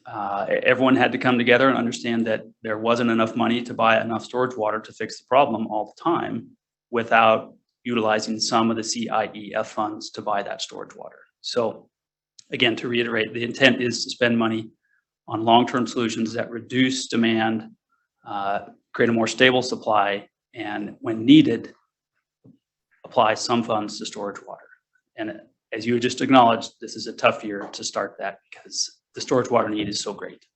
everyone had to come together and understand that there wasn't enough money to buy enough storage water to fix the problem all the time without utilizing some of the CIEF funds to buy that storage water. So again, to reiterate, the intent is to spend money on long-term solutions that reduce demand, create a more stable supply, and when needed, apply some funds to storage water. And as you just acknowledged, this is a tough year to start that because the storage water need is so great.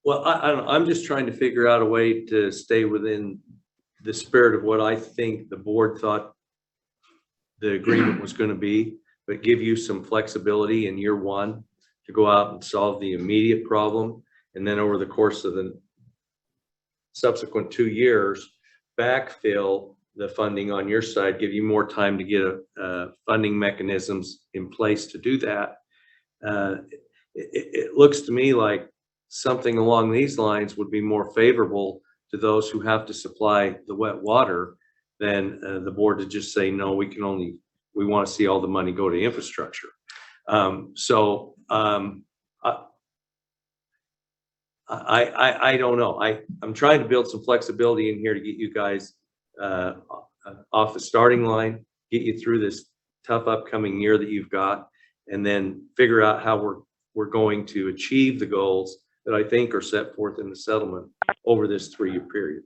Well, I'm just trying to figure out a way to stay within the spirit of what I think the board thought the agreement was going to be, but give you some flexibility in year 1 to go out and solve the immediate problem. And then over the course of the subsequent 2 years, backfill the funding on your side, give you more time to get funding mechanisms in place to do that. It looks to me like something along these lines would be more favorable to those who have to supply the wet water than the board to just say, no, we want to see all the money go to infrastructure. I don't know. I'm trying to build some flexibility in here to get you guys off the starting line, get you through this tough upcoming year that you've got, and then figure out how we're going to achieve the goals that I think are set forth in the settlement over this 3-year period.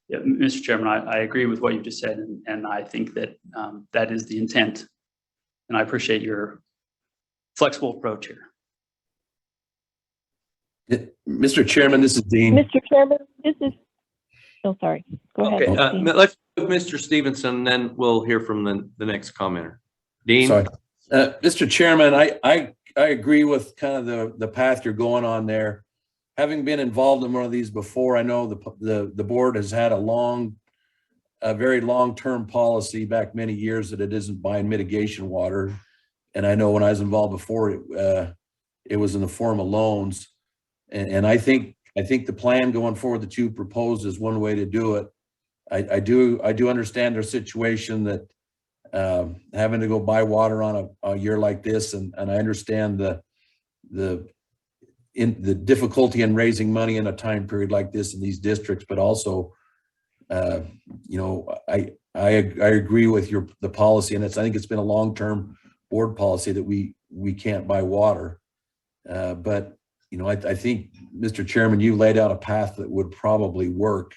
Yeah, Mr. Chairman, I agree with what you just said, and I think that that is the intent. And I appreciate your flexible approach here. Mr. Chairman, this is Dean. Mr. Chairman, this is, oh, sorry. Go ahead. Okay, Dean. let's go with Mr. Stevenson, then we'll hear from the next commenter. Dean? Sorry. Mr. Chairman, I agree with kind of the path you're going on there. Having been involved in one of these before, I know the board has had a very long-term policy back many years that it isn't buying mitigation water. And I know when I was involved before, it was in the form of loans. And I think the plan going forward that you proposed is one way to do it. I do understand their situation that having to go buy water on a year like this, and I understand the difficulty in raising money in a time period like this in these districts, but also, you know, I agree with the policy, and I think it's been a long-term board policy that we can't buy water. But you know, I think, Mr. Chairman, you laid out a path that would probably work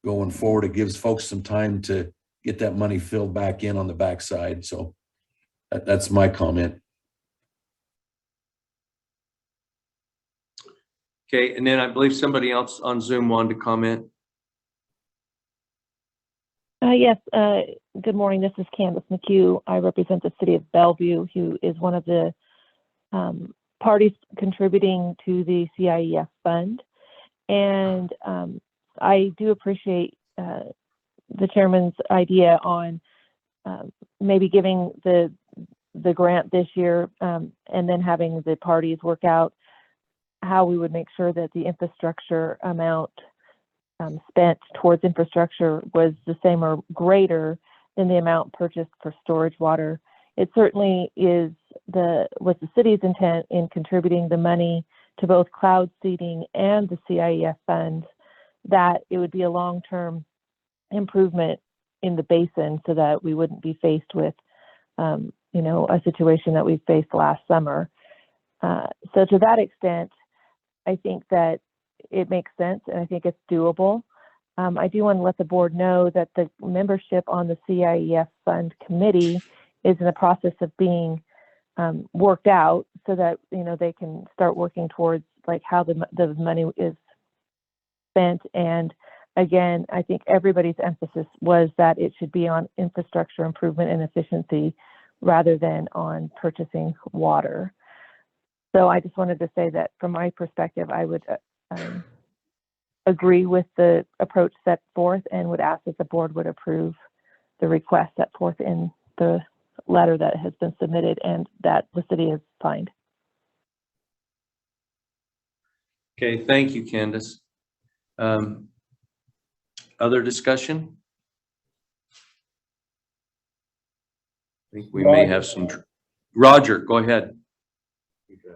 going forward. It gives folks some time to get that money filled back in on the backside. So that's my comment. Okay, and then I believe somebody else on Zoom wanted to comment. Yes, good morning. This is Candace McHugh. I represent the city of Bellevue, who is one of the parties contributing to the CIEF fund. And I do appreciate the chairman's idea on maybe giving the grant this year and then having the parties work out how we would make sure that the infrastructure amount spent towards infrastructure was the same or greater than the amount purchased for storage water. It certainly was the city's intent in contributing the money to both cloud seeding and the CIEF funds, that it would be a long-term improvement in the basin so that we wouldn't be faced with, you know, a situation that we faced last summer. So to that extent, I think that it makes sense and I think it's doable. I do want to let the board know that the membership on the CIEF fund committee is in the process of being worked out so that, you know, they can start working towards like how the money is spent. And again, I think everybody's emphasis was that it should be on infrastructure improvement and efficiency rather than on purchasing water. So I just wanted to say that from my perspective, I would agree with the approach set forth and would ask that the board would approve the request set forth in the letter that has been submitted and that the city has signed. Okay, thank you, Candace. Other discussion? I think we may have some. Roger, go ahead.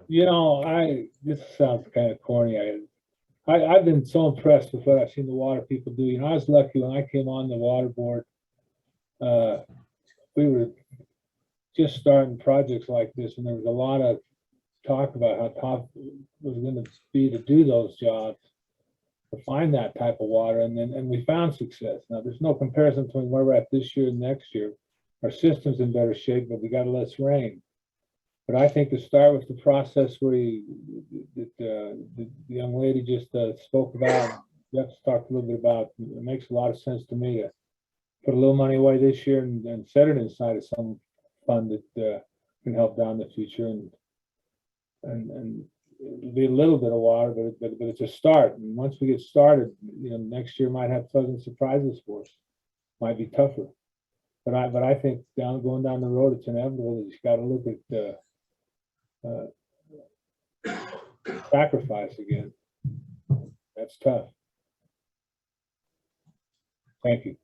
You know, this sounds kind of corny. I've been so impressed with what I've seen the water people do. You know, I was lucky when I came on the water board. We were just starting projects like this, and there was a lot of talk about how tough it was going to be to do those jobs, to find that type of water, and we found success. Now, there's no comparison between where we're at this year and next year. Our system's in better shape, but we got less rain. But I think to start with the process where the young lady just spoke about, Jeff talked a little bit about, it makes a lot of sense to me to put a little money away this year and set it inside of some fund that can help down the future, and it'll be a little bit of water, but it's a start. And once we get started, you know, next year might have pleasant surprises for us. Might be tougher, but I think going down the road, it's inevitable that you got to look at sacrifice again. That's tough. Thank you.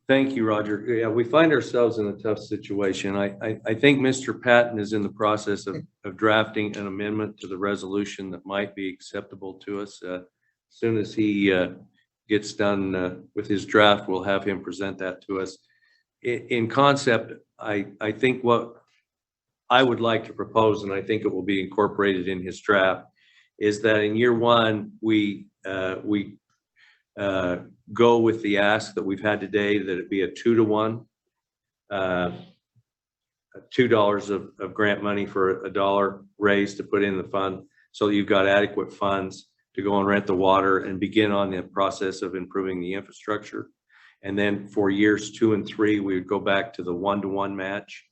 Thank you, Roger. Yeah, we find ourselves in a tough situation. I think Mr. Patton is in the process of drafting an amendment to the resolution that might be acceptable to us. As soon as he gets done with his draft, we'll have him present that to us. in concept, I think what I would like to propose, and I think it will be incorporated in his draft, is that in year one, we go with the ask that we've had today, that it be a 2-to-1. $2 of grant money for $1 raised to put in the fund, so you've got adequate funds to go and rent the water and begin on the process of improving the infrastructure. And then for years 2 and 3, we would go back to the 1-to-1 match,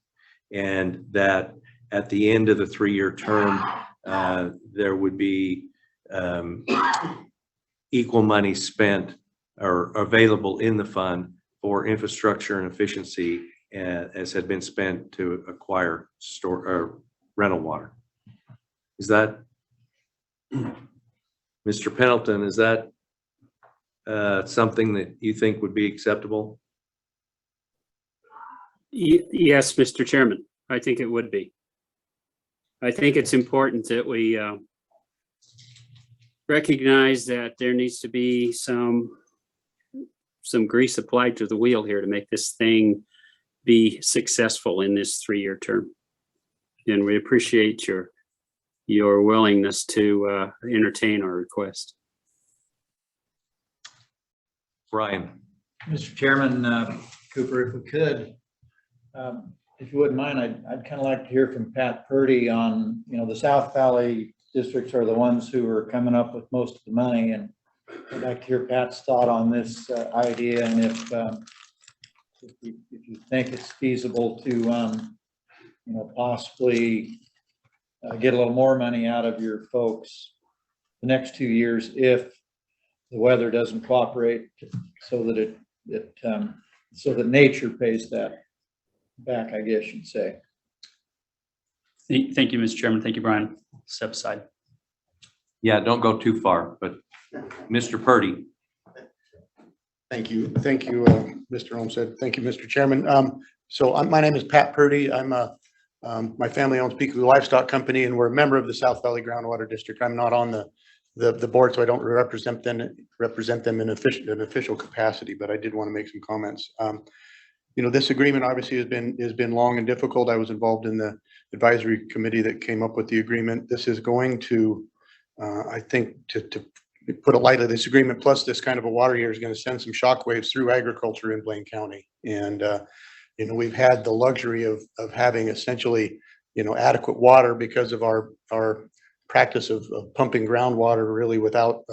and that at the end of the 3-year term, there would be equal money spent or available in the fund for infrastructure and efficiency as had been spent to acquire rental water. Is that, Mr. Pendleton, is that something that you think would be acceptable? Yes, Mr. Chairman, I think it would be. I think it's important that we recognize that there needs to be some grease applied to the wheel here to make this thing be successful in this 3-year term. And we appreciate your willingness to entertain our request. Brian. Mr. Chairman, Cooper, if we could, if you wouldn't mind, I'd kind of like to hear from Pat Purdy on, the South Valley districts are the ones who are coming up with most of the money, and I'd like to hear Pat's thought on this idea, and if you think it's feasible to, possibly get a little more money out of your folks the next 2 years if the weather doesn't cooperate, so that so that nature pays that back, I guess you'd say. Thank you, Mr. Chairman. Thank you, Brian. Step aside. Yeah, don't go too far, but Mr. Purdy. Thank you. Thank you, Mr. Olmsted. Thank you, Mr. Chairman. My name is Pat Purdy. My family owns Peekaboo Livestock Company, and we're a member of the South Valley Groundwater District. I'm not on the board, so I don't represent them in an official capacity, but I did want to make some comments. This agreement obviously has been long and difficult. I was involved in the advisory committee that came up with the agreement. This is going to, I think, to put it lightly, this agreement plus this kind of a water year is going to send some shockwaves through agriculture in Blaine County. And we've had the luxury of having essentially adequate water because of our practice of pumping groundwater really without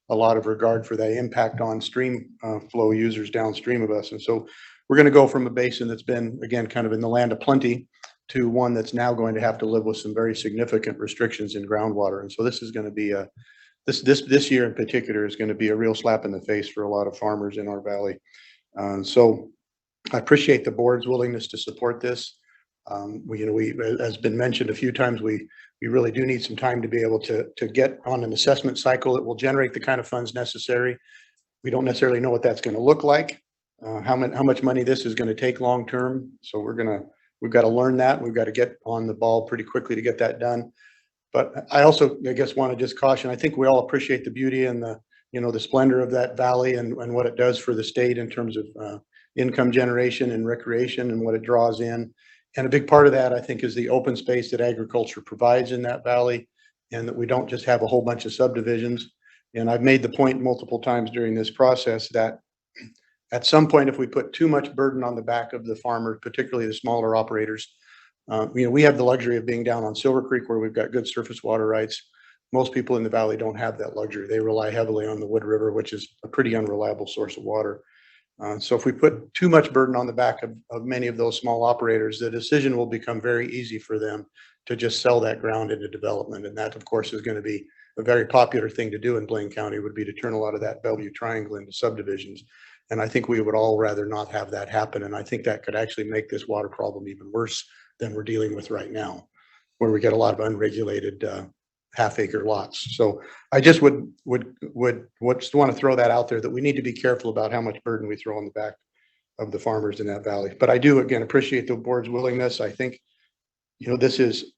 a lot of regard for the impact on stream flow users downstream of us. And so we're going to go from a basin that's been, again, kind of in the land of plenty to one that's now going to have to live with some very significant restrictions in groundwater. And so this is going to be this year in particular is going to be a real slap in the face for a lot of farmers in our valley. So I appreciate the board's willingness to support this. We, as been mentioned a few times, we really do need some time to be able to get on an assessment cycle that will generate the kind of funds necessary. We don't necessarily know what that's going to look like, how much money this is going to take long term. So we've got to learn that. We've got to get on the ball pretty quickly to get that done. But I also, I guess, want to just caution, I think we all appreciate the beauty and the splendor of that valley and what it does for the state in terms of income generation and recreation and what it draws in. And a big part of that, I think, is the open space that agriculture provides in that valley, and that we don't just have a whole bunch of subdivisions. And I've made the point multiple times during this process that at some point, if we put too much burden on the back of the farmers, particularly the smaller operators, we have the luxury of being down on Silver Creek where we've got good surface water rights. Most people in the valley don't have that luxury. They rely heavily on the Wood River, which is a pretty unreliable source of water. So if we put too much burden on the back of many of those small operators, the decision will become very easy for them to just sell that ground into development. And that, of course, is going to be a very popular thing to do in Blaine County, would be to turn a lot of that Bellevue Triangle into subdivisions. And I think we would all rather not have that happen. And I think that could actually make this water problem even worse than we're dealing with right now, where we get a lot of unregulated half-acre lots. So I just would just want to throw that out there, that we need to be careful about how much burden we throw on the back of the farmers in that valley. But I do, again, appreciate the board's willingness. I think, this is,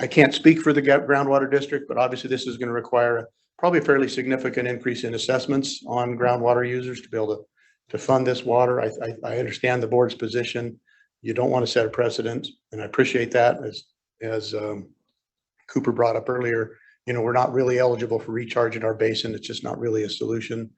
I can't speak for the groundwater district, but obviously this is going to require probably a fairly significant increase in assessments on groundwater users to be able to to fund this water. I understand the board's position. You don't want to set a precedent, and I appreciate that. As Cooper brought up earlier, you know, we're not really eligible for recharge in our basin. It's just not really a solution.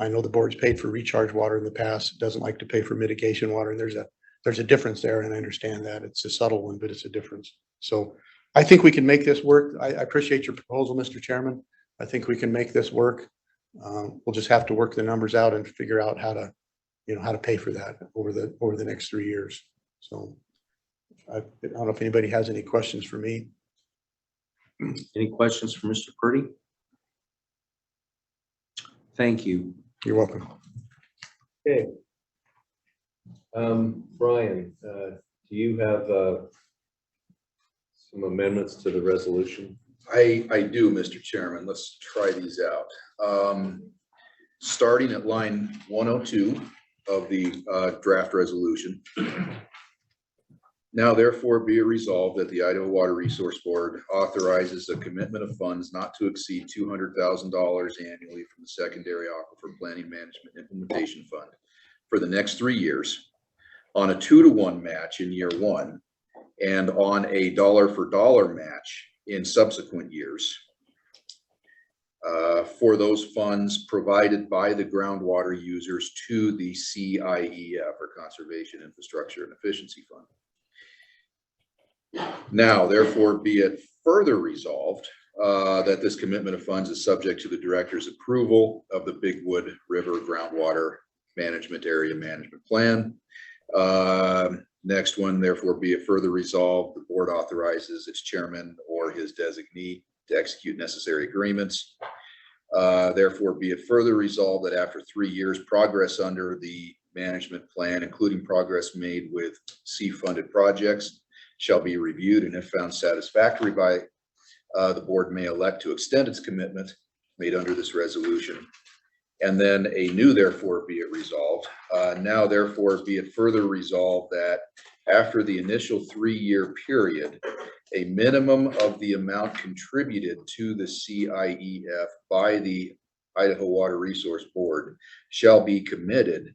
I know the board's paid for recharge water in the past. It doesn't like to pay for mitigation water, and there's a difference there, and I understand that. It's a subtle one, but it's a difference. So I think we can make this work. I appreciate your proposal, Mr. Chairman. I think we can make this work. We'll just have to work the numbers out and figure out how to, you know, how to pay for that over the next 3 years. So I don't know if anybody has any questions for me. Any questions for Mr. Purdy? Thank you. You're welcome. Okay. Brian, do you have some amendments to the resolution? I do, Mr. Chairman. Let's try these out. Starting at line 102 of the draft resolution. Now therefore be it resolved that the Idaho Water Resource Board authorizes a commitment of funds not to exceed $200,000 annually from the Secondary Aquifer Planning Management Implementation Fund for the next 3 years on a 2-to-1 match in year 1 and on a dollar-for-dollar match in subsequent years for those funds provided by the groundwater users to the CIEF, or Conservation Infrastructure and Efficiency Fund. Now, therefore, be it further resolved that this commitment of funds is subject to the director's approval of the Bigwood River Groundwater Management Area Management Plan. Next one, therefore, be it further resolved, the board authorizes its chairman or his designee to execute necessary agreements. Therefore, be it further resolved that after 3 years, progress under the management plan, including progress made with C-funded projects, shall be reviewed, and if found satisfactory by the board may elect to extend its commitment made under this resolution. And then a new therefore be it resolved. Now therefore be it further resolved that after the initial 3-year period, a minimum of the amount contributed to the CIEF by the Idaho Water Resource Board shall be committed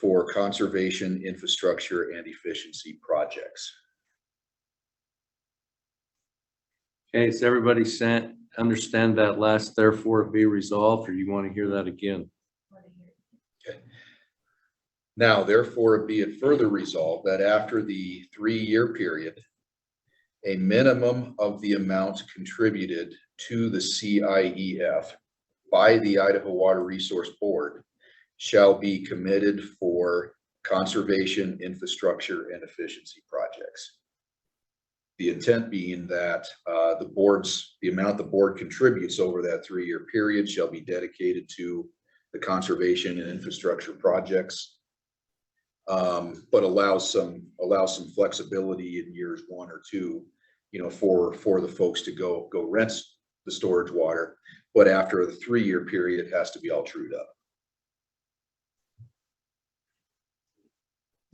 for conservation, infrastructure, and efficiency projects. Okay, so everybody understand that last therefore be resolved, or you want to hear that again? Okay. Now, therefore, be it further resolved that after the 3-year period, a minimum of the amount contributed to the CIEF by the Idaho Water Resource Board shall be committed for conservation, infrastructure, and efficiency projects. The intent being that the amount the board contributes over that 3-year period shall be dedicated to the conservation and infrastructure projects, but allows some flexibility in years 1 or 2, you know, for the folks to go rent the storage water. But after the 3-year period, it has to be all trued up.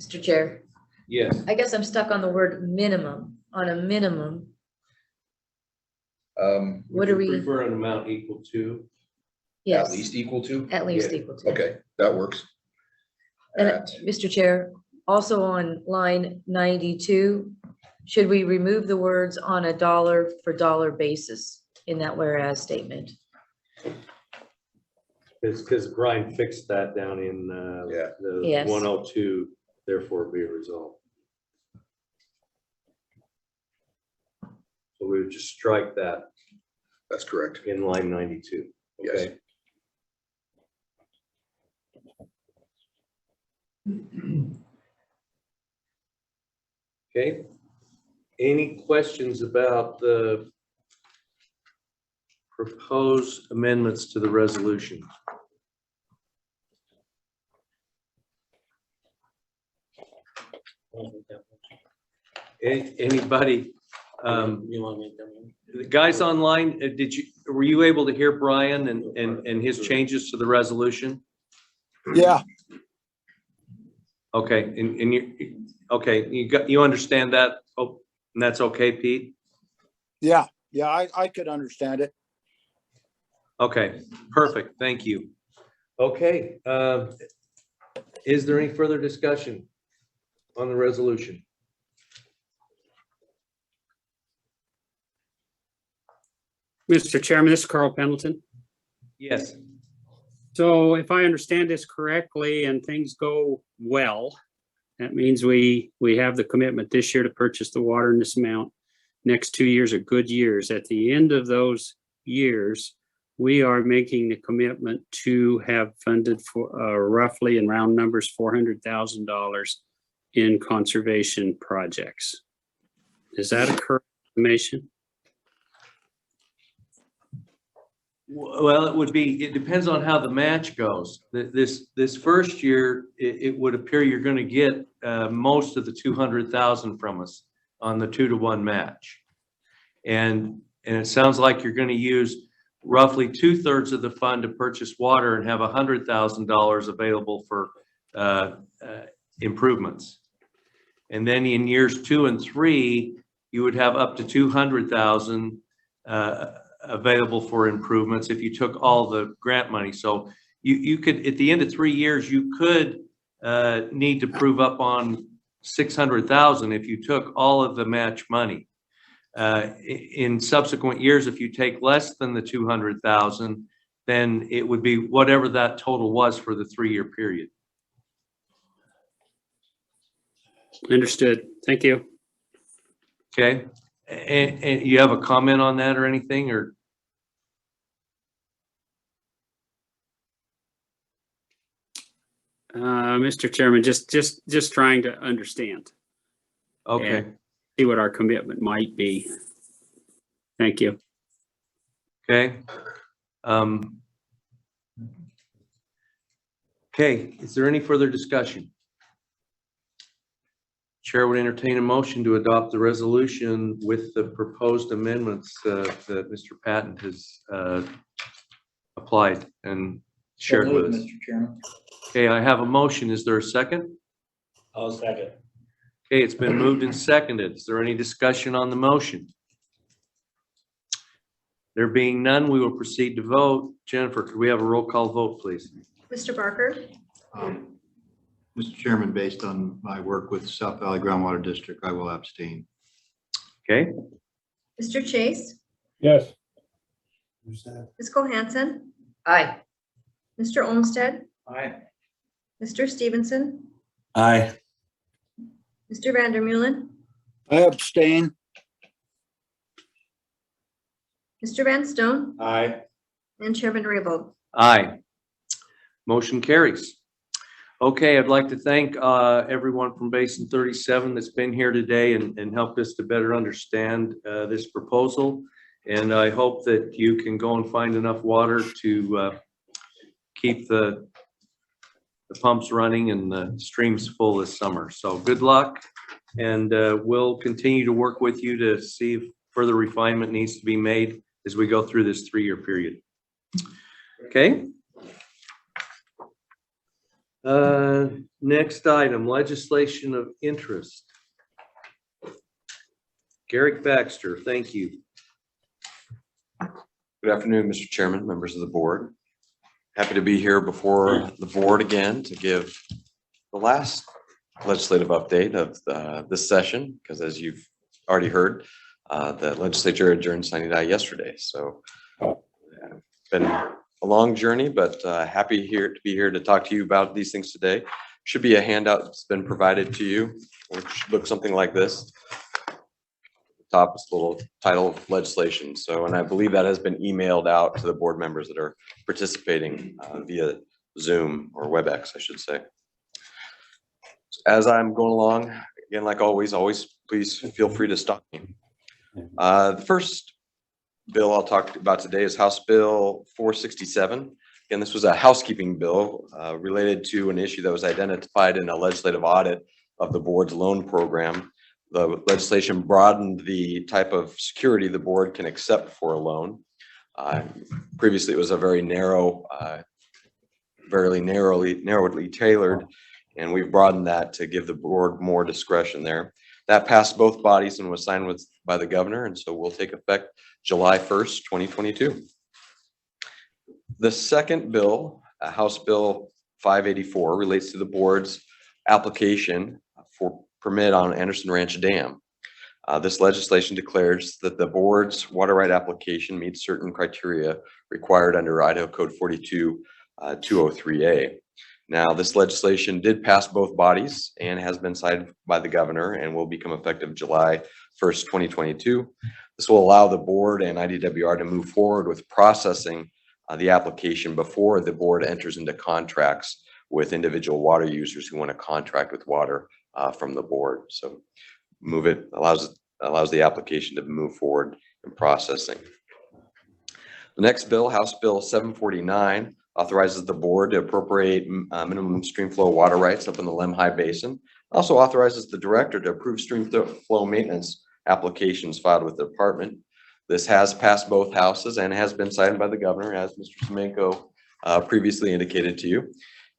Mr. Chair, Yes. I guess I'm stuck on the word minimum. On a minimum, what do we? Prefer an amount equal to? Yes. At least equal to? At least Yeah. equal to. Okay, that works. And Mr. Chair, also on line 92, should we remove the words on a dollar for dollar basis in that whereas statement? It's because Brian fixed that down in the Yes. 102, therefore be resolved. So we would just strike that. That's correct. In line 92. Okay. Yes. Okay. Any questions about the proposed amendments to the resolution? Anybody? You want to make that one? The guys online, were you able to hear Brian and his changes to the resolution? Yeah. Okay, and you understand that? Oh, and that's okay, Pete? Yeah, I could understand it. Okay, perfect, thank you. Okay, Is there any further discussion on the resolution? Mr. Chairman, this is Carl Pendleton. Yes. So if I understand this correctly and things go well, that means we have the commitment this year to purchase the water in this amount. Next 2 years are good years. At the end of those years, we are making the commitment to have funded for roughly in round numbers, $400,000 in conservation projects. Is that a correct estimation? Well, it depends on how the match goes. This first year, it would appear you're going to get most of the 200,000 from us on the 2-to-1 match. And it sounds like you're going to use roughly 2/3 of the fund to purchase water and have $100,000 available for improvements. And then in years 2 and 3, you would have up to 200,000 available for improvements if you took all the grant money. So you could, at the end of 3 years, you could need to prove up on 600,000 if you took all of the match money. In subsequent years, if you take less than the 200,000, then it would be whatever that total was for the 3-year period. Understood. Thank you. Okay. And you have a comment on that or anything, or? Mr. Chairman, just trying to understand. Okay. And see what our commitment might be. Thank you. Okay. Okay, is there any further discussion? Chair would entertain a motion to adopt the resolution with the proposed amendments that Mr. Patton has applied and shared with us. Mr. Chairman. Okay, I have a motion. Is there a second? I'll second. Okay, it's been moved and seconded. Is there any discussion on the motion? There being none, we will proceed to vote. Jennifer, could we have a roll call vote, please? Mr. Barker, Mr. Chairman, based on my work with South Valley Groundwater District, I will abstain. Okay. Mr. Chase, Yes. Ms. Cohanson, Aye. Mr. Olmsted, Aye. Mr. Stevenson, Aye. Mr. Vandermeulen, I abstain. Mr. Van Stone, Aye. and Chairman Raybold. Aye. Motion carries. Okay, I'd like to thank everyone from Basin 37 that's been here today and helped us to better understand this proposal. And I hope that you can go and find enough water to keep the pumps running and the streams full this summer. So good luck, and we'll continue to work with you to see if further refinement needs to be made as we go through this 3-year period. Okay. Next item, legislation of interest. Garrick Baxter, thank you. Good afternoon, Mr. Chairman, members of the board. Happy to be here before the board again to give the last legislative update of this session, because as you've already heard, the legislature adjourned sine die yesterday. So it's been a long journey, but happy to be here to talk to you about these things today. Should be a handout that's been provided to you, which looks something like this. Top is a little title of legislation. So, and I believe that has been emailed out to the board members that are participating via Zoom or WebEx, I should say. As I'm going along, again, like always, please feel free to stop me. The first bill I'll talk about today is House Bill 467. Again, this was a housekeeping bill related to an issue that was identified in a legislative audit of the board's loan program. The legislation broadened the type of security the board can accept for a loan. Previously, it was a very narrow, narrowly tailored, and we've broadened that to give the board more discretion there. That passed both bodies and was signed by the governor, and so will take effect July 1st, 2022. The second bill, House Bill 584 relates to the board's application for permit on Anderson Ranch Dam. This legislation declares that the board's water right application meets certain criteria required under Idaho Code 42-203A. Now, this legislation did pass both bodies and has been signed by the governor and will become effective July 1st, 2022. This will allow the board and IDWR to move forward with processing the application before the board enters into contracts with individual water users who want to contract with water from the board. So allows the application to move forward in processing. The next bill, House Bill 749, authorizes the board to appropriate minimum stream flow water rights up in the Lemhi Basin. Also authorizes the director to approve stream flow maintenance applications filed with the department. This has passed both houses and has been signed by the governor, as Mr. Semenko previously indicated to you.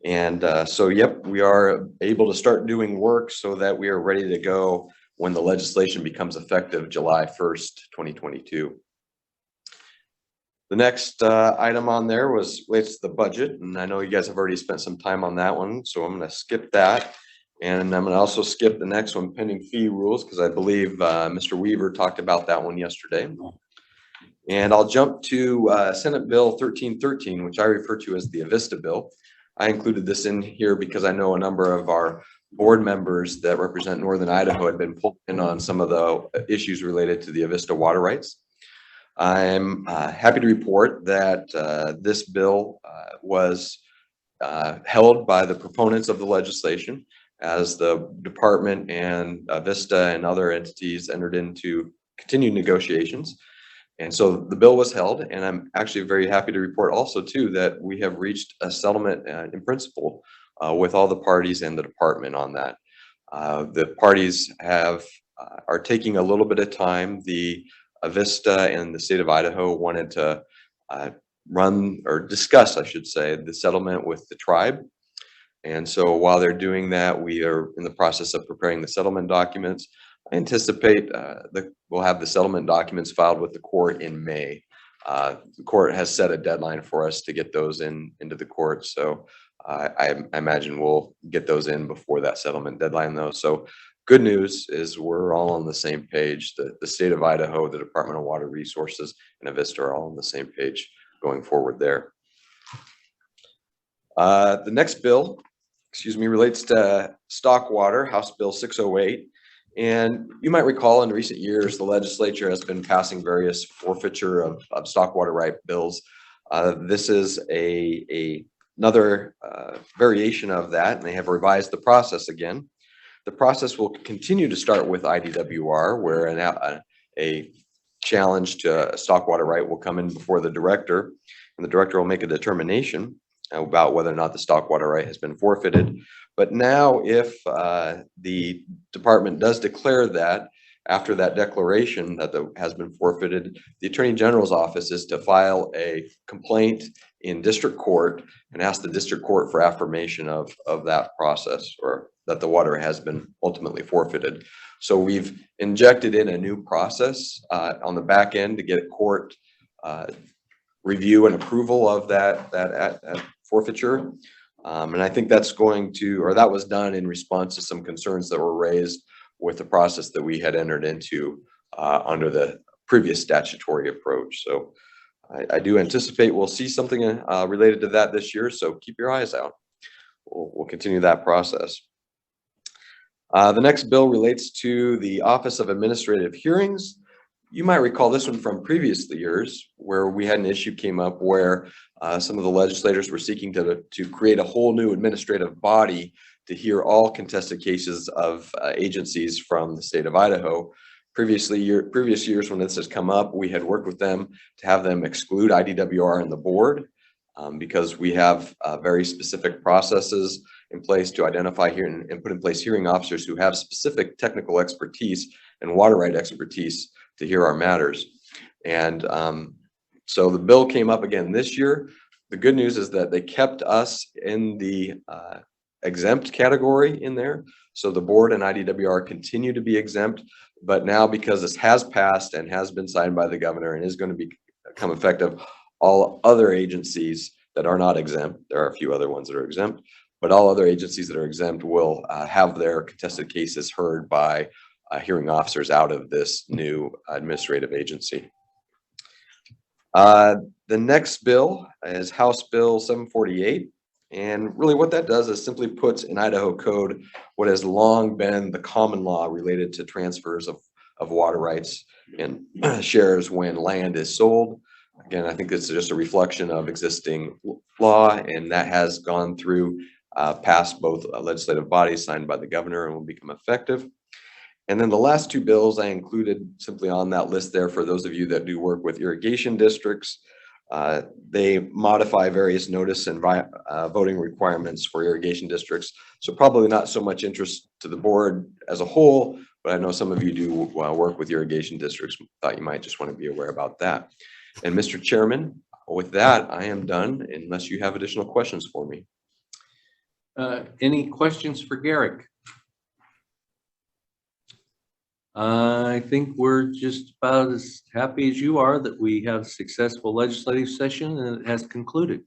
And so, yep, we are able to start doing work so that we are ready to go when the legislation becomes effective July 1st, 2022. The next item on there relates to the budget, and I know you guys have already spent some time on that one, so I'm going to skip that. And I'm going to also skip the next one, pending fee rules, because I believe Mr. Weaver talked about that one yesterday. And I'll jump to Senate Bill 1313, which I refer to as the Avista bill. I included this in here because I know a number of our board members that represent Northern Idaho had been pulled in on some of the issues related to the Avista water rights. I'm happy to report that this bill was held by the proponents of the legislation as the department and Avista and other entities entered into continued negotiations. And so the bill was held, and I'm actually very happy to report also too that we have reached a settlement in principle with all the parties and the department on that. The parties are taking a little bit of time. The Avista and the state of Idaho wanted to run or discuss, I should say, the settlement with the tribe. And so while they're doing that, we are in the process of preparing the settlement documents. I anticipate that we'll have the settlement documents filed with the court in May. The court has set a deadline for us to get those into the court. So I imagine we'll get those in before that settlement deadline though. So good news is we're all on the same page. The state of Idaho, the Department of Water Resources, and Avista are all on the same page going forward there. The next bill, relates to stock water, House Bill 608. And you might recall in recent years, the legislature has been passing various forfeiture of stock water right bills. This is another variation of that, and they have revised the process again. The process will continue to start with IDWR, where a challenge to a stock water right will come in before the director, and the director will make a determination about whether or not the stock water right has been forfeited. But now if the department does declare that after that declaration that has been forfeited, the Attorney General's office is to file a complaint in district court and ask the district court for affirmation of that process, or that the water has been ultimately forfeited. So we've injected in a new process on the back end to get court review and approval of that forfeiture. And I think that's that was done in response to some concerns that were raised with the process that we had entered into under the previous statutory approach. So I do anticipate we'll see something related to that this year. So keep your eyes out. We'll continue that process. The next bill relates to the Office of Administrative Hearings. You might recall this one from previous years where we had an issue came up where some of the legislators were seeking to create a whole new administrative body to hear all contested cases of agencies from the state of Idaho. Previous years when this has come up, we had worked with them to have them exclude IDWR and the board because we have very specific processes in place to identify here and put in place hearing officers who have specific technical expertise and water right expertise to hear our matters. And so the bill came up again this year. The good news is that they kept us in the exempt category in there. So the board and IDWR continue to be exempt, but now because this has passed and has been signed by the governor and is going to become effective, all other agencies that are not exempt. There are a few other ones that are exempt, but all other agencies that are exempt will have their contested cases heard by hearing officers out of this new administrative agency. The next bill is House Bill 748. And really what that does is simply puts in Idaho code what has long been the common law related to transfers of water rights and shares when land is sold. Again, I think it's just a reflection of existing law, and that has gone through past both legislative bodies, signed by the governor, and will become effective. And then the last two bills I included simply on that list there for those of you that do work with irrigation districts. They modify various notice and voting requirements for irrigation districts. So probably not so much interest to the board as a whole, but I know some of you do work with irrigation districts. Thought you might just want to be aware about that. And Mr. Chairman, with that, I am done unless you have additional questions for me. Any questions for Garrick? I think we're just about as happy as you are that we have a successful legislative session and it has concluded.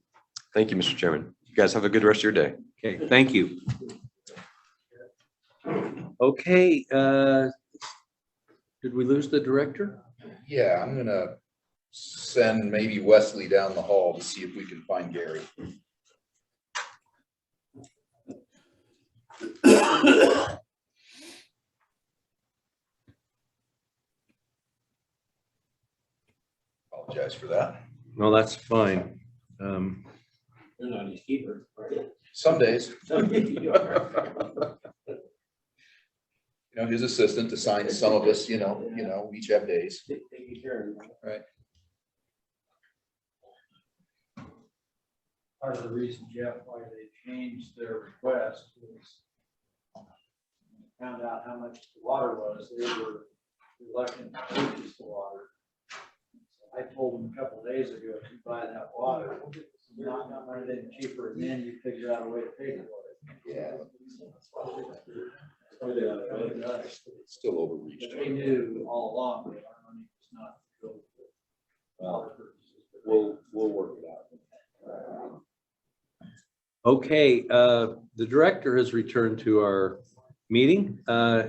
Thank you, Mr. Chairman. You guys have a good rest of your day. Okay, thank you. Okay, did we lose the director? Yeah, I'm gonna send maybe Wesley down the hall to see if we can find Gary. Apologize for that. No, that's fine. You're not his keeper, right? Some days. You You know, his assistant assigns some of us, you know, we each have days. Right. Part of the reason, Jeff, why they changed their request was found out how much the water was, they were reluctant to purchase the water. So I told them a couple of days ago, if you buy that water, not anything cheaper, and then you figure out a way to pay for it. Yeah. It's still overreached. They knew all along that our money was not to go for water purchases. We'll work it out. Okay, the director has returned to our meeting.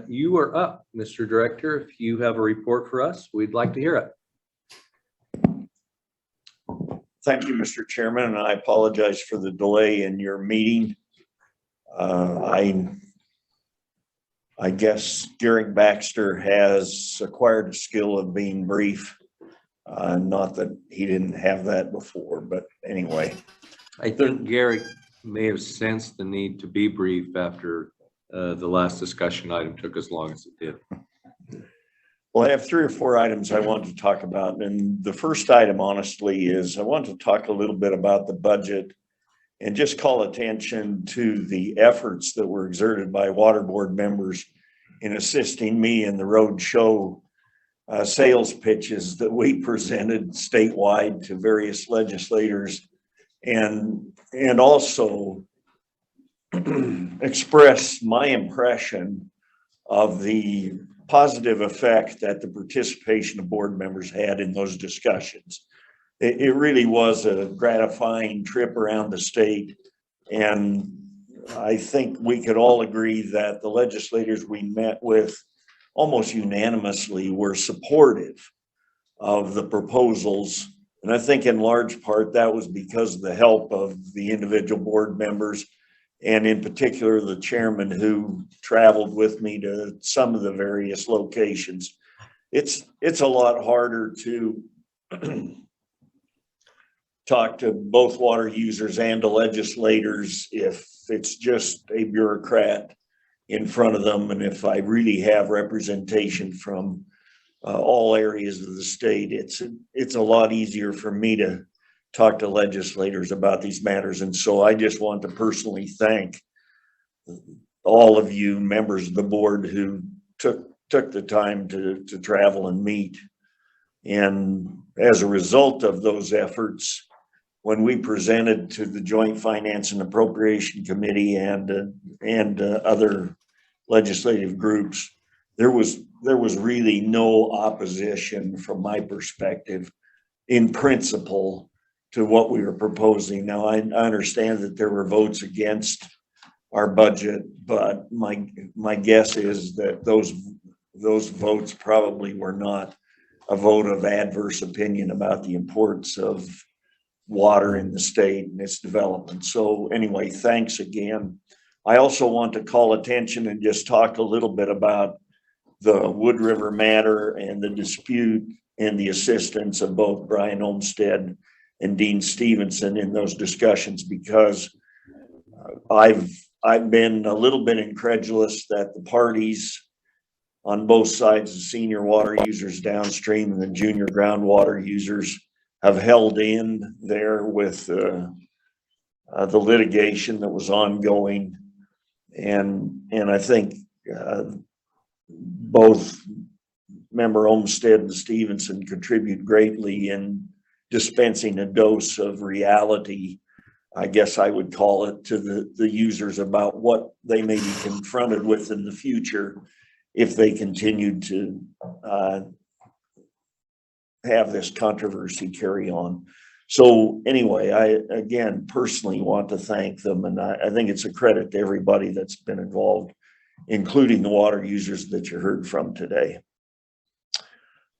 You are up, Mr. Director. If you have a report for us, we'd like to hear it. Thank you, Mr. Chairman, and I apologize for the delay in your meeting. I guess Garrick Baxter has acquired a skill of being brief. Not that he didn't have that before, but anyway. I think Garrick may have sensed the need to be brief after the last discussion item took as long as it did. Well, I have 3 or 4 items I want to talk about. And the first item, honestly, is I want to talk a little bit about the budget and just call attention to the efforts that were exerted by water board members in assisting me in the road show sales pitches that we presented statewide to various legislators, and also express my impression of the positive effect that the participation of board members had in those discussions. It really was a gratifying trip around the state, and I think we could all agree that the legislators we met with almost unanimously were supportive of the proposals. And I think in large part that was because of the help of the individual board members, and in particular the chairman who traveled with me to some of the various locations. It's a lot harder to talk to both water users and to legislators if it's just a bureaucrat in front of them. And if I really have representation from all areas of the state, it's a lot easier for me to talk to legislators about these matters. And so I just want to personally thank all of you members of the board who took the time to travel and meet. And as a result of those efforts, when we presented to the Joint Finance and Appropriation Committee and other legislative groups, there was really no opposition from my perspective in principle to what we were proposing. Now, I understand that there were votes against our budget, but my guess is that those votes probably were not a vote of adverse opinion about the importance of water in the state and its development. So anyway, thanks again. I also want to call attention and just talk a little bit about the Wood River matter and the dispute and the assistance of both Brian Olmsted and Dean Stevenson in those discussions, because I've been a little bit incredulous that the parties on both sides, the senior water users downstream and the junior groundwater users, have held in there with the litigation that was ongoing. And I think both member Olmsted and Stevenson contribute greatly in dispensing a dose of reality, I guess I would call it, to the users about what they may be confronted with in the future if they continue to have this controversy carry on. So anyway, I again personally want to thank them, and I think it's a credit to everybody that's been involved, including the water users that you heard from today.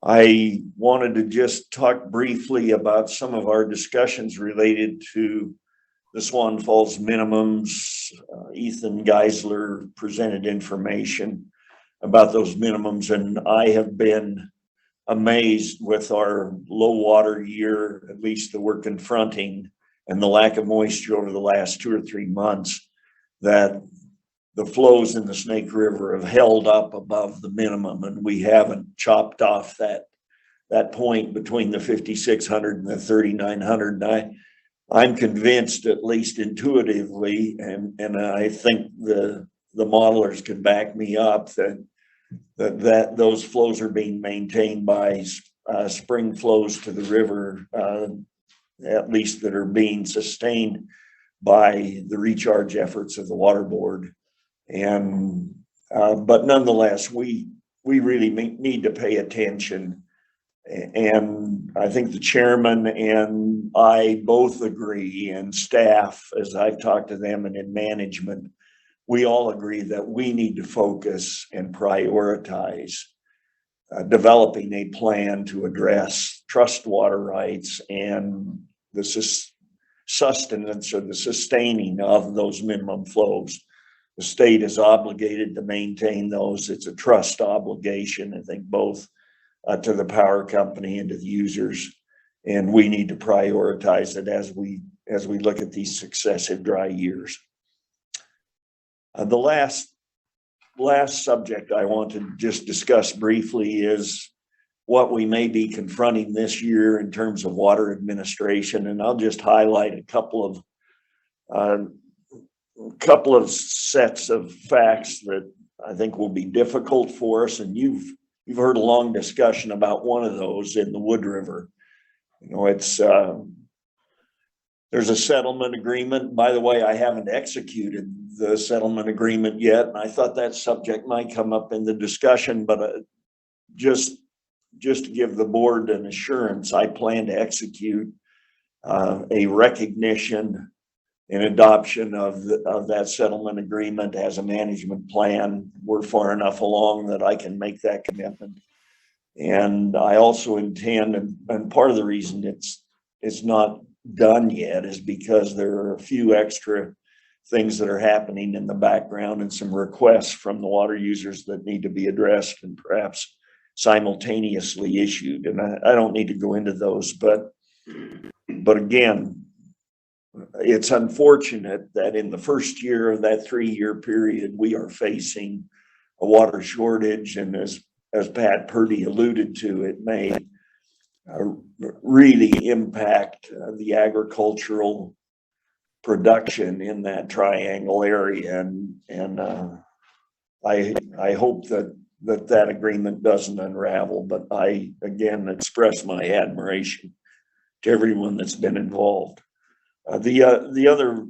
I wanted to just talk briefly about some of our discussions related to the Swan Falls minimums. Ethan Geisler presented information about those minimums, and I have been amazed with our low water year, at least that we're confronting, and the lack of moisture over the last 2 or 3 months, that the flows in the Snake River have held up above the minimum, and we haven't chopped off that point between the 5,600 and the 3,900. And I'm convinced, at least intuitively, and I think the modelers can back me up, that those flows are being maintained by spring flows to the river, at least that are being sustained by the recharge efforts of the water board. And but nonetheless, we really need to pay attention. And I think the chairman and I both agree, and staff, as I've talked to them, and in management, we all agree that we need to focus and prioritize developing a plan to address trust water rights and the sustenance or the sustaining of those minimum flows. The state is obligated to maintain those. It's a trust obligation, I think, both to the power company and to the users. And we need to prioritize it as we look at these successive dry years. The last subject I want to just discuss briefly is what we may be confronting this year in terms of water administration. And I'll just highlight a couple of sets of facts that I think will be difficult for us. And you've heard a long discussion about one of those in the Wood River. You know, it's there's a settlement agreement. By the way, I haven't executed the settlement agreement yet, and I thought that subject might come up in the discussion, but just to give the board an assurance, I plan to execute a recognition and adoption of that settlement agreement as a management plan. We're far enough along that I can make that commitment. And I also intend, and part of the reason it's not done yet is because there are a few extra things that are happening in the background and some requests from the water users that need to be addressed and perhaps simultaneously issued. And I don't need to go into those, but again, it's unfortunate that in the first year of that 3-year period, we are facing a water shortage. And as Pat Purdy alluded to, it may really impact the agricultural production in that triangle area. And I hope that agreement doesn't unravel, but I again express my admiration to everyone that's been involved. The other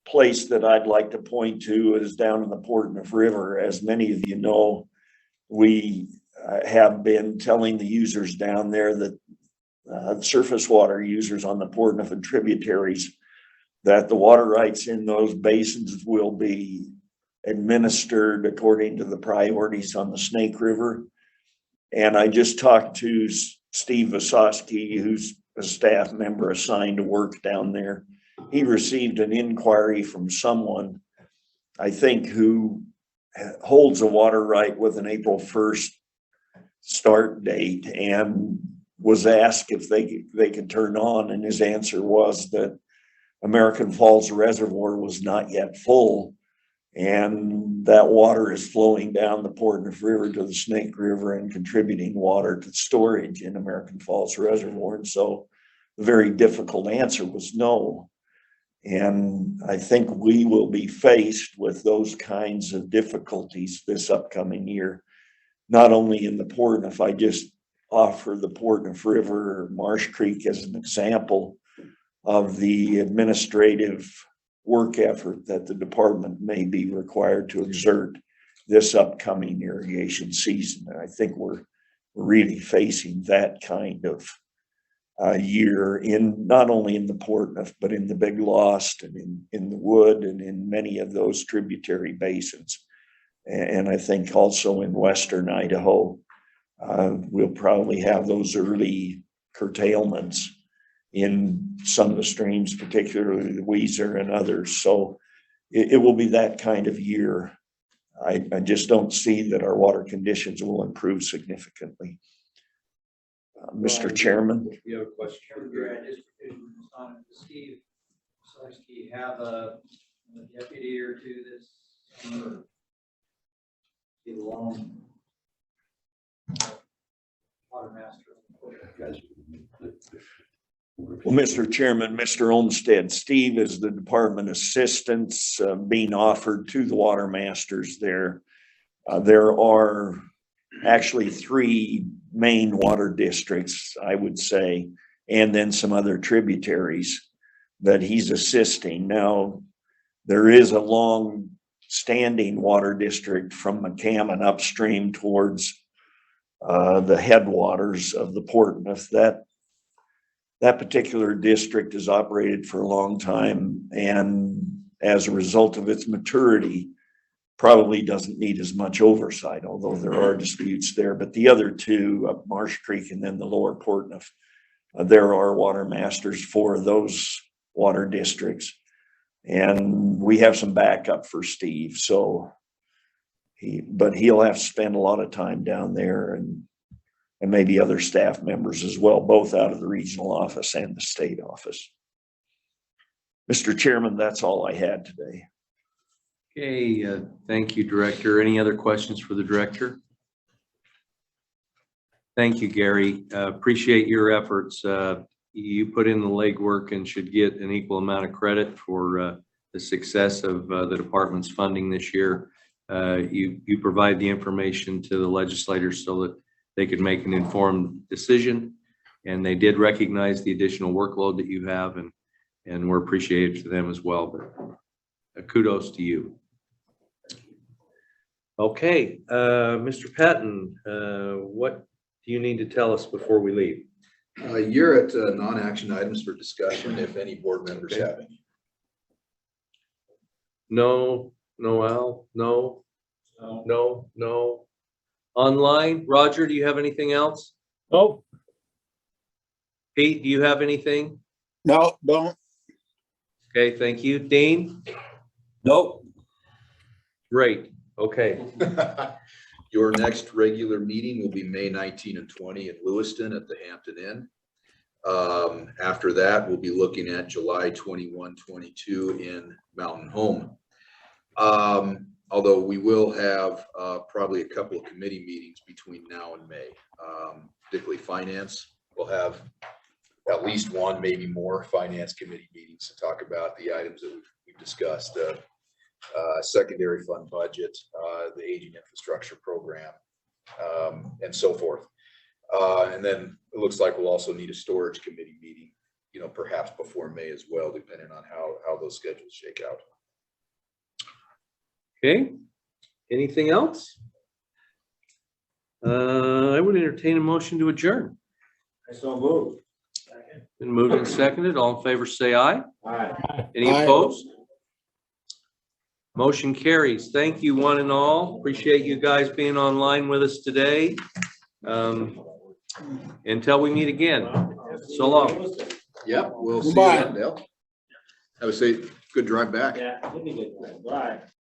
place that I'd like to point to is down in the Portneuf River. As many of you know, we have been telling the users down there that surface water users on the Portneuf and tributaries, that the water rights in those basins will be administered according to the priorities on the Snake River. And I just talked to Steve Visosky, who's a staff member assigned to work down there. He received an inquiry from someone, I think, who holds a water right with an April 1st start date, and was asked if they could turn on, and his answer was that American Falls Reservoir was not yet full, and that water is flowing down the Portneuf River to the Snake River and contributing water to storage in American Falls Reservoir. And so the very difficult answer was no. And I think we will be faced with those kinds of difficulties this upcoming year, not only in the Portneuf. I just offer the Portneuf River or Marsh Creek as an example of the administrative work effort that the department may be required to exert this upcoming irrigation season. And I think we're really facing that kind of year, in not only in the Portneuf, but in the Big Lost and in the Wood and in many of those tributary basins. And I think also in western Idaho, we'll probably have those early curtailments in some of the streams, particularly the Weiser and others. So it will be that kind of year. I just don't see that our water conditions will improve significantly. Mr. Chairman. You have a question? Steve, Visosky have a deputy or two this summer? Get along. Water master. Well, Mr. Chairman, Mr. Olmsted, Steve is the department assistant being offered to the water masters there. There are actually 3 main water districts, I would say, and then some other tributaries that he's assisting. Now, there is a long standing water district from McCammon upstream towards the headwaters of the Portneuf. That particular district has operated for a long time, and as a result of its maturity, probably doesn't need as much oversight, although there are disputes there. But the other 2, up Marsh Creek and then the lower Portneuf, there are water masters for those water districts. And we have some backup for Steve. So but he'll have to spend a lot of time down there, and maybe other staff members as well, both out of the regional office and the state office. Mr. Chairman, that's all I had today. Okay, thank you, Director. Any other questions for the Director? Thank you, Gary. Appreciate your efforts. You put in the legwork and should get an equal amount of credit for the success of the department's funding this year. You provide the information to the legislators so that they could make an informed decision, and they did recognize the additional workload that you have, and we're appreciative to them as well. But kudos to you. Okay, Mr. Patton, what do you need to tell us before we leave? You're at non-action items for discussion, if any board members have any. No, Noel, no. Online, Roger, do you have anything else? No. Pete, do you have anything? No, don't. Okay, thank you. Dean? Nope. Great, okay. Your next regular meeting will be May 19 and 20 in Lewiston at the Hampton Inn. After that, we'll be looking at July 21, 22 in Mountain Home. Although we will have probably a couple of committee meetings between now and May, particularly finance. We'll have at least one, maybe more finance committee meetings to talk about the items that we've discussed. Secondary fund budget, the aging infrastructure program, and so forth. And then it looks like we'll also need a storage committee meeting, perhaps before May as well, depending on how those schedules shake out. Okay, anything else? I would entertain a motion to adjourn. I so moved. Been moved and seconded. All in favor, say aye. Aye. Any Aye. opposed? Motion carries. Thank you, one and all. Appreciate you guys being online with us today. Until we meet again. So long. Yep, we'll see you Bye. then, Dale. Have a safe, good drive back. Yeah. Bye.